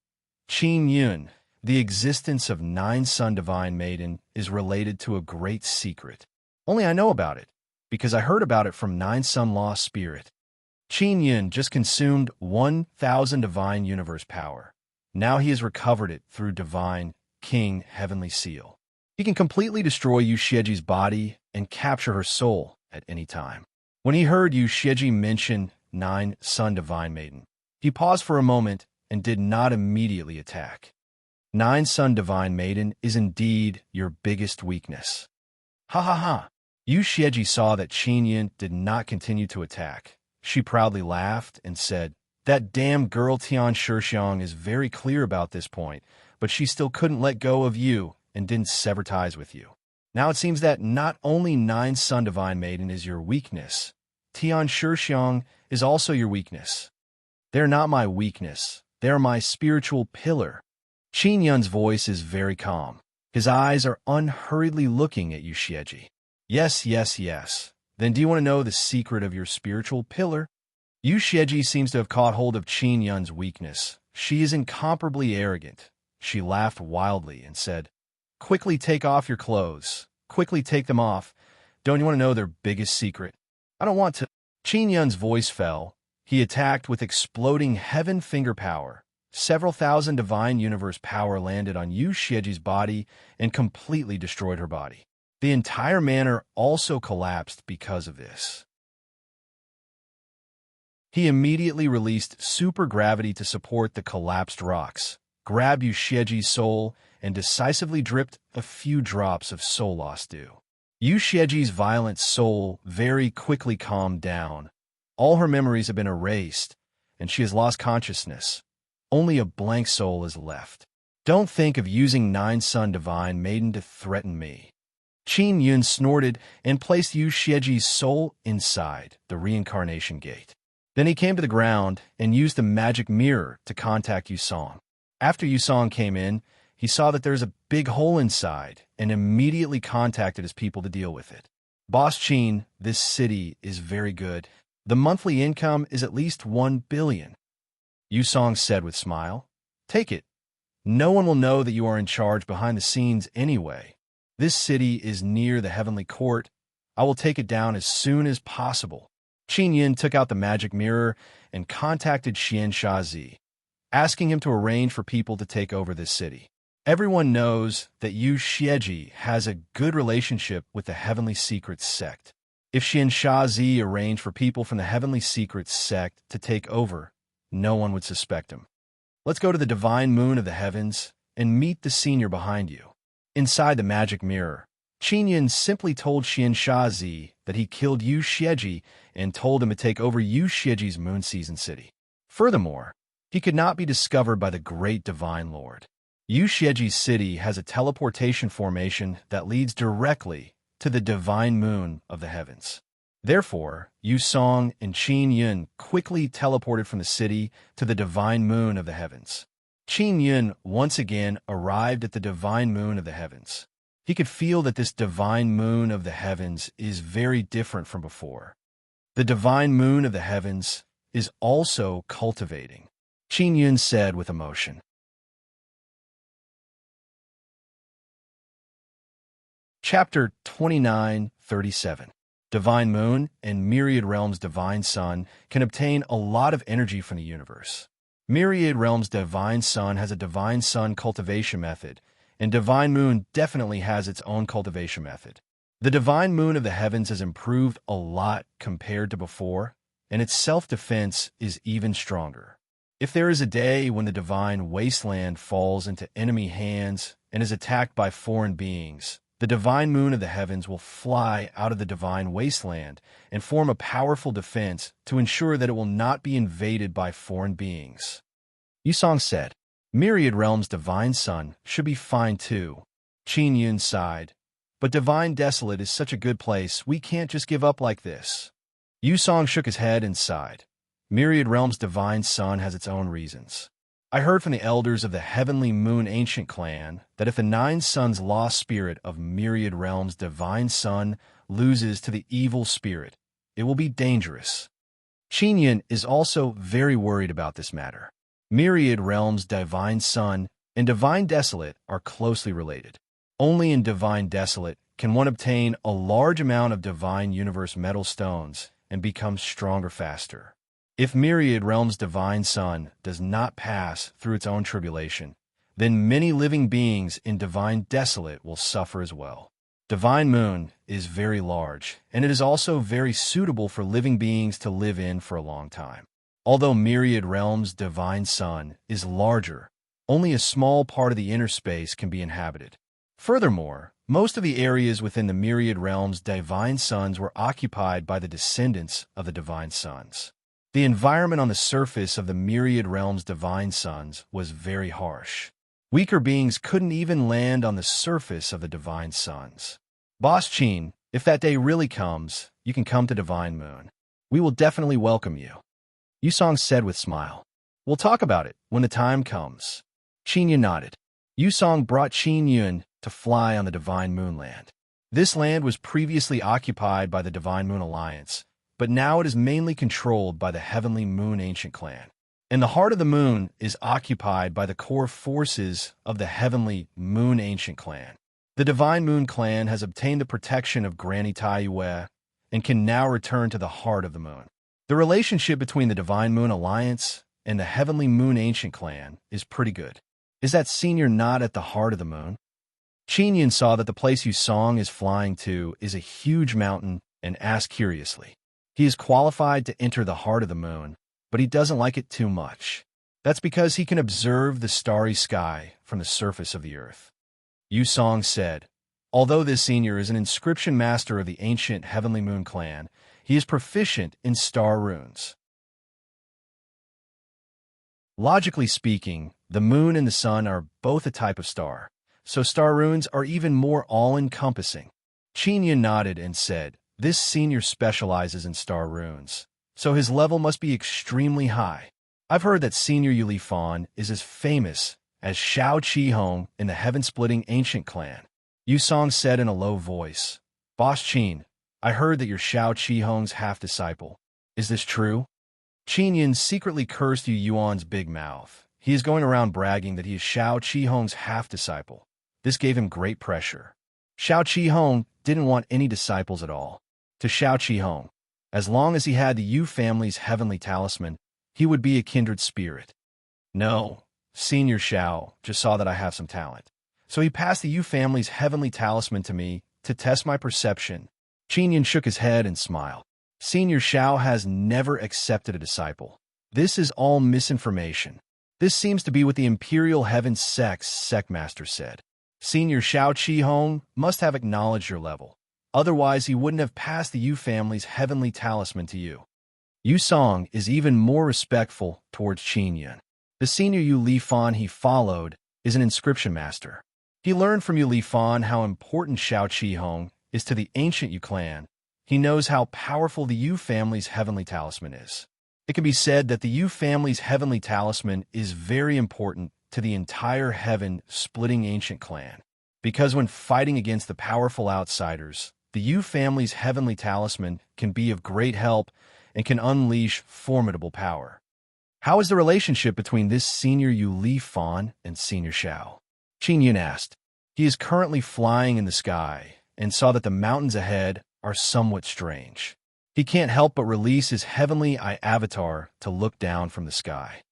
Qin Yun, the existence of 9 Sun Divine Maiden is related to a great secret. Only I know about it, because I heard about it from 9 Sun Lost Spirit. Qin Yun just consumed 1,000 Divine Universe power. Now he has recovered it through Divine King Heavenly Seal. He can completely destroy Yu Xieji's body and capture her soul at any time. When he heard Yu Xieji mention 9 Sun Divine Maiden, he paused for a moment and did not immediately attack. 9 Sun Divine Maiden is indeed your biggest weakness. Ha ha ha. Yu Xieji saw that Qin Yun did not continue to attack. She proudly laughed and said, That damn girl Tian Shixiang is very clear about this point, but she still couldn't let go of you and didn't sever ties with you. Now it seems that not only 9 Sun Divine Maiden is your weakness, Tian Shixiang is also your weakness. They're not my weakness. They're my spiritual pillar. Qin Yun's voice is very calm. His eyes are unhurriedly looking at Yu Xieji. Yes, yes, yes. Then do you want to know the secret of your spiritual pillar? Yu Xieji seems to have caught hold of Qin Yun's weakness. She is incomparably arrogant. She laughed wildly and said, Quickly take off your clothes. Quickly take them off. Don't you want to know their biggest secret? I don't want to. Qin Yun's voice fell. He attacked with exploding heaven finger power. Several thousand Divine Universe power landed on Yu Xieji's body and completely destroyed her body. The entire manor also collapsed because of this. He immediately released supergravity to support the collapsed rocks, grabbed Yu Xieji's soul, and decisively dripped a few drops of soul loss dew. Yu Xieji's violent soul very quickly calmed down. All her memories have been erased, and she has lost consciousness. Only a blank soul is left. Don't think of using 9 Sun Divine Maiden to threaten me. Qin Yun snorted and placed Yu Xieji's soul inside the reincarnation gate. Then he came to the ground and used the magic mirror to contact Yusong. After Yusong came in, he saw that there's a big hole inside and immediately contacted his people to deal with it. Boss Qin, this city is very good. The monthly income is at least 1 billion. Yusong said with a smile, Take it. No one will know that you are in charge behind the scenes anyway. This city is near the heavenly court. I will take it down as soon as possible. Qin Yin took out the magic mirror and contacted Xian Shazi, asking him to arrange for people to take over this city. Everyone knows that Yu Xieji has a good relationship with the Heavenly Secrets sect. If Xian Shazi arranged for people from the Heavenly Secrets sect to take over, no one would suspect him. Let's go to the divine moon of the heavens and meet the senior behind you. Inside the magic mirror, Qin Yin simply told Xian Shazi that he killed Yu Xieji and told him to take over Yu Xieji's moon season city. Furthermore, he could not be discovered by the great divine lord. Yu Xieji's city has a teleportation formation that leads directly to the divine moon of the heavens. Therefore, Yu Song and Qin Yin quickly teleported from the city to the divine moon of the heavens. Qin Yin once again arrived at the divine moon of the heavens. He could feel that this divine moon of the heavens is very different from before. The divine moon of the heavens is also cultivating, Qin Yin said with emotion. Chapter 29:37. Divine Moon and Myriad Realms Divine Sun can obtain a lot of energy from the universe. Myriad Realms Divine Sun has a Divine Sun cultivation method, and Divine Moon definitely has its own cultivation method. The Divine Moon of the heavens has improved a lot compared to before, and its self-defense is even stronger. If there is a day when the Divine Wasteland falls into enemy hands and is attacked by foreign beings, the divine moon of the heavens will fly out of the divine wasteland and form a powerful defense to ensure that it will not be invaded by foreign beings. Yusong said, Myriad Realms Divine Sun should be fine too. Qin Yin sighed, but Divine Desolate is such a good place, we can't just give up like this. Yusong shook his head and sighed. Myriad Realms Divine Sun has its own reasons. I heard from the elders of the Heavenly Moon Ancient Clan that if the 9 Suns lost spirit of Myriad Realms Divine Sun loses to the evil spirit, it will be dangerous. Qin Yin is also very worried about this matter. Myriad Realms Divine Sun and Divine Desolate are closely related. Only in Divine Desolate can one obtain a large amount of Divine Universe Metal Stones and become stronger faster. If Myriad Realms Divine Sun does not pass through its own tribulation, then many living beings in Divine Desolate will suffer as well. Divine Moon is very large, and it is also very suitable for living beings to live in for a long time. Although Myriad Realms Divine Sun is larger, only a small part of the inner space can be inhabited. Furthermore, most of the areas within the Myriad Realms Divine Suns were occupied by the descendants of the Divine Suns. The environment on the surface of the Myriad Realms Divine Suns was very harsh. Weaker beings couldn't even land on the surface of the Divine Suns. Boss Qin, if that day really comes, you can come to Divine Moon. We will definitely welcome you. Yusong said with a smile. We'll talk about it when the time comes. Qin Yin nodded. Yusong brought Qin Yin to fly on the Divine Moon land. This land was previously occupied by the Divine Moon Alliance, but now it is mainly controlled by the Heavenly Moon Ancient Clan. And the heart of the moon is occupied by the core forces of the Heavenly Moon Ancient Clan. The Divine Moon Clan has obtained the protection of Granny Taiyue and can now return to the heart of the moon. The relationship between the Divine Moon Alliance and the Heavenly Moon Ancient Clan is pretty good. Is that senior not at the heart of the moon? Qin Yin saw that the place Yusong is flying to is a huge mountain and asked curiously. He is qualified to enter the heart of the moon, but he doesn't like it too much. That's because he can observe the starry sky from the surface of the earth. Yusong said, although this senior is an inscription master of the ancient Heavenly Moon Clan, he is proficient in star runes. Logically speaking, the moon and the sun are both a type of star, so star runes are even more all-encompassing. Qin Yin nodded and said, this senior specializes in star runes, so his level must be extremely high. I've heard that Senior Yuli Fan is as famous as Shao Qihong in the Heaven-Splitting Ancient Clan. Yusong said in a low voice, Boss Qin, I heard that you're Shao Qihong's half-disciple. Is this true? Qin Yin secretly cursed Yu Yuan's big mouth. He is going around bragging that he is Shao Qihong's half-disciple. This gave him great pressure. Shao Qihong didn't want any disciples at all. To Shao Qihong, As long as he had the Yu family's heavenly talisman, he would be a kindred spirit. No, Senior Shao just saw that I have some talent. So he passed the Yu family's heavenly talisman to me to test my perception. Qin Yun shook his head and smiled. Senior Shao has never accepted a disciple. This is all misinformation. This seems to be what the Imperial Heaven Sectmaster said. Senior Shao Qihong must have acknowledged your level. Otherwise, he wouldn't have passed the Yu family's heavenly talisman to you. Yu Song is even more respectful towards Qin Yun. The senior Yu Li Fan he followed is an inscription master. He learned from Yu Li Fan how important Shao Qihong is to the ancient Yu clan. He knows how powerful the Yu family's heavenly talisman is. It can be said that the Yu family's heavenly talisman is very important to the entire heaven-splitting ancient clan. Because when fighting against the powerful outsiders, the Yu family's heavenly talisman can be of great help and can unleash formidable power. How is the relationship between this senior Yu Li Fan and Senior Shao? Qin Yun asked. He is currently flying in the sky and saw that the mountains ahead are somewhat strange. He can't help but release his heavenly eye avatar to look down from the sky.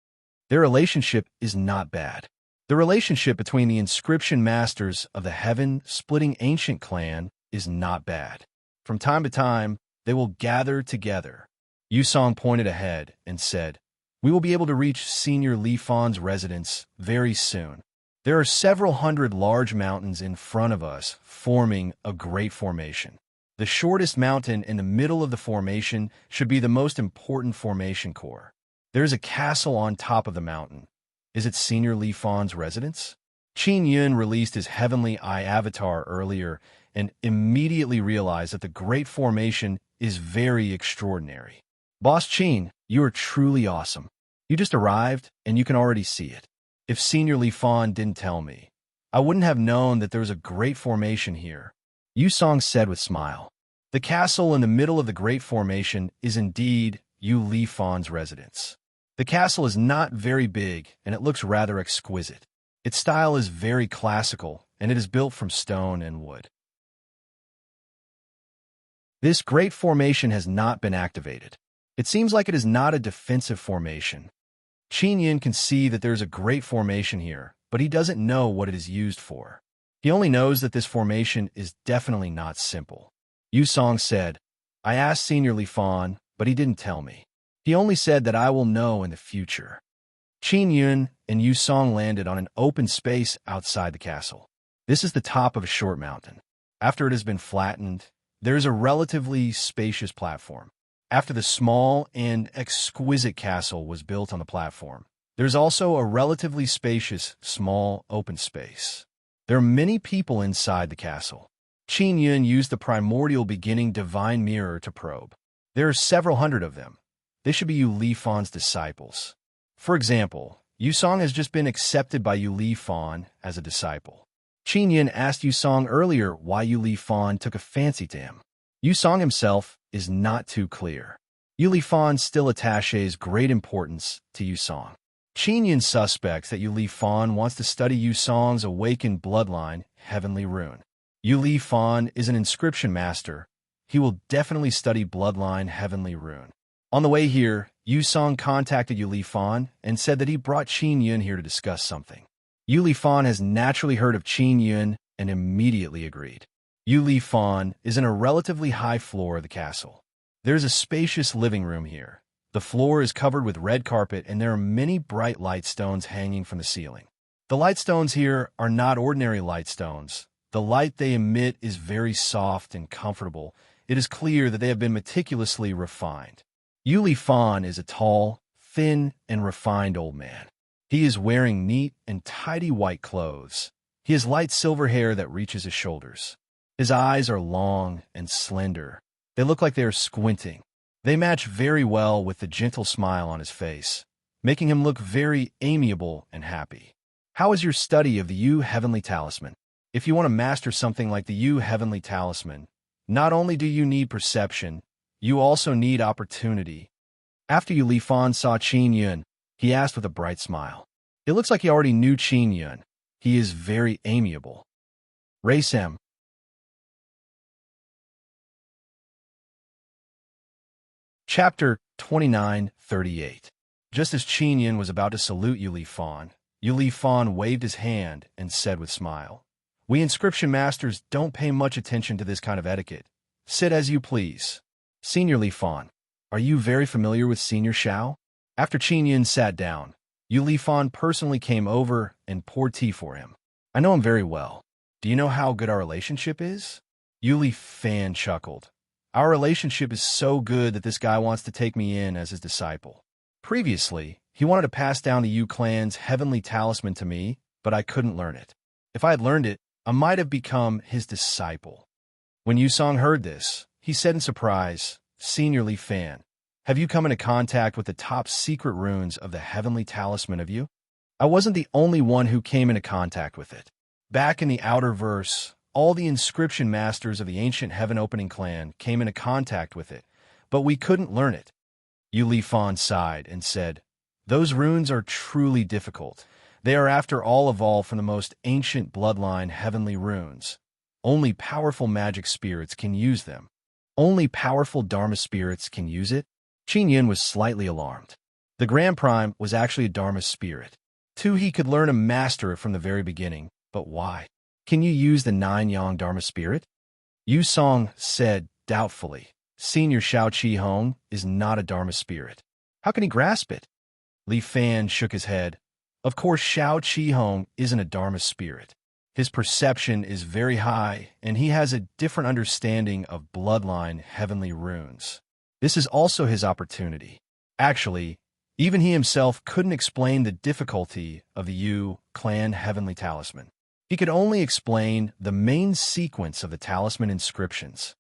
Their relationship is not bad. The relationship between the inscription masters of the heaven-splitting ancient clan is not bad. From time to time, they will gather together. Yu Song pointed ahead and said, We will be able to reach Senior Li Fan's residence very soon. There are several hundred large mountains in front of us, forming a great formation. The shortest mountain in the middle of the formation should be the most important formation core. There is a castle on top of the mountain. Is it Senior Li Fan's residence? Qin Yun released his heavenly eye avatar earlier and immediately realized that the great formation is very extraordinary. Boss Qin, you are truly awesome. You just arrived and you can already see it. If Senior Li Fan didn't tell me, I wouldn't have known that there was a great formation here. Yu Song said with a smile. The castle in the middle of the great formation is indeed Yu Li Fan's residence. The castle is not very big and it looks rather exquisite. Its style is very classical and it is built from stone and wood. This great formation has not been activated. It seems like it is not a defensive formation. Qin Yun can see that there is a great formation here, but he doesn't know what it is used for. He only knows that this formation is definitely not simple. Yu Song said, I asked Senior Li Fan, but he didn't tell me. He only said that I will know in the future. Qin Yun and Yu Song landed on an open space outside the castle. This is the top of a short mountain. After it has been flattened, there is a relatively spacious platform. After the small and exquisite castle was built on the platform, there's also a relatively spacious, small, open space. There are many people inside the castle. Qin Yun used the primordial beginning divine mirror to probe. There are several hundred of them. They should be Yu Li Fan's disciples. For example, Yu Song has just been accepted by Yu Li Fan as a disciple. Qin Yun asked Yu Song earlier why Yu Li Fan took a fancy to him. Yu Song himself is not too clear. Yu Li Fan still attaches great importance to Yu Song. Qin Yun suspects that Yu Li Fan wants to study Yu Song's awakened bloodline, Heavenly Rune. Yu Li Fan is an inscription master. He will definitely study bloodline Heavenly Rune. On the way here, Yu Song contacted Yu Li Fan and said that he brought Qin Yun here to discuss something. Yu Li Fan has naturally heard of Qin Yun and immediately agreed. Yu Li Fan is in a relatively high floor of the castle. There is a spacious living room here. The floor is covered with red carpet and there are many bright light stones hanging from the ceiling. The light stones here are not ordinary light stones. The light they emit is very soft and comfortable. It is clear that they have been meticulously refined. Yu Li Fan is a tall, thin, and refined old man. He is wearing neat and tidy white clothes. He has light silver hair that reaches his shoulders. His eyes are long and slender. They look like they are squinting. They match very well with the gentle smile on his face, making him look very amiable and happy. How is your study of the Yu Heavenly Talisman? If you want to master something like the Yu Heavenly Talisman, not only do you need perception, you also need opportunity. After Yu Li Fan saw Qin Yun, he asked with a bright smile. It looks like he already knew Qin Yun. He is very amiable. Race him. Chapter 29:38. Just as Qin Yin was about to salute Yu Fan waved his hand and said with smile, "We inscription masters don't pay much attention to this kind of etiquette. Sit as you please." Senior Li Fan, are you very familiar with Senior Xiao? After Qin Yin sat down, Li Fan personally came over and poured tea for him. I know him very well. Do you know how good our relationship is? Li Fan chuckled. Our relationship is so good that this guy wants to take me in as his disciple. Previously, he wanted to pass down the Yu clan's heavenly talisman to me, but I couldn't learn it. If I had learned it, I might have become his disciple. When Yu Song heard this, he said in surprise, "Senior Li Fan, have you come into contact with the top secret runes of the heavenly talisman of Yu?" I wasn't the only one who came into contact with it. Back in the outer verse, all the inscription masters of the ancient heaven-opening clan came into contact with it, but we couldn't learn it. Li Fan sighed and said, "Those runes are truly difficult. They are after all evolved from the most ancient bloodline heavenly runes. Only powerful magic spirits can use them. Only powerful Dharma spirits can use it." Qin Yin was slightly alarmed. The Grand Prime was actually a Dharma spirit. Too, he could learn and master it from the very beginning, but why? Can you use the 9-yang Dharma spirit? Yu Song said doubtfully, "Senior Xiao Qi Hong is not a Dharma spirit. How can he grasp it?" Li Fan shook his head. Of course, Xiao Qi Hong isn't a Dharma spirit. His perception is very high, and he has a different understanding of bloodline heavenly runes. This is also his opportunity. Actually, even he himself couldn't explain the difficulty of the Yu clan heavenly talisman. He could only explain the main sequence of the talisman inscriptions.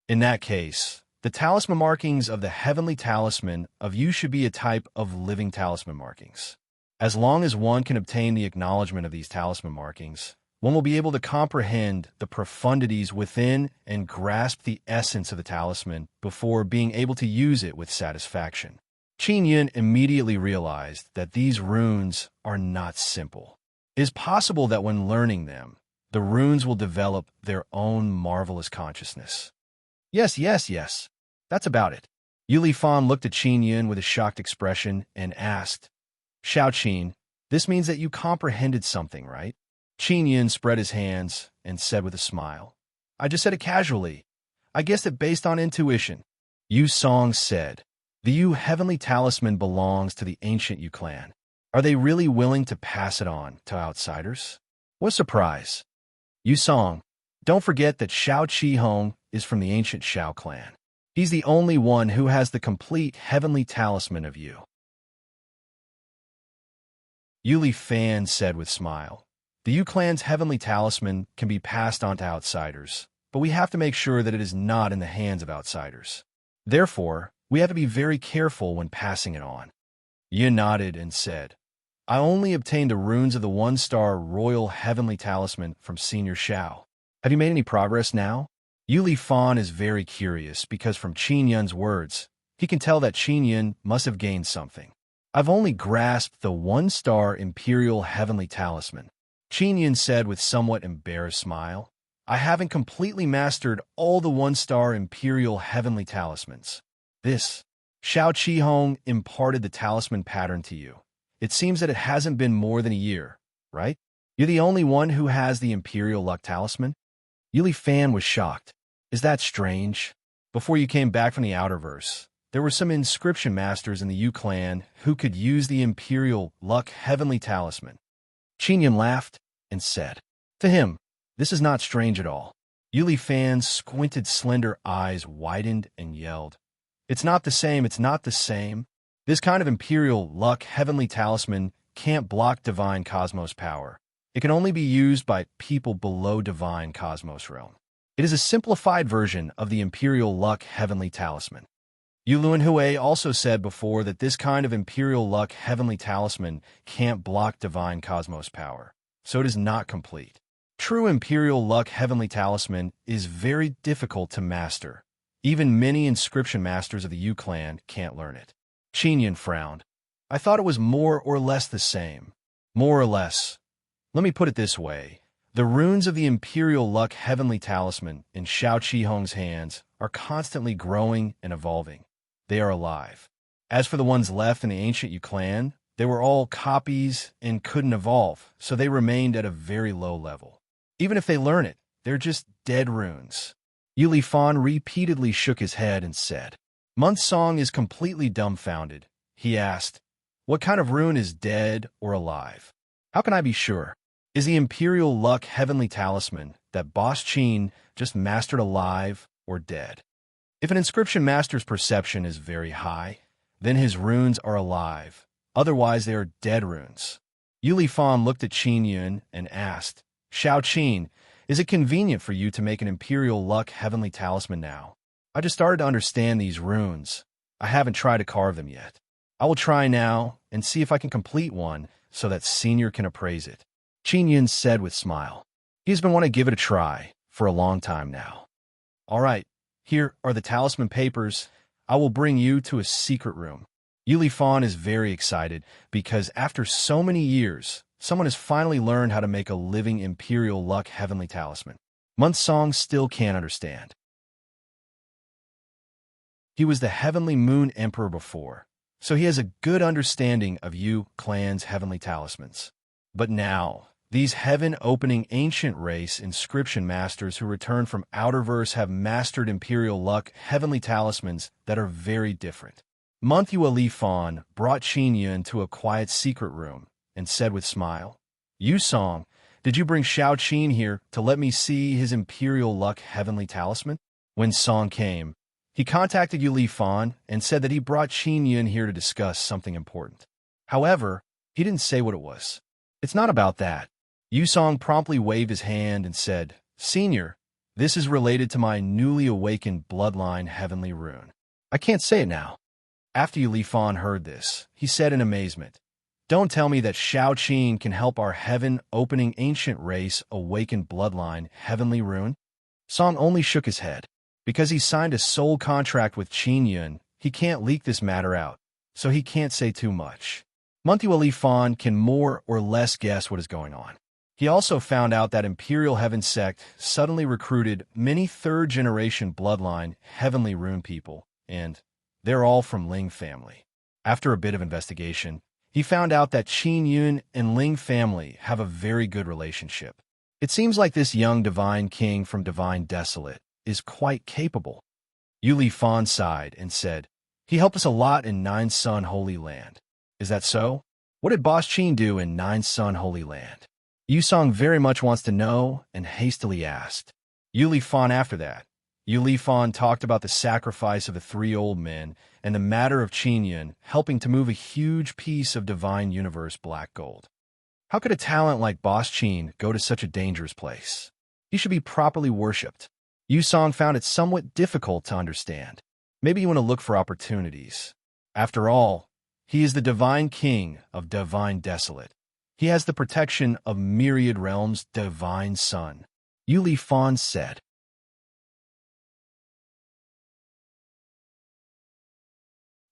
In that case, the talisman markings of the heavenly talisman of Yu should be a type of living talisman markings. As long as one can obtain the acknowledgement of these talisman markings, one will be able to comprehend the profundities within and grasp the essence of the talisman before being able to use it with satisfaction. Qin Yin immediately realized that these runes are not simple. It is possible that when learning them, the runes will develop their own marvelous consciousness. Yes. That's about it. Li Fan looked at Qin Yin with a shocked expression and asked, "Xiao Qin, this means that you comprehended something, right?" Qin Yin spread his hands and said with a smile, "I just said it casually. I guessed it based on intuition." Yu Song said, "The Yu heavenly talisman belongs to the ancient Yu clan. Are they really willing to pass it on to outsiders? What a surprise." Yu Song, don't forget that Xiao Qi Hong is from the ancient Xiao clan. He's the only one who has the complete heavenly talisman of Yu. Li Fan said with smile, "The Yu clan's heavenly talisman can be passed on to outsiders, but we have to make sure that it is not in the hands of outsiders. Therefore, we have to be very careful when passing it on." Yin nodded and said, "I only obtained the runes of the 1-star royal heavenly talisman from Senior Xiao. Have you made any progress now?" Li Fan is very curious because from Qin Yin's words, he can tell that Qin Yin must have gained something. "I've only grasped the 1-star imperial heavenly talisman," Qin Yin said with somewhat embarrassed smile. "I haven't completely mastered all the 1-star imperial heavenly talismans. This, Xiao Qi Hong imparted the talisman pattern to you. It seems that it hasn't been more than a year, right? You're the only one who has the imperial luck talisman?" Li Fan was shocked. "Is that strange? Before you came back from the Outerverse, there were some inscription masters in the Yu clan who could use the imperial luck heavenly talisman." Qin Yin laughed and said, "To him, this is not strange at all." Li Fan's squinted slender eyes widened and yelled, it's not the same. This kind of imperial luck heavenly talisman can't block divine cosmos power. It can only be used by people below divine cosmos realm. It is a simplified version of the imperial luck heavenly talisman." Yu Luanhui also said before that this kind of imperial luck heavenly talisman can't block divine cosmos power, so it is not complete. True imperial luck heavenly talisman is very difficult to master. Even many inscription masters of the Yu clan can't learn it. Qin Yin frowned. "I thought it was more or less the same." "More or less. Let me put it this way. The runes of the imperial luck heavenly talisman in Xiao Qi Hong's hands are constantly growing and evolving. they are alive. As for the ones left in the ancient Yu clan, they were all copies and couldn't evolve, so they remained at a very low level. Even if they learn it, they're just dead runes. Yu Fan repeatedly shook his head and said, Month Song is completely dumbfounded. He asked, what kind of rune is dead or alive? How can I be sure? Is the Imperial Luck Heavenly Talisman that Boss Chin just mastered alive or dead? If an inscription master's perception is very high, then his runes are alive. Otherwise, they are dead runes. Yu Fan looked at Qin Yun and asked, Xiao Qin, is it convenient for you to make an Imperial Luck Heavenly Talisman now? I just started to understand these runes. I haven't tried to carve them yet. I will try now and see if I can complete one so that Senior can appraise it. Qin Yun said with a smile. He's been wanting to give it a try for a long time now. All right, here are the talisman papers. I will bring you to a secret room. Yu Fan is very excited because after so many years, someone has finally learned how to make a living Imperial Luck Heavenly Talisman. Month Song still can't understand. He was the Heavenly Moon Emperor before, so he has a good understanding of Yu clan's heavenly talismans. But now, these heaven-opening ancient race inscription masters who return from Outerverse have mastered Imperial Luck Heavenly Talismans that are very different. Month Yu Fan brought Qin Yun to a quiet secret room and said with a smile, Yu Song, did you bring Xiao Qin here to let me see his Imperial Luck Heavenly Talisman? When Song came, he contacted Yu Fan and said that he brought Qin Yun here to discuss something important. However, he didn't say what it was. It's not about that. Yu Song promptly waved his hand and said, Senior, this is related to my newly awakened bloodline heavenly rune. I can't say it now. After Yu Fan heard this, he said in amazement, Don't tell me that Xiao Qin can help our heaven-opening ancient race awaken bloodline heavenly rune? Song only shook his head. Because he signed a soul contract with Qin Yun, he can't leak this matter out, so he can't say too much. Month Yu Fan can more or less guess what is going on. He also found out that Imperial Heaven Sect suddenly recruited many third-generation bloodline heavenly rune people, and they're all from Ling family. After a bit of investigation, he found out that Qin Yun and Ling family have a very good relationship. It seems like this young divine king from Divine Desolate is quite capable. Yu Fan sighed and said, He helped us a lot in Nine Sun Holy Land. Is that so? What did Boss Qin do in Nine Sun Holy Land? Yu Song very much wants to know and hastily asked. Yu Fan after that. Yu Fan talked about the sacrifice of the 3 old men and the matter of Qin Yun helping to move a huge piece of Divine Universe black gold. How could a talent like Boss Qin go to such a dangerous place? He should be properly worshipped. Yu Song found it somewhat difficult to understand. Maybe you want to look for opportunities. After all, he is the Divine King of Divine Desolate. He has the protection of myriad realms' Divine Sun. Yu Fan said.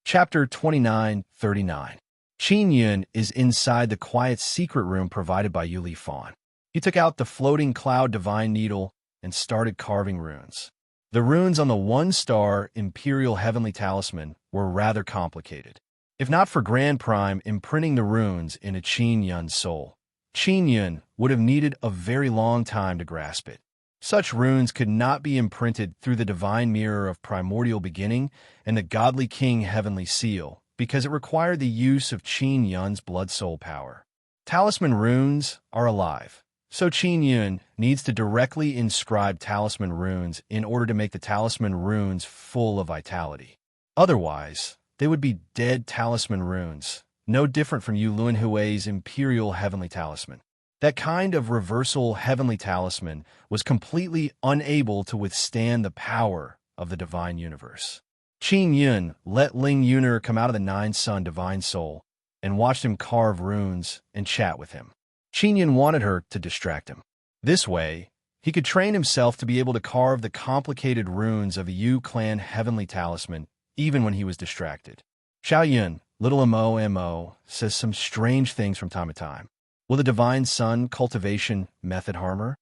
Chapter 2939. Qin Yun is inside the quiet secret room provided by Yu Fan. He took out the floating cloud divine needle and started carving runes. The runes on the 1-star Imperial Heavenly Talisman were rather complicated. If not for Grand Prime imprinting the runes into Qin Yun's soul, Qin Yun would have needed a very long time to grasp it. Such runes could not be imprinted through the divine mirror of primordial beginning and the godly king heavenly seal, because it required the use of Qin Yun's blood soul power. Talisman runes are alive, so Qin Yun needs to directly inscribe talisman runes in order to make the talisman runes full of vitality. Otherwise, they would be dead talisman runes, no different from Yu Luanhui's Imperial Heavenly Talisman. That kind of reversal heavenly talisman was completely unable to withstand the power of the divine universe. Qin Yun let Ling Yuner come out of the Nine Sun divine soul and watched him carve runes and chat with him. Qin Yun wanted her to distract him. This way, he could train himself to be able to carve the complicated runes of a Yu clan heavenly talisman even when he was distracted. Xiao Yun, little Mo, says some strange things from time to time. Will the Divine Sun cultivation method harm her?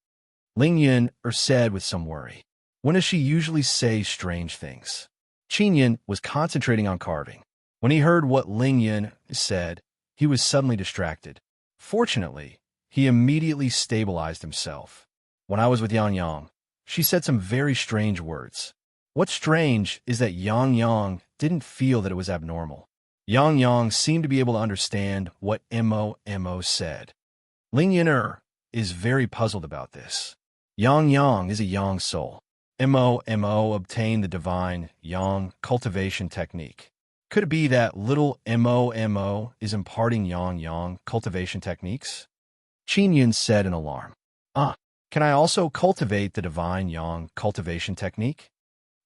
Ling Yun said with some worry. When does she usually say strange things? Qin Yin was concentrating on carving. When he heard what Ling Yin said, he was suddenly distracted. Fortunately, he immediately stabilized himself. When I was with Yang Yang, she said some very strange words. What's strange is that Yang Yang didn't feel that it was abnormal. Yang Yang seemed to be able to understand what Mo said. Ling Yin is very puzzled about this. Yang Yang is a Yang soul. Mo obtained the divine Yang cultivation technique. Could it be that little Mo is imparting Yang cultivation techniques? Qin Yin said in alarm. Can I also cultivate the divine Yang cultivation technique?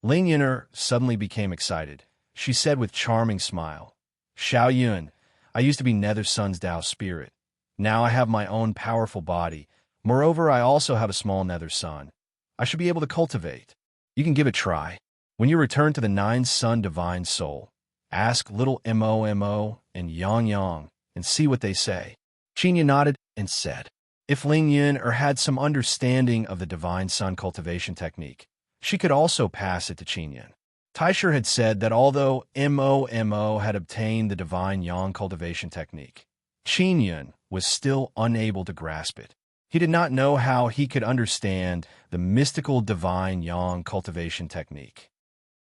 Ling Yin suddenly became excited. She said with charming smile, Xiao Yun, I used to be Nether Sun's Tao spirit. Now I have my own powerful body. Moreover, I also have a small Nether Sun. I should be able to cultivate. You can give it a try. When you return to the Nine Sun Divine Soul, ask little Mo and Yang and see what they say. Qin Yin nodded and said, if Ling Yin had some understanding of the Divine Sun cultivation technique, she could also pass it to Qin Yin. Taisher had said that although Mo had obtained the divine Yang cultivation technique, Qin Yin was still unable to grasp it. He did not know how he could understand the mystical divine Yang cultivation technique.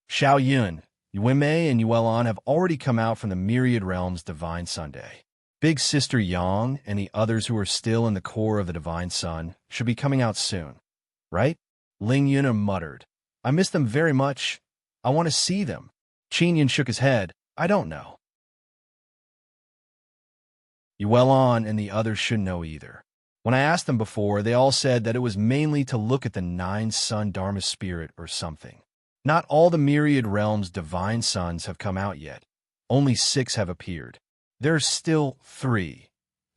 Xiao Yun, Yuemei, and Yuelan have already come out from the myriad realms divine Sunday. Big Sister Yang and the others who are still in the core of the divine sun should be coming out soon, right? Ling Yun muttered, I miss them very much. I want to see them. Qin Yin shook his head. I don't know. Yuelan and the others shouldn't know either. When I asked them before, they all said that it was mainly to look at the Nine Sun Dharma spirit or something. Not all the myriad realms divine suns have come out yet. Only 6 have appeared. There's still 3.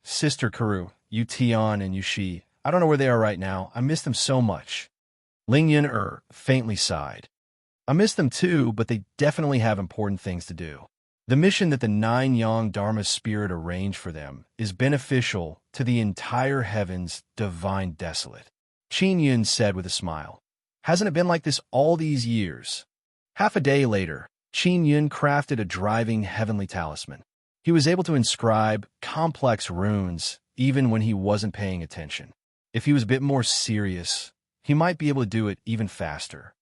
Sister Karu, Yu Tian, and Yu Shi. I don't know where they are right now. I miss them so much. Ling Yin faintly sighed. I miss them too, but they definitely have important things to do. The mission that the Nine Yang Dharma spirit arranged for them is beneficial to the entire heaven's divine desolate. Qin Yin said with a smile. Hasn't it been like this all these years? Half a day later, Qin Yin crafted a driving heavenly talisman. He was able to inscribe complex runes even when he wasn't paying attention. If he was a bit more serious, he might be able to do it even faster.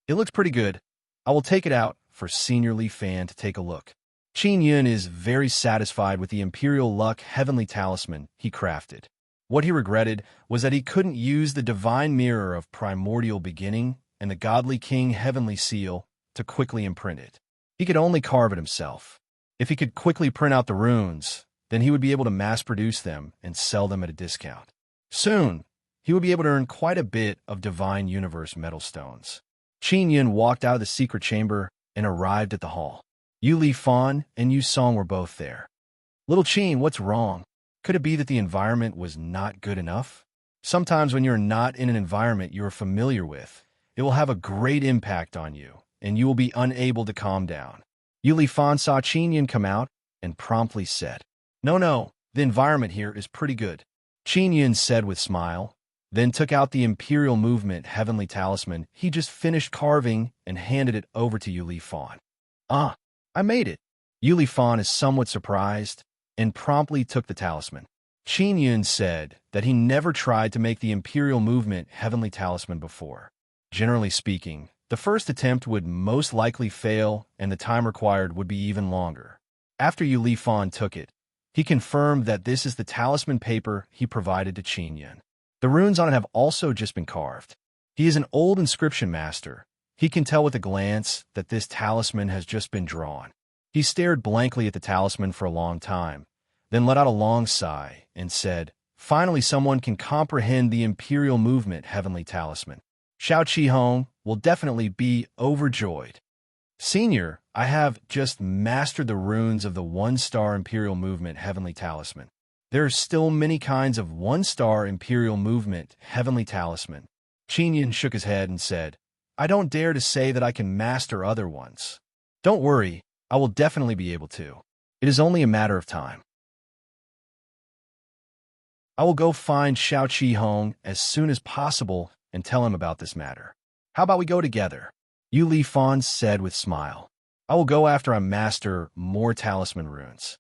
It looks pretty good. I will take it out for Senior Li Fan to take a look. Qin Yin is very satisfied with the Imperial Luck Heavenly Talisman he crafted. What he regretted was that he couldn't use the Divine Mirror of Primordial Beginning and the Godly King Heavenly Seal to quickly imprint it. He could only carve it himself. If he could quickly print out the runes, then he would be able to mass-produce them and sell them at a discount. Soon, he would be able to earn quite a bit of Divine Universe metal stones. Qin Yin walked out of the secret chamber and arrived at the hall. Yu Li Fan and Yu Song were both there. Little Qin, what's wrong? Could it be that the environment was not good enough? Sometimes when you're not in an environment you are familiar with, it will have a great impact on you, and you will be unable to calm down. Yu Li Fan saw Qin Yin come out and promptly said, No, the environment here is pretty good. Qin Yin said with smile, then took out the Imperial Movement Heavenly Talisman he just finished carving and handed it over to Yu Li Fan. I made it. Yu Li Fan is somewhat surprised and promptly took the talisman. Qin Yin said that he never tried to make the Imperial Movement Heavenly Talisman before. Generally speaking, the first attempt would most likely fail and the time required would be even longer. After Yu Li Fan took it, he confirmed that this is the talisman paper he provided to Qin Yin. The runes on it have also just been carved. He is an old inscription master. He can tell with a glance that this talisman has just been drawn. He stared blankly at the talisman for a long time, then let out a long sigh and said, Finally someone can comprehend the Imperial Movement Heavenly Talisman. Xiao Qi Hong will definitely be overjoyed. Senior, I have just mastered the runes of the one-star Imperial Movement Heavenly Talisman. There are still many kinds of one-star Imperial Movement Heavenly Talisman. Qin Yin shook his head and said, I don't dare to say that I can master other ones. Don't worry, I will definitely be able to. It is only a matter of time. I will go find Xiao Qi Hong as soon as possible and tell him about this matter. How about we go together? Yu Li Fan said with smile. I will go after I master more talisman runes.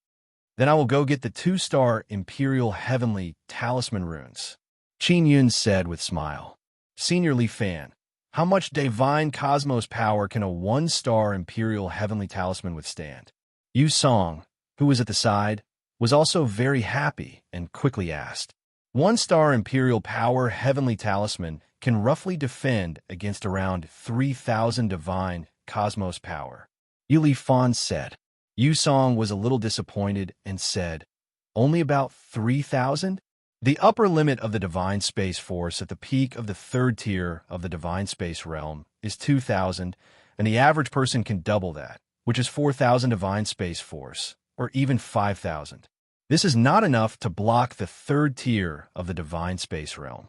Then I will go get the 2-star Imperial Heavenly Talisman runes. Qin Yun said with smile. Senior Li Fan, how much divine cosmos power can a 1-star Imperial Heavenly Talisman withstand? Yu Song, who was at the side, was also very happy and quickly asked. 1-star Imperial Power Heavenly Talisman can roughly defend against around 3,000 divine cosmos power. Yu Li Fan said. Yu Song was a little disappointed and said, only about 3,000? The upper limit of the divine space force at the peak of the 3rd tier of the divine space realm is 2,000, and the average person can double that, which is 4,000 divine space force, or even 5,000. This is not enough to block the 3rd tier of the divine space realm.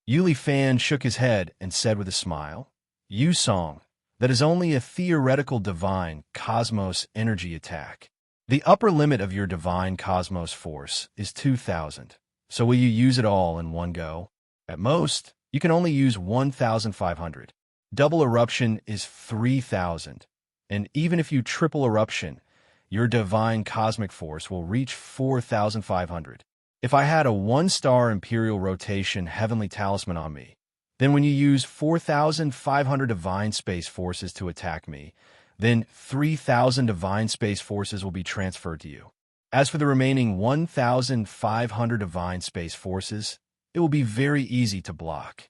Yu Li Fan shook his head and said with a smile, Yu Song, that is only a theoretical divine cosmos energy attack. The upper limit of your divine cosmos force is 2,000. So will you use it all in one go? At most, you can only use 1,500. Double eruption is 3,000. And even if you triple eruption, your divine cosmic force will reach 4,500. If I had a 1-star Imperial Rotation Heavenly Talisman on me, then when you use 4,500 divine space forces to attack me, then 3,000 divine space forces will be transferred to you. As for the remaining 1,500 divine space forces, it will be very easy to block.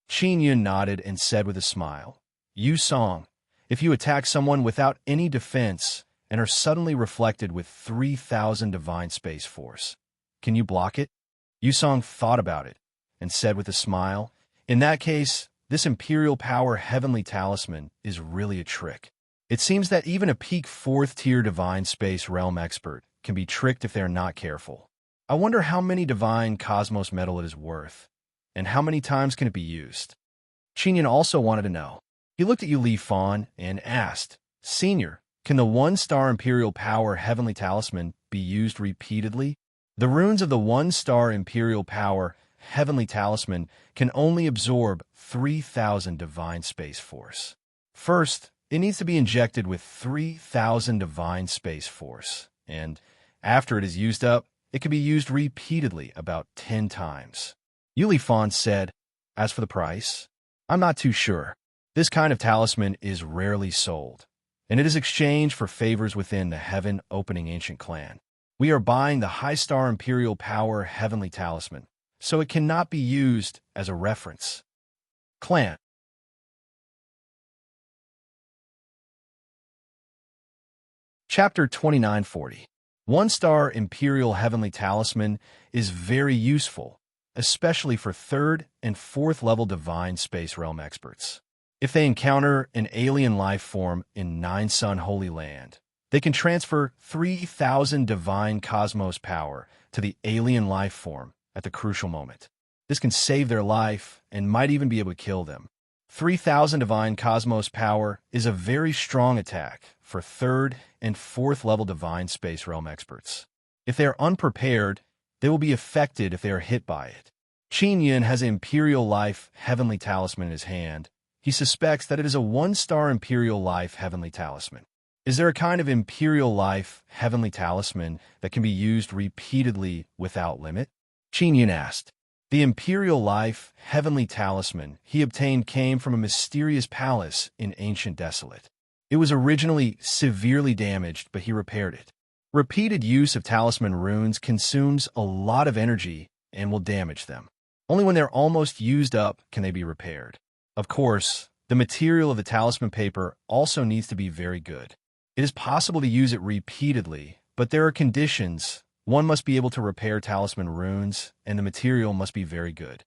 Qin Yun nodded and said with a smile, Yu Song, if you attack someone without any defense and are suddenly reflected with 3,000 divine space force, can you block it? Yu Song thought about it and said with a smile, in that case, this Imperial Power Heavenly Talisman is really a trick. It seems that even a peak 4th tier divine space realm expert can be tricked if they are not careful. I wonder how many divine cosmos metal it is worth, and how many times can it be used? Qin Yun also wanted to know. He looked at Yu Li Fan and asked, Senior, can the 1-star Imperial Power Heavenly Talisman be used repeatedly? The runes of the 1-star Imperial Power Heavenly Talisman can only absorb 3,000 divine space force. First, it needs to be injected with 3,000 divine space force, and after it is used up, it can be used repeatedly about 10 times. Yu Li Fan said, as for the price, I'm not too sure. This kind of talisman is rarely sold, and it is exchanged for favors within the Heaven Opening Ancient Clan. We are buying the high-star Imperial Power Heavenly Talisman, so it cannot be used as a reference. Clan. Chapter 2940. 1-star Imperial Heavenly Talisman is very useful, especially for 3rd and 4th level Divine Space Realm experts. If they encounter an alien life form in 9 Sun Holy Land, they can transfer 3,000 divine cosmos power to the alien life form at the crucial moment. This can save their life and might even be able to kill them. 3,000 divine cosmos power is a very strong attack for 3rd and 4th level divine space realm experts. If they are unprepared, they will be affected if they are hit by it. Qin Yun has an Imperial Life Heavenly Talisman in his hand. He suspects that it is a 1-star Imperial Life Heavenly Talisman. Is there a kind of Imperial Life Heavenly Talisman that can be used repeatedly without limit? Qin Yun asked. The Imperial Life Heavenly Talisman he obtained came from a mysterious palace in Ancient Desolate. It was originally severely damaged, but he repaired it. Repeated use of talisman runes consumes a lot of energy and will damage them. Only when they're almost used up can they be repaired. Of course, the material of the talisman paper also needs to be very good. It is possible to use it repeatedly, but there are conditions. One must be able to repair talisman runes, and the material must be very good.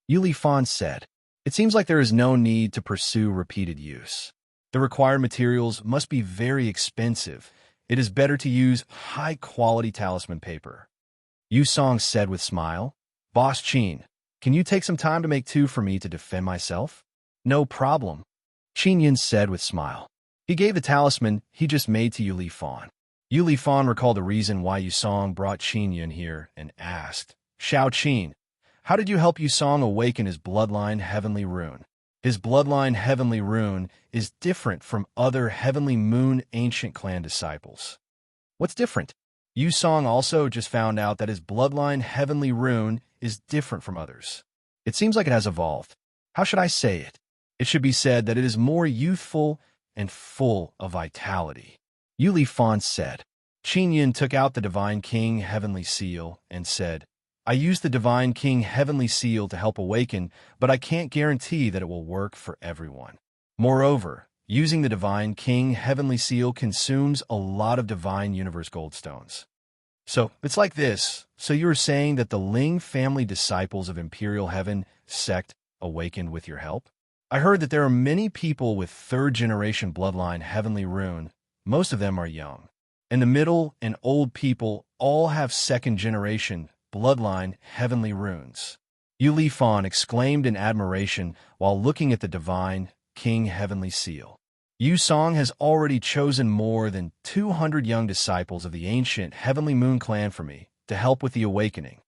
Yu Li Fan said, it seems like there is no need to pursue repeated use. The required materials must be very expensive. It is better to use high-quality talisman paper. Yu Song said with smile, Boss Qin, can you take some time to make 2 for me to defend myself? No problem. Qin Yun said with smile. He gave the talisman he just made to Yu Li Fan. Yu Li Fan recalled the reason why Yu Song brought Qin Yun here and asked, Shao Qin, how did you help Yu Song awaken his bloodline heavenly rune? His bloodline heavenly rune is different from other heavenly moon ancient clan disciples. What's different? Yusong also just found out that his bloodline heavenly rune is different from others. It seems like it has evolved. How should I say it? It should be said that it is more youthful and full of vitality. Yuli Fan said. Qin Yin took out the Divine King Heavenly Seal and said, I used the Divine King Heavenly Seal to help awaken, but I can't guarantee that it will work for everyone. Moreover, using the Divine King Heavenly Seal consumes a lot of Divine Universe Goldstones. So, it's like this. So you were saying that the Ling family disciples of Imperial Heaven sect awakened with your help? I heard that there are many people with third-generation bloodline Heavenly Rune. Most of them are young. And the middle and old people all have second-generation bloodline Heavenly Runes. Yuli Fan exclaimed in admiration while looking at the Divine King Heavenly Seal. Yusong has already chosen more than 200 young disciples of the ancient Heavenly Moon clan for me to help with the awakening.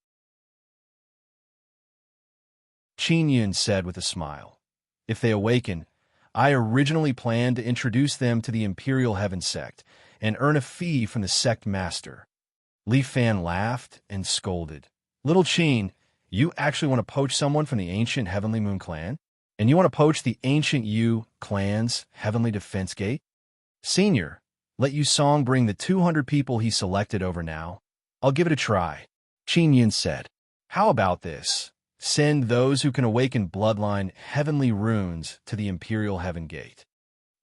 Qin Yun said with a smile, If they awaken, I originally planned to introduce them to the Imperial Heaven sect and earn a fee from the sect master. Li Fan laughed and scolded. Little Qin, you actually want to poach someone from the ancient Heavenly Moon clan? And you want to poach the ancient Yu clan's Heavenly Defense Gate? Senior, let Yusong bring the 200 people he selected over now. I'll give it a try. Qin Yin said. How about this? Send those who can awaken bloodline Heavenly Runes to the Imperial Heaven Gate.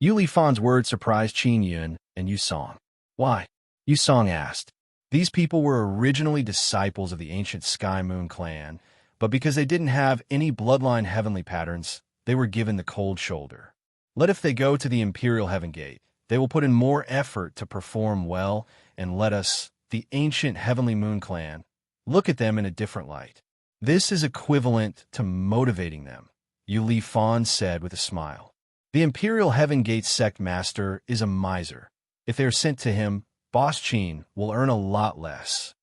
Yuli Fan's words surprised Qin Yun and Yusong. Why? Yusong asked. These people were originally disciples of the ancient Sky Moon clan, but because they didn't have any bloodline heavenly patterns, they were given the cold shoulder. Let if they go to the Imperial Heaven Gate, they will put in more effort to perform well and let us, the ancient Heavenly Moon clan, look at them in a different light. This is equivalent to motivating them, Yuli Fan said with a smile. The Imperial Heaven Gate sect master is a miser. If they are sent to him, Boss Qin will earn a lot less.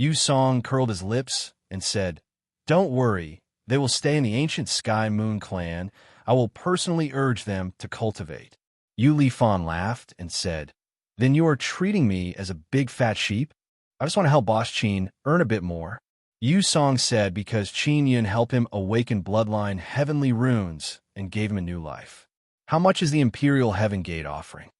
Yusong curled his lips and said, Don't worry, they will stay in the ancient Sky Moon clan. I will personally urge them to cultivate. Yuli Fan laughed and said, Then you are treating me as a big fat sheep? I just want to help Boss Qin earn a bit more. Yusong said because Qin Yun helped him awaken bloodline Heavenly Runes and gave him a new life. How much is the Imperial Heaven Gate offering?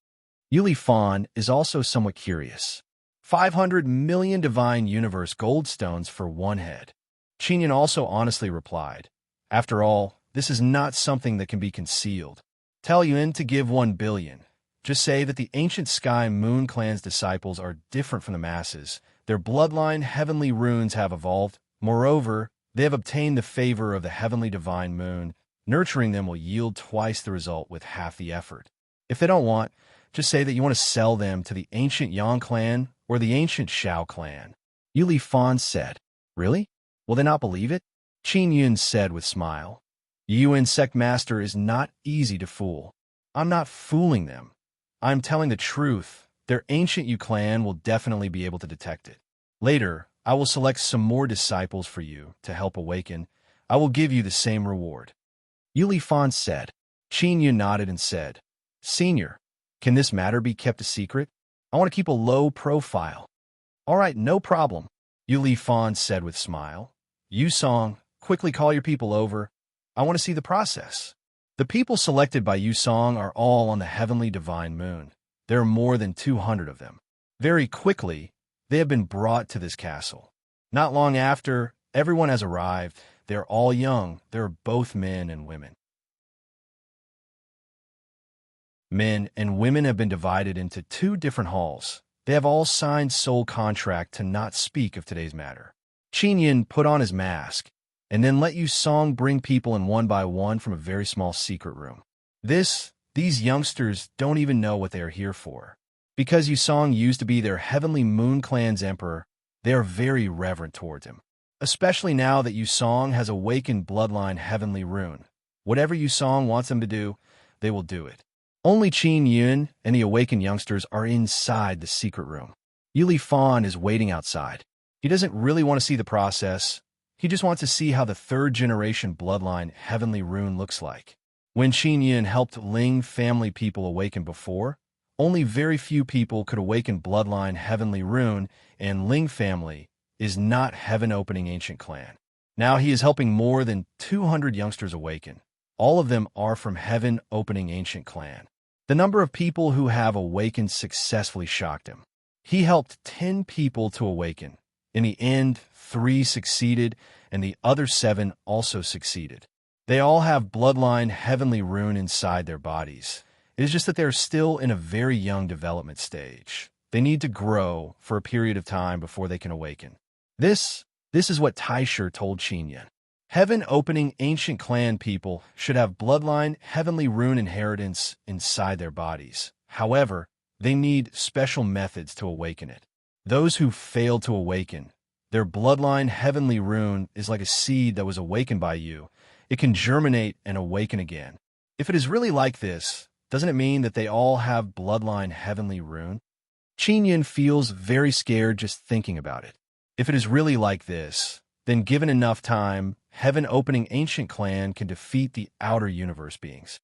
Yuli Fan is also somewhat curious. 500 million Divine Universe Goldstones for one head. Qin Yun also honestly replied, After all, this is not something that can be concealed. Tell Yun to give 1 billion. Just say that the ancient Sky Moon clan's disciples are different from the masses. Their bloodline Heavenly Runes have evolved. Moreover, they have obtained the favor of the Heavenly Divine Moon. Nurturing them will yield twice the result with half the effort. If they don't want, just say that you want to sell them to the ancient Yang clan or the ancient Shao clan. Yuli Fan said, Really? Will they not believe it? Qin Yun said with smile. Yuan sect master is not easy to fool. I'm not fooling them. I'm telling the truth. Their ancient Yu clan will definitely be able to detect it. Later, I will select some more disciples for you to help awaken. I will give you the same reward. Yuli Fan said. Qin Yun nodded and said, Senior, can this matter be kept a secret? I want to keep a low profile. All right, no problem, Yuli Fan said with smile. Yusong, quickly call your people over. I want to see the process. The people selected by Yusong are all on the Heavenly Divine Moon. There are more than 200 of them. Very quickly, they have been brought to this castle. Not long after, everyone has arrived. They are all young. They are both men and women. Men and women have been divided into 2 different halls. They have all signed soul contract to not speak of today's matter. Qin Yin put on his mask, and then let Yusong bring people in one by one from a very small secret room. These youngsters don't even know what they are here for. Because Yusong used to be their Heavenly Moon clan's emperor, they are very reverent towards him. Especially now that Yusong has awakened bloodline Heavenly Rune. Whatever Yusong wants them to do, they will do it. Only Qin Yun and the awakened youngsters are inside the secret room. Yuli Fan is waiting outside. He doesn't really want to see the process. He just wants to see how the third-generation bloodline Heavenly Rune looks like. When Qin Yin helped Ling family people awaken before, only very few people could awaken bloodline Heavenly Rune, and Ling family is not heaven-opening ancient clan. Now he is helping more than 200 youngsters awaken. All of them are from heaven-opening ancient clan. The number of people who have awakened successfully shocked him. He helped 10 people to awaken. In the end, 3 succeeded, and the other 7 also succeeded. They all have bloodline Heavenly Rune inside their bodies. It is just that they're still in a very young development stage. They need to grow for a period of time before they can awaken. This is what Taisher told Qin Yin. Heaven-opening ancient clan people should have bloodline Heavenly Rune inheritance inside their bodies. However, they need special methods to awaken it. Those who fail to awaken, their bloodline Heavenly Rune is like a seed that was awakened by you. It can germinate and awaken again. If it is really like this, doesn't it mean that they all have bloodline Heavenly Rune? Qin Yin feels very scared just thinking about it. If it is really like this, then given enough time, heaven-opening ancient clan can defeat the outer universe beings.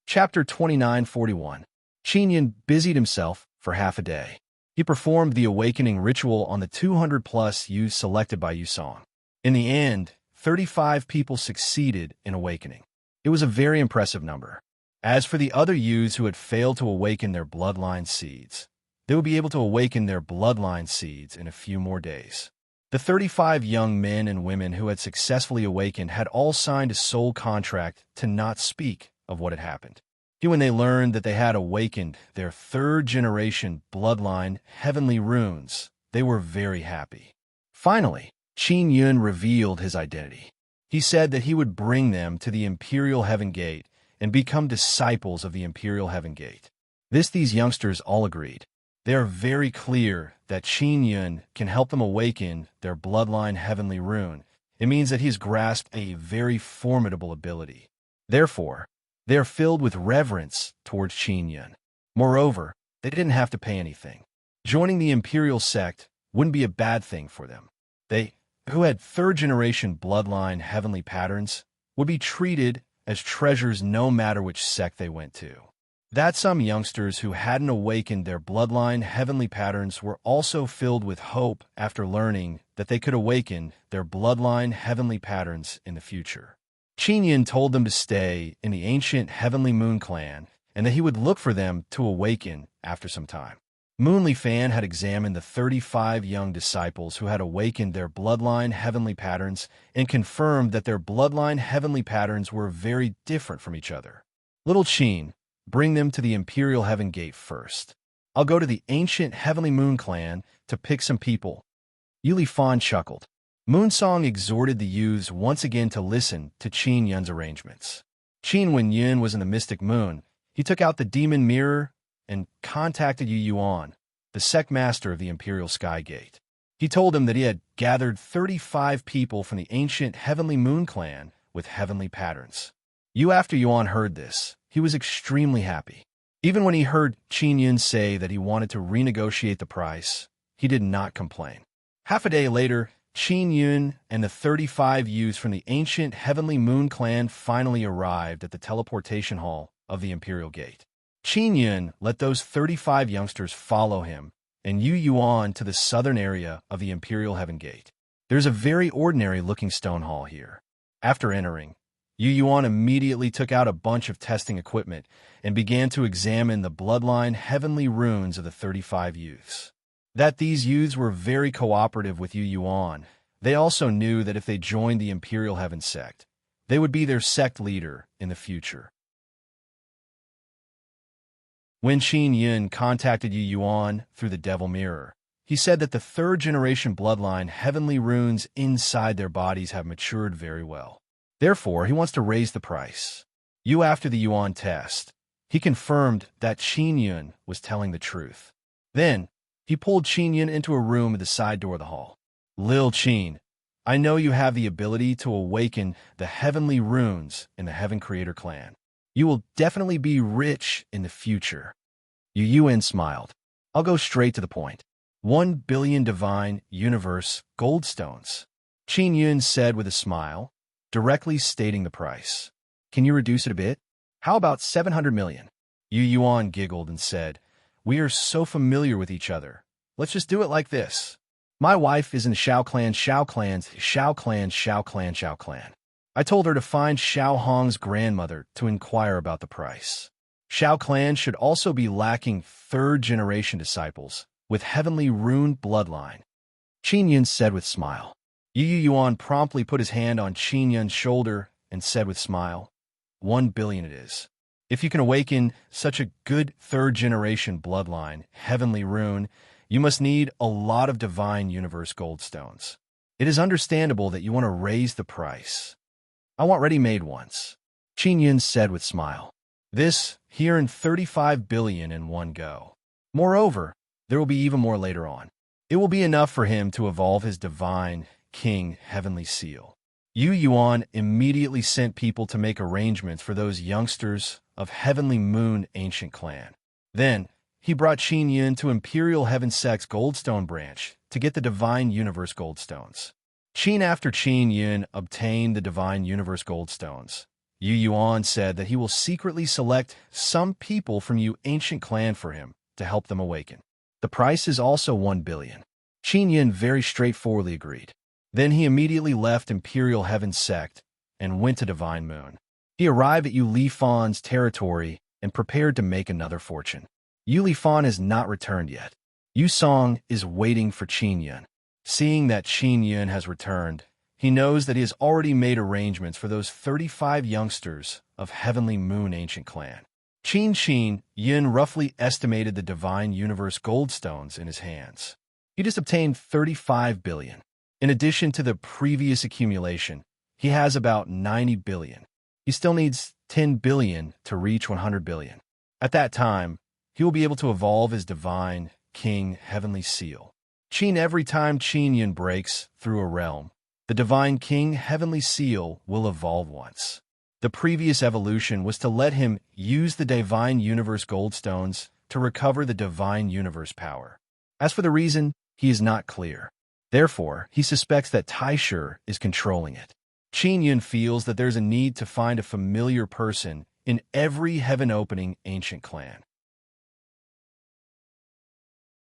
Chapter 2941. Qin Yin busied himself for half a day. He performed the awakening ritual on the 200-plus youths selected by Yusong. In the end, 35 people succeeded in awakening. It was a very impressive number. As for the other youths who had failed to awaken their bloodline seeds, they would be able to awaken their bloodline seeds in a few more days. The 35 young men and women who had successfully awakened had all signed a soul contract to not speak of what had happened. When they learned that they had awakened their third-generation bloodline Heavenly Runes, they were very happy. Finally, Qin Yin revealed his identity. He said that he would bring them to the Imperial Heaven Gate and become disciples of the Imperial Heaven Gate. These youngsters all agreed. They are very clear that Qin Yin can help them awaken their bloodline Heavenly Rune. It means that he's grasped a very formidable ability. Therefore, they are filled with reverence towards Qin Yin. Moreover, they didn't have to pay anything. Joining the Imperial sect wouldn't be a bad thing for them. They, who had third-generation bloodline heavenly patterns, would be treated as treasures no matter which sect they went to. That some youngsters who hadn't awakened their bloodline heavenly patterns were also filled with hope after learning that they could awaken their bloodline heavenly patterns in the future. Qin Yin told them to stay in the ancient Heavenly Moon clan and that he would look for them to awaken after some time. Moonly Fan had examined the 35 young disciples who had awakened their bloodline heavenly patterns and confirmed that their bloodline heavenly patterns were very different from each other. Little Qin, bring them to the Imperial Heaven Gate first. I'll go to the ancient Heavenly Moon clan to pick some people. Yuli Fan chuckled. Moonsong exhorted the youths once again to listen to Qin Yin's arrangements. When Yin was in the Mystic Moon, he took out the Demon Mirror and contacted Yu Yuan, the sect master of the Imperial Sky Gate. He told him that he had gathered 35 people from the ancient Heavenly Moon clan with heavenly patterns. After Yuan heard this, he was extremely happy. Even when he heard Qin Yin say that he wanted to renegotiate the price, he did not complain. Half a day later, Qin Yin and the 35 youths from the ancient Heavenly Moon clan finally arrived at the teleportation hall of the Imperial Gate. Qin Yin let those 35 youngsters follow him and Yu Yuan to the southern area of the Imperial Heaven Gate. There's a very ordinary-looking stone hall here. After entering, Yu Yuan immediately took out a bunch of testing equipment and began to examine the bloodline heavenly runes of the 35 youths. That these youths were very cooperative with Yu Yuan, they also knew that if they joined the Imperial Heaven sect, they would be their sect leader in the future. When Qin Yin contacted Yu Yuan through the Devil Mirror, he said that the third-generation bloodline heavenly runes inside their bodies have matured very well. Therefore, he wants to raise the price. After the Yuan test, he confirmed that Qin Yin was telling the truth. Then, he pulled Qin Yin into a room at the side door of the hall. Lil Qin, I know you have the ability to awaken the heavenly runes in the Heaven Creator clan. You will definitely be rich in the future. Yu Yuan smiled. I'll go straight to the point. 1 billion divine universe goldstones. Qin Yun said with a smile, directly stating the price. Can you reduce it a bit? How about 700 million? Yu Yuan giggled and said, we are so familiar with each other. Let's just do it like this. My wife is in the Xiao clan, Xiao clans, Xiao clan, Xiao clan, Xiao clan. I told her to find Xiao Hong's grandmother to inquire about the price. Xiao clan should also be lacking third-generation disciples with heavenly rune bloodline. Qin Yun said with smile. Yu Yuan promptly put his hand on Qin Yun's shoulder and said with smile, 1 billion it is. If you can awaken such a good third-generation bloodline, heavenly rune, you must need a lot of divine universe goldstones. It is understandable that you want to raise the price. I want ready-made ones. Qin Yun said with smile. This, here in 35 billion in one go. Moreover, there will be even more later on. It will be enough for him to evolve his divine king heavenly seal. Yu Yuan immediately sent people to make arrangements for those youngsters of Heavenly Moon ancient clan. Then, he brought Qin Yun to Imperial Heaven Sect's Goldstone branch to get the Divine Universe Goldstones. After Qin Yun obtained the Divine Universe Goldstones, Yu Yuan said that he will secretly select some people from Yu ancient clan for him to help them awaken. The price is also 1 billion. Qin Yun very straightforwardly agreed. Then he immediately left Imperial Heaven Sect and went to Divine Moon. He arrived at Yu Lifan's territory and prepared to make another fortune. Yu Lifan has not returned yet. Yu Song is waiting for Qin Yun. Seeing that Qin Yun has returned, he knows that he has already made arrangements for those 35 youngsters of Heavenly Moon ancient clan. Qin Yun roughly estimated the Divine Universe Goldstones in his hands. He just obtained 35 billion. In addition to the previous accumulation, he has about 90 billion. He still needs 10 billion to reach 100 billion. At that time, he will be able to evolve his divine king heavenly seal. Every time Qin Yun breaks through a realm, the divine king heavenly seal will evolve once. The previous evolution was to let him use the divine universe goldstones to recover the divine universe power. As for the reason, he is not clear. Therefore, he suspects that Taisher is controlling it. Qin Yun feels that there's a need to find a familiar person in every heaven-opening ancient clan.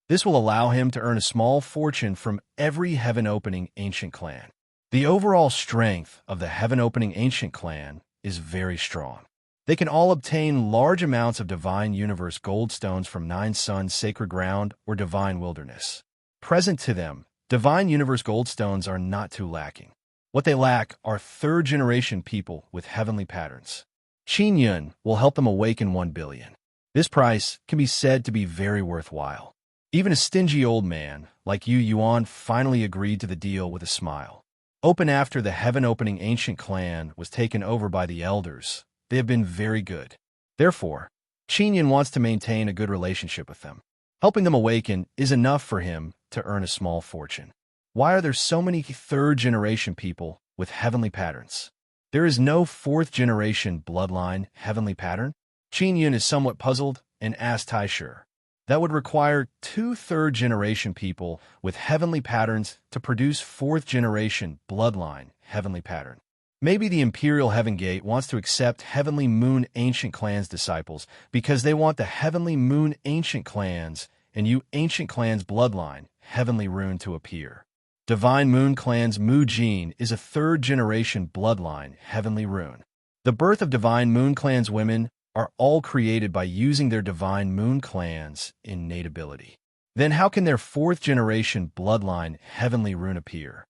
This will allow him to earn a small fortune from every heaven-opening ancient clan. The overall strength of the heaven-opening ancient clan is very strong. They can all obtain large amounts of divine universe goldstones from Nine Suns Sacred Ground or Divine Wilderness. Present to them, divine universe goldstones are not too lacking. What they lack are third-generation people with heavenly patterns. Qin Yun will help them awaken 1 billion. This price can be said to be very worthwhile. Even a stingy old man like Yu Yuan finally agreed to the deal with a smile. Open after the heaven-opening ancient clan was taken over by the elders, they have been very good. Therefore, Qin Yun wants to maintain a good relationship with them. Helping them awaken is enough for him to earn a small fortune. Why are there so many third-generation people with heavenly patterns? There is no fourth-generation bloodline heavenly pattern? Qin Yun is somewhat puzzled and asked Taisher. That would require 2 third-generation people with heavenly patterns to produce fourth-generation bloodline heavenly pattern. Maybe the Imperial Heaven Gate wants to accept Heavenly Moon Ancient Clan's disciples because they want the Heavenly Moon Ancient Clans and Yu Ancient Clan's bloodline, Heavenly Rune, to appear. Divine Moon Clan's Mu Jin is a third-generation bloodline, Heavenly Rune. The birth of Divine Moon Clan's women are all created by using their Divine Moon Clan's innate ability. Then how can their fourth-generation bloodline, Heavenly Rune, appear?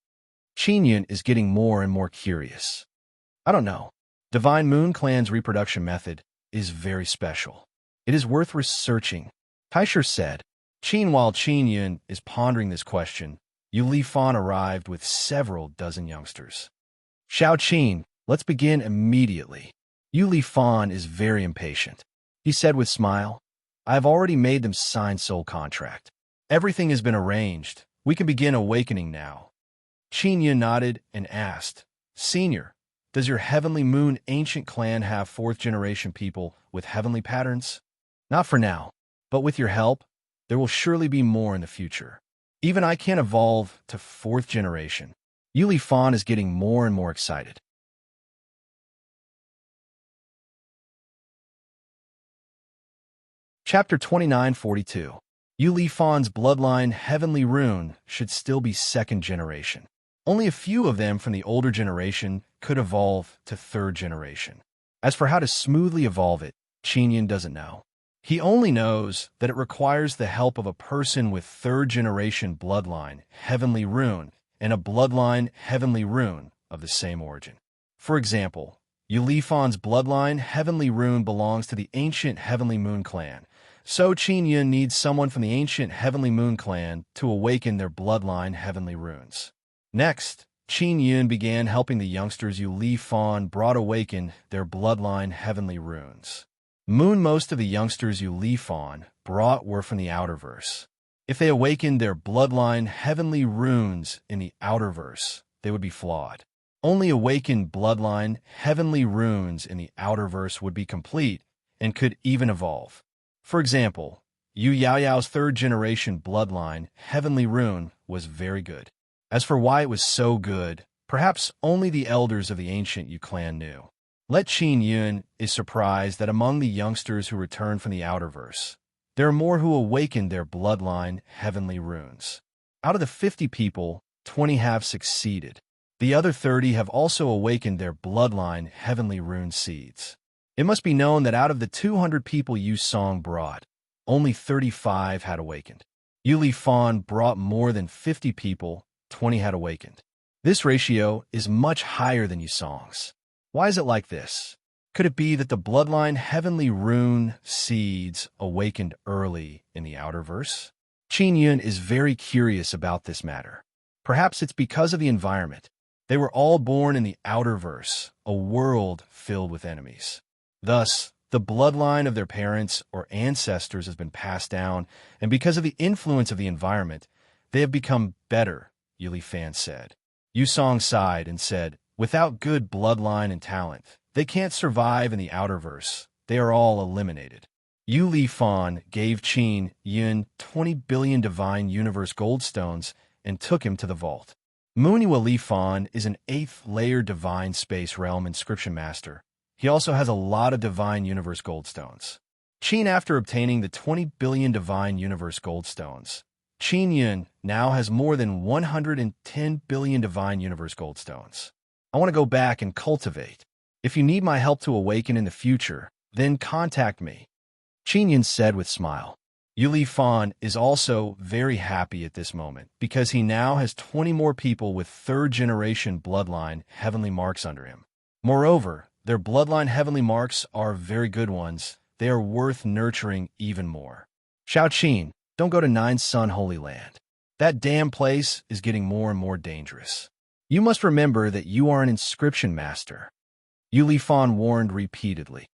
Qin Yun is getting more and more curious. I don't know. Divine Moon Clan's reproduction method is very special. It is worth researching. Taisher said. While Qin Yun is pondering this question, Yu Lifan arrived with several dozen youngsters. Xiao Qin, let's begin immediately. Yu Lifan is very impatient. He said with smile, I have already made them sign soul contract. Everything has been arranged. We can begin awakening now. Qin Yun nodded and asked, Senior, does your Heavenly Moon Ancient Clan have fourth-generation people with heavenly patterns? Not for now, but with your help, there will surely be more in the future. Even I can't evolve to fourth generation. Yuli Fan is getting more and more excited. Chapter 2942. Yuli Fan's bloodline Heavenly Rune should still be second generation. Only a few of them from the older generation could evolve to third generation. As for how to smoothly evolve it, Qinyan doesn't know. He only knows that it requires the help of a person with third generation bloodline Heavenly Rune and a bloodline Heavenly Rune of the same origin. For example, Yuli Fan's bloodline Heavenly Rune belongs to the ancient Heavenly Moon clan, so Qinyan needs someone from the ancient Heavenly Moon clan to awaken their bloodline Heavenly Runes. Next, Qinyan began helping the youngsters Yuli Fan brought awaken their bloodline Heavenly Runes. Most of the youngsters Yuli Fan brought were from the Outerverse. If they awakened their bloodline Heavenly Runes in the Outerverse, they would be flawed. Only awakened bloodline Heavenly Runes in the Outerverse would be complete and could even evolve. For example, Yu Yaoyao's third-generation bloodline, Heavenly Rune, was very good. As for why it was so good, perhaps only the elders of the ancient Yu clan knew. Let Qinyan is surprised that among the youngsters who returned from the Outerverse, there are more who awakened their bloodline Heavenly Runes. Out of the 50 people, 20 have succeeded. The other 30 have also awakened their bloodline Heavenly Rune seeds. It must be known that out of the 200 people Yu Song brought, only 35 had awakened. Yuli Fan brought more than 50 people, 20 had awakened. This ratio is much higher than Yu Song's. Why is it like this? Could it be that the bloodline Heavenly Rune seeds awakened early in the Outerverse? Qinyan is very curious about this matter. Perhaps it's because of the environment. They were all born in the Outerverse, a world filled with enemies. Thus, the bloodline of their parents or ancestors has been passed down, and because of the influence of the environment, they have become better, Yuli Fan said. Yu Song sighed and said, without good bloodline and talent, they can't survive in the Outerverse. They are all eliminated. Yuli Fan gave Qinyan 20 billion Divine Universe Goldstones and took him to the vault. Muniwa Li Fan is an 8th-layer Divine Space Realm Inscription Master. He also has a lot of Divine Universe Goldstones. After obtaining the 20 billion Divine Universe Goldstones, Qinyan now has more than 110 billion Divine Universe Goldstones. I want to go back and cultivate. If you need my help to awaken in the future, then contact me, Qinyan said with a smile. Yuli Fan is also very happy at this moment because he now has 20 more people with third-generation bloodline Heavenly Marks under him. Moreover, their bloodline Heavenly Marks are very good ones. They are worth nurturing even more. Shaoqin, don't go to Nine Sun Holy Land. That damn place is getting more and more dangerous. You must remember that you are an inscription master, Yuli Fan warned repeatedly.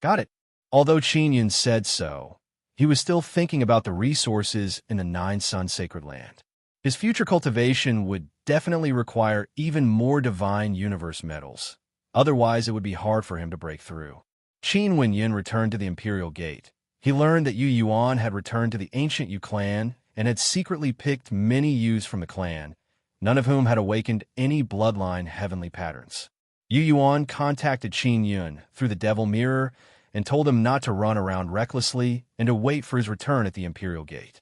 Got it. Although Qinyan said so, he was still thinking about the resources in the Nine Sun Sacred Land. His future cultivation would definitely require even more Divine Universe metals. Otherwise, it would be hard for him to break through. Qin Wenyin returned to the Imperial Gate. He learned that Yu Yuan had returned to the ancient Yu clan and had secretly picked many Yus from the clan, none of whom had awakened any bloodline heavenly patterns. Yu Yuan contacted Qin Yun through the Devil Mirror and told him not to run around recklessly and to wait for his return at the Imperial Gate.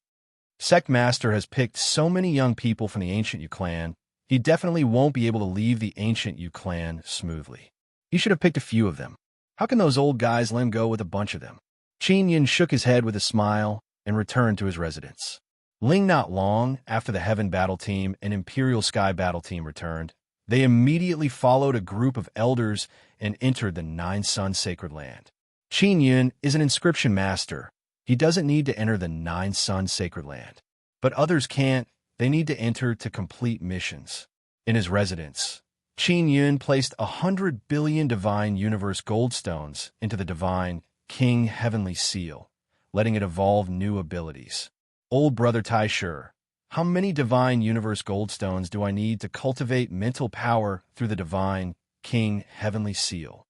Sect Master has picked so many young people from the ancient Yu clan, he definitely won't be able to leave the ancient Yu clan smoothly. He should have picked a few of them. How can those old guys let him go with a bunch of them? Qinyan shook his head with a smile and returned to his residence. Not long after the Heaven Battle Team and Imperial Sky Battle Team returned, they immediately followed a group of elders and entered the Nine Sun Sacred Land. Qinyan is an inscription master. He doesn't need to enter the Nine Sun Sacred Land. But others can't. They need to enter to complete missions. In his residence, Qinyan placed 100 billion Divine Universe Goldstones into the Divine King Heavenly Seal, letting it evolve new abilities. Old Brother Taishur, how many Divine Universe Goldstones do I need to cultivate mental power through the Divine King Heavenly Seal?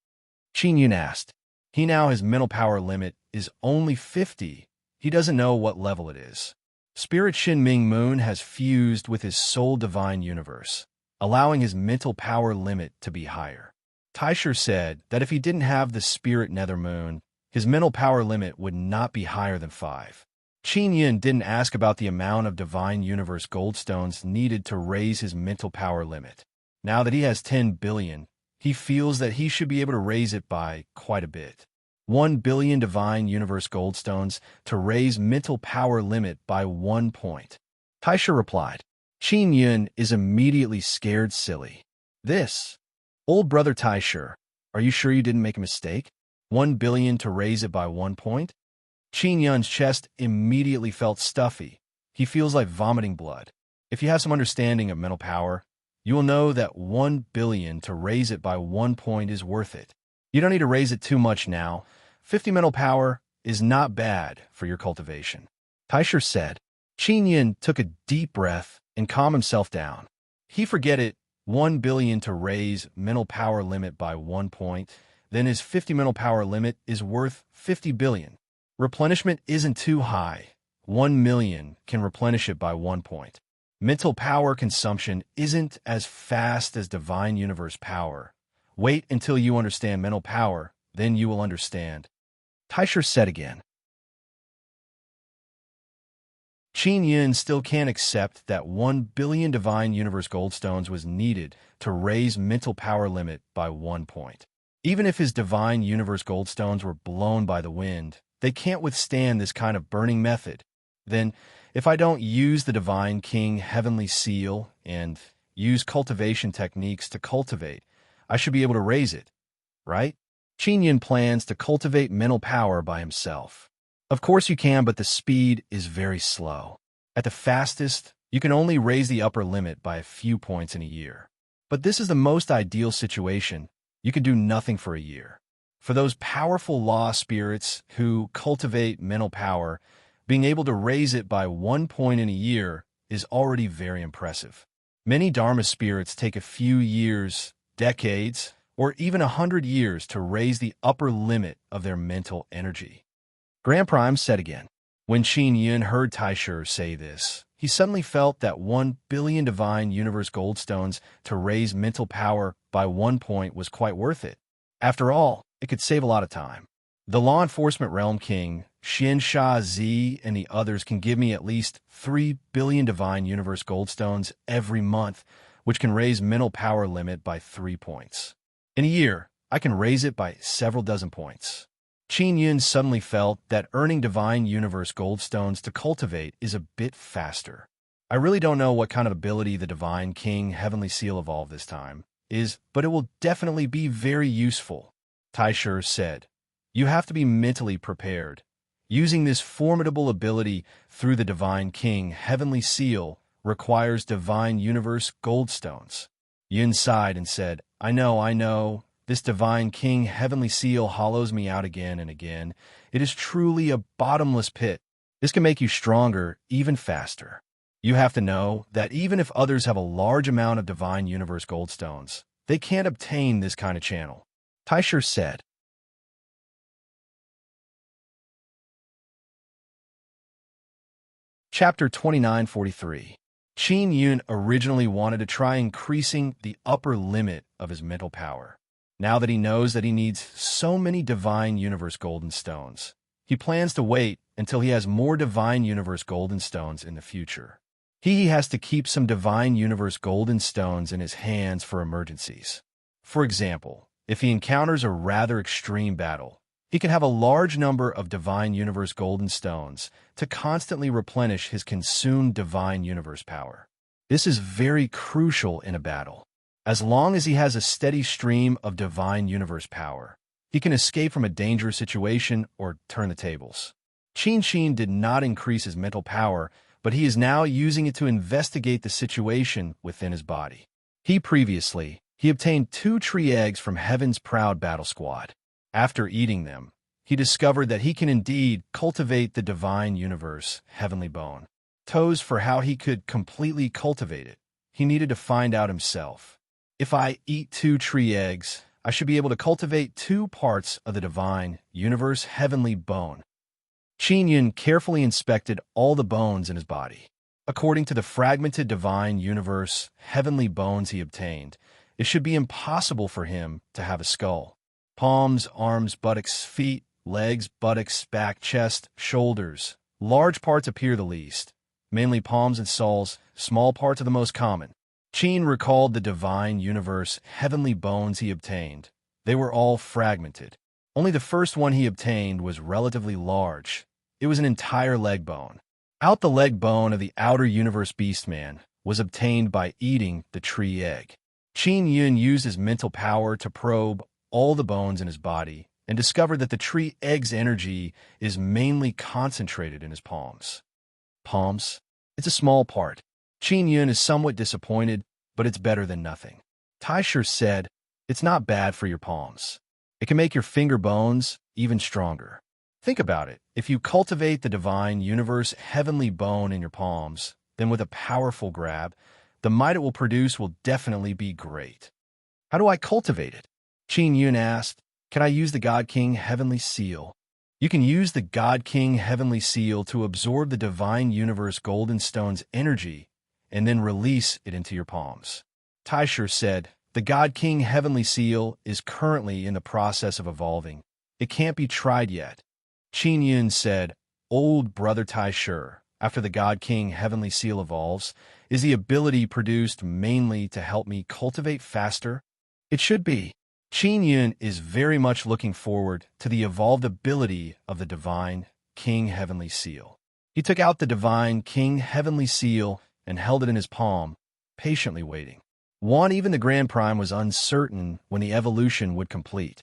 Qinyan asked. He now his mental power limit is only 50. He doesn't know what level it is. Spirit Shin Ming Moon has fused with his soul divine universe, allowing his mental power limit to be higher. Taisher said that if he didn't have the spirit nether moon, his mental power limit would not be higher than 5. Qin Yin didn't ask about the amount of divine universe goldstones needed to raise his mental power limit. Now that he has 10 billion, he feels that he should be able to raise it by quite a bit. 1 billion divine universe goldstones to raise mental power limit by 1 point. Taisha replied. Qin Yun is immediately scared silly. This. Old brother Taisha, are you sure you didn't make a mistake? 1 billion to raise it by 1 point? Qin Yun's chest immediately felt stuffy. He feels like vomiting blood. If you have some understanding of mental power, you will know that 1 billion to raise it by 1 point is worth it. You don't need to raise it too much now. 50 mental power is not bad for your cultivation. Taisher said. Qin Yin took a deep breath and calmed himself down. He forget it, 1 billion to raise mental power limit by 1 point, then his 50 mental power limit is worth 50 billion. Replenishment isn't too high. 1 million can replenish it by 1 point. Mental power consumption isn't as fast as divine universe power. Wait until you understand mental power, then you will understand. Taisher said again. Qin Yin still can't accept that 1 billion divine universe goldstones was needed to raise mental power limit by 1 point. Even if his divine universe goldstones were blown by the wind, they can't withstand this kind of burning method. Then, if I don't use the divine king heavenly seal and use cultivation techniques to cultivate, I should be able to raise it, right? Qin Yin plans to cultivate mental power by himself. Of course you can, but the speed is very slow. At the fastest, you can only raise the upper limit by a few points in a year. But this is the most ideal situation. You can do nothing for a year. For those powerful law spirits who cultivate mental power, being able to raise it by 1 point in a year is already very impressive. Many Dharma spirits take a few years, decades, or even 100 years to raise the upper limit of their mental energy. Grand Prime said again. When Qin Yin heard Taisher say this, he suddenly felt that 1 billion divine universe goldstones to raise mental power by 1 point was quite worth it. After all, it could save a lot of time. The law enforcement realm king, Xian Sha Zi, and the others can give me at least 3 billion divine universe goldstones every month, which can raise mental power limit by 3 points. In a year, I can raise it by several dozen points. Qin Yin suddenly felt that earning divine universe goldstones to cultivate is a bit faster. I really don't know what kind of ability the divine king heavenly seal evolved this time is, but it will definitely be very useful. Taisher said, you have to be mentally prepared. Using this formidable ability through the divine king heavenly seal requires divine universe goldstones. Yin sighed and said, I know. This divine king heavenly seal hollows me out again and again. It is truly a bottomless pit. This can make you stronger even faster. You have to know that even if others have a large amount of divine universe goldstones, they can't obtain this kind of channel. Taisher said. Chapter 2943. Qin Yun originally wanted to try increasing the upper limit of his mental power. Now that he knows that he needs so many divine universe golden stones, he plans to wait until he has more divine universe golden stones in the future. He has to keep some divine universe golden stones in his hands for emergencies. For example, if he encounters a rather extreme battle, he can have a large number of divine universe golden stones to constantly replenish his consumed divine universe power. This is very crucial in a battle. As long as he has a steady stream of divine universe power, he can escape from a dangerous situation or turn the tables. Qin did not increase his mental power, but he is now using it to investigate the situation within his body. He obtained 2 tree eggs from Heaven's Proud Battle Squad. After eating them, he discovered that he can indeed cultivate the divine universe heavenly bone. Toes for how he could completely cultivate it. He needed to find out himself. If I eat 2 tree eggs, I should be able to cultivate 2 parts of the divine universe heavenly bone. Qin Yun carefully inspected all the bones in his body. According to the fragmented divine universe heavenly bones he obtained, it should be impossible for him to have a skull. Palms, arms, buttocks, feet, legs, buttocks, back, chest, shoulders. Large parts appear the least, mainly palms and soles, small parts are the most common. Qin recalled the divine universe heavenly bones he obtained. They were all fragmented. Only the first one he obtained was relatively large. It was an entire leg bone. Out the leg bone of the outer universe beastman was obtained by eating the tree egg. Qin Yun used his mental power to probe all the bones in his body and discovered that the tree egg's energy is mainly concentrated in his palms. Palms? It's a small part. Qin Yun is somewhat disappointed, but it's better than nothing. Taisher said, "It's not bad for your palms. It can make your finger bones even stronger." Think about it. If you cultivate the divine universe heavenly bone in your palms, then with a powerful grab, the might it will produce will definitely be great. How do I cultivate it? Qin Yun asked. Can I use the God King Heavenly Seal? You can use the God King Heavenly Seal to absorb the divine universe golden stone's energy and then release it into your palms. Taisher said, the God King Heavenly Seal is currently in the process of evolving. It can't be tried yet. Qin Yun said, old brother Taisher, after the God King Heavenly Seal evolves, is the ability produced mainly to help me cultivate faster? It should be. Qin Yun is very much looking forward to the evolved ability of the Divine King Heavenly Seal. He took out the Divine King Heavenly Seal and held it in his palm, patiently waiting. Even the Grand Prime was uncertain when the evolution would complete.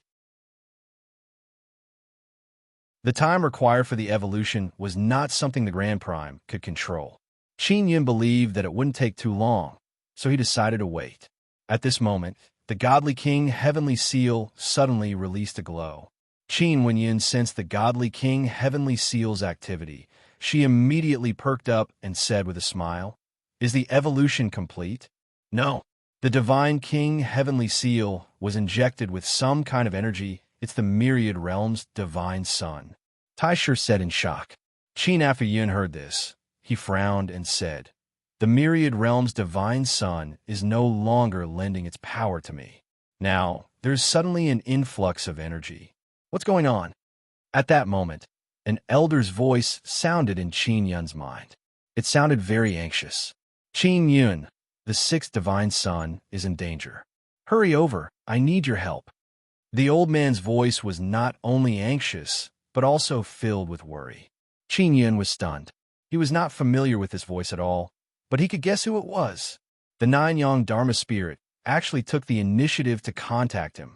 The time required for the evolution was not something the Grand Prime could control. Qin Yun believed that it wouldn't take too long, so he decided to wait. At this moment, the Godly King Heavenly Seal suddenly released a glow. Qin Yun sensed the Godly King Heavenly Seal's activity. She immediately perked up and said with a smile, "Is the evolution complete?" "No." The Divine King Heavenly Seal was injected with some kind of energy. It's the Myriad Realm's divine sun. Taisher said in shock. After Yun heard this, he frowned and said, the Myriad Realm's divine sun is no longer lending its power to me. Now, there's suddenly an influx of energy. What's going on? At that moment, an elder's voice sounded in Qin Yun's mind. It sounded very anxious. Qin Yun, the sixth divine sun, is in danger. Hurry over, I need your help. The old man's voice was not only anxious, but also filled with worry. Qin Yun was stunned. He was not familiar with this voice at all, but he could guess who it was. The Nine-Yang Dharma spirit actually took the initiative to contact him.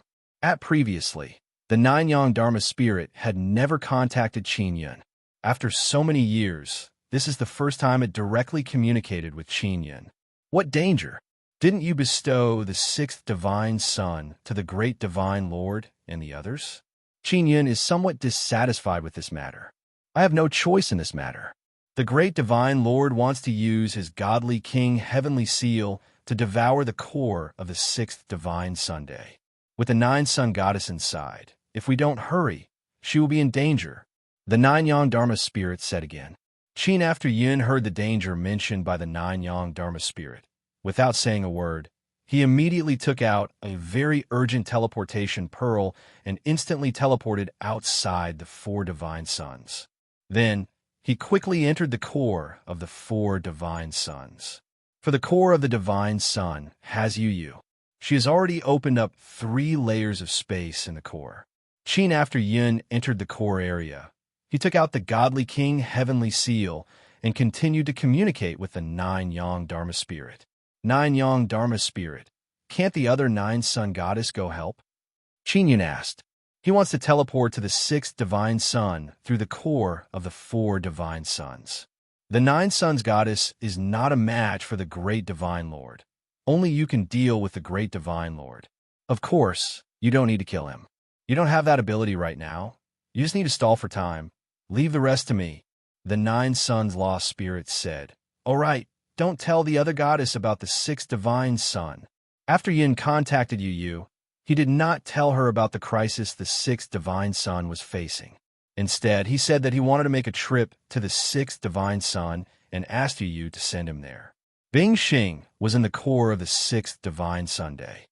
Previously, the Nine-Yang Dharma spirit had never contacted Qin Yun. After so many years, this is the first time it directly communicated with Qin Yun. What danger? Didn't you bestow the sixth divine sun to the great divine lord and the others? Qin Yun is somewhat dissatisfied with this matter. I have no choice in this matter. The great divine lord wants to use his godly king heavenly seal to devour the core of the sixth divine Sunday. With the nine sun goddess inside, if we don't hurry, she will be in danger. The Nine-Yang Dharma spirit said again. After Yun heard the danger mentioned by the Nine-Yang Dharma spirit, without saying a word, he immediately took out a very urgent teleportation pearl and instantly teleported outside the four divine suns. Then, he quickly entered the core of the four divine suns. For the core of the divine sun has Yu. She has already opened up 3 layers of space in the core. After Yun entered the core area, he took out the godly king heavenly seal and continued to communicate with the Nine-Yang Dharma spirit. Nine-Yang Dharma spirit, can't the other nine-sun goddess go help? Qin Yun asked. He wants to teleport to the sixth divine sun through the core of the four divine suns. The nine-suns goddess is not a match for the great divine lord. Only you can deal with the great divine lord. Of course, you don't need to kill him. You don't have that ability right now. You just need to stall for time. Leave the rest to me. The nine-suns lost spirit said. All right. Don't tell the other goddess about the sixth divine sun. After Yin contacted Yu, he did not tell her about the crisis the sixth divine sun was facing. Instead, he said that he wanted to make a trip to the sixth divine sun and asked you to send him there. Bing Xing was in the core of the sixth divine Sunday.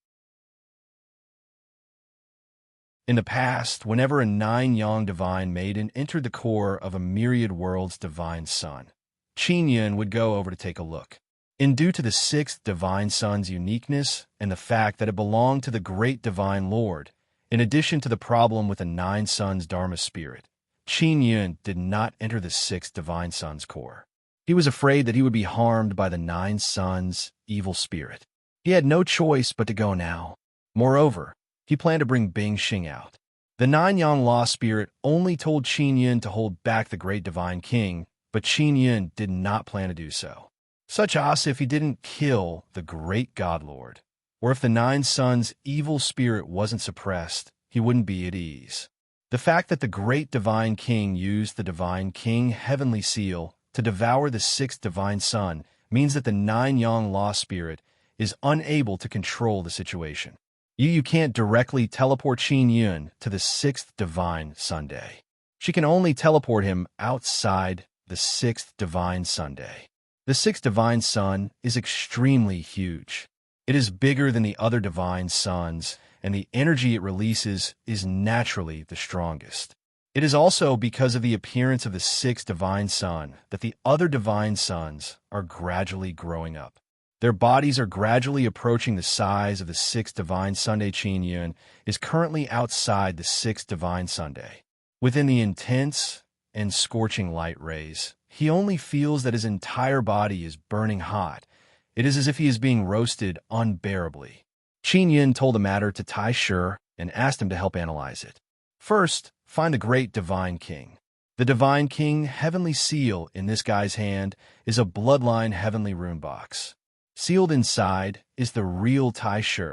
In the past, whenever a nine-yang divine maiden entered the core of a myriad world's divine sun, Qin Yun would go over to take a look. And due to the sixth divine sun's uniqueness and the fact that it belonged to the great divine lord, in addition to the problem with the nine suns Dharma spirit, Qin Yun did not enter the sixth divine sun's core. He was afraid that he would be harmed by the nine suns' evil spirit. He had no choice but to go now. Moreover, he planned to bring Bing Xing out. The nine-yang law spirit only told Qin Yun to hold back the great divine king, but Qin Yun did not plan to do so. Such as if he didn't kill the great God Lord, or if the nine suns' evil spirit wasn't suppressed, he wouldn't be at ease. The fact that the great divine king used the divine king heavenly seal to devour the sixth divine sun means that the nine-yang law spirit is unable to control the situation. You can't directly teleport Qin Yun to the sixth divine Sunday. She can only teleport him outside the sixth divine Sunday. The sixth divine sun is extremely huge. It is bigger than the other divine suns, and the energy it releases is naturally the strongest. It is also because of the appearance of the sixth divine sun that the other divine suns are gradually growing up. Their bodies are gradually approaching the size of the sixth divine Sunday. Qin Yun is currently outside the sixth divine Sunday. Within the intense and scorching light rays, he only feels that his entire body is burning hot. It is as if he is being roasted unbearably. Qin Yun told the matter to Tai Shi and asked him to help analyze it. First, find the great divine king. The divine king heavenly seal in this guy's hand is a bloodline heavenly rune box. Sealed inside is the real Tai Shi.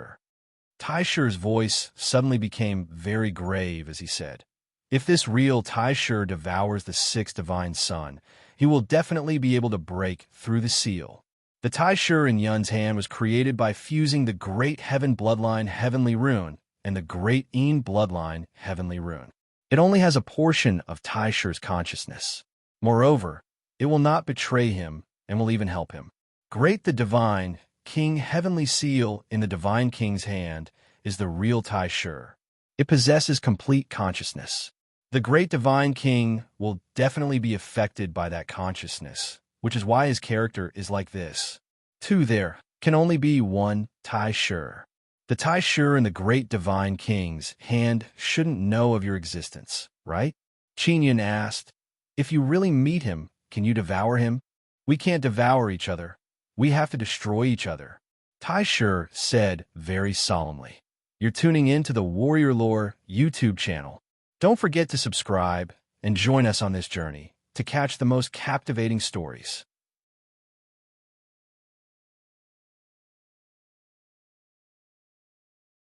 Tai Shi's voice suddenly became very grave as he said, "If this real Tai Shi devours the sixth divine sun, he will definitely be able to break through the seal." The Tai Shi in Yun's hand was created by fusing the great heaven bloodline heavenly rune and the great Yin bloodline heavenly rune. It only has a portion of Tai Shi's consciousness. Moreover, it will not betray him and will even help him. Great the divine king heavenly seal in the divine king's hand is the real Tai Shi. It possesses complete consciousness. The great divine king will definitely be affected by that consciousness, which is why his character is like this. There can only be one Tai Shi. The Tai Shi in the great divine king's hand shouldn't know of your existence, right? Qin Yun asked, "If you really meet him, can you devour him?" "We can't devour each other. We have to destroy each other," Tai Shi said very solemnly. You're tuning in to the Warrior Lore YouTube channel. Don't forget to subscribe and join us on this journey to catch the most captivating stories.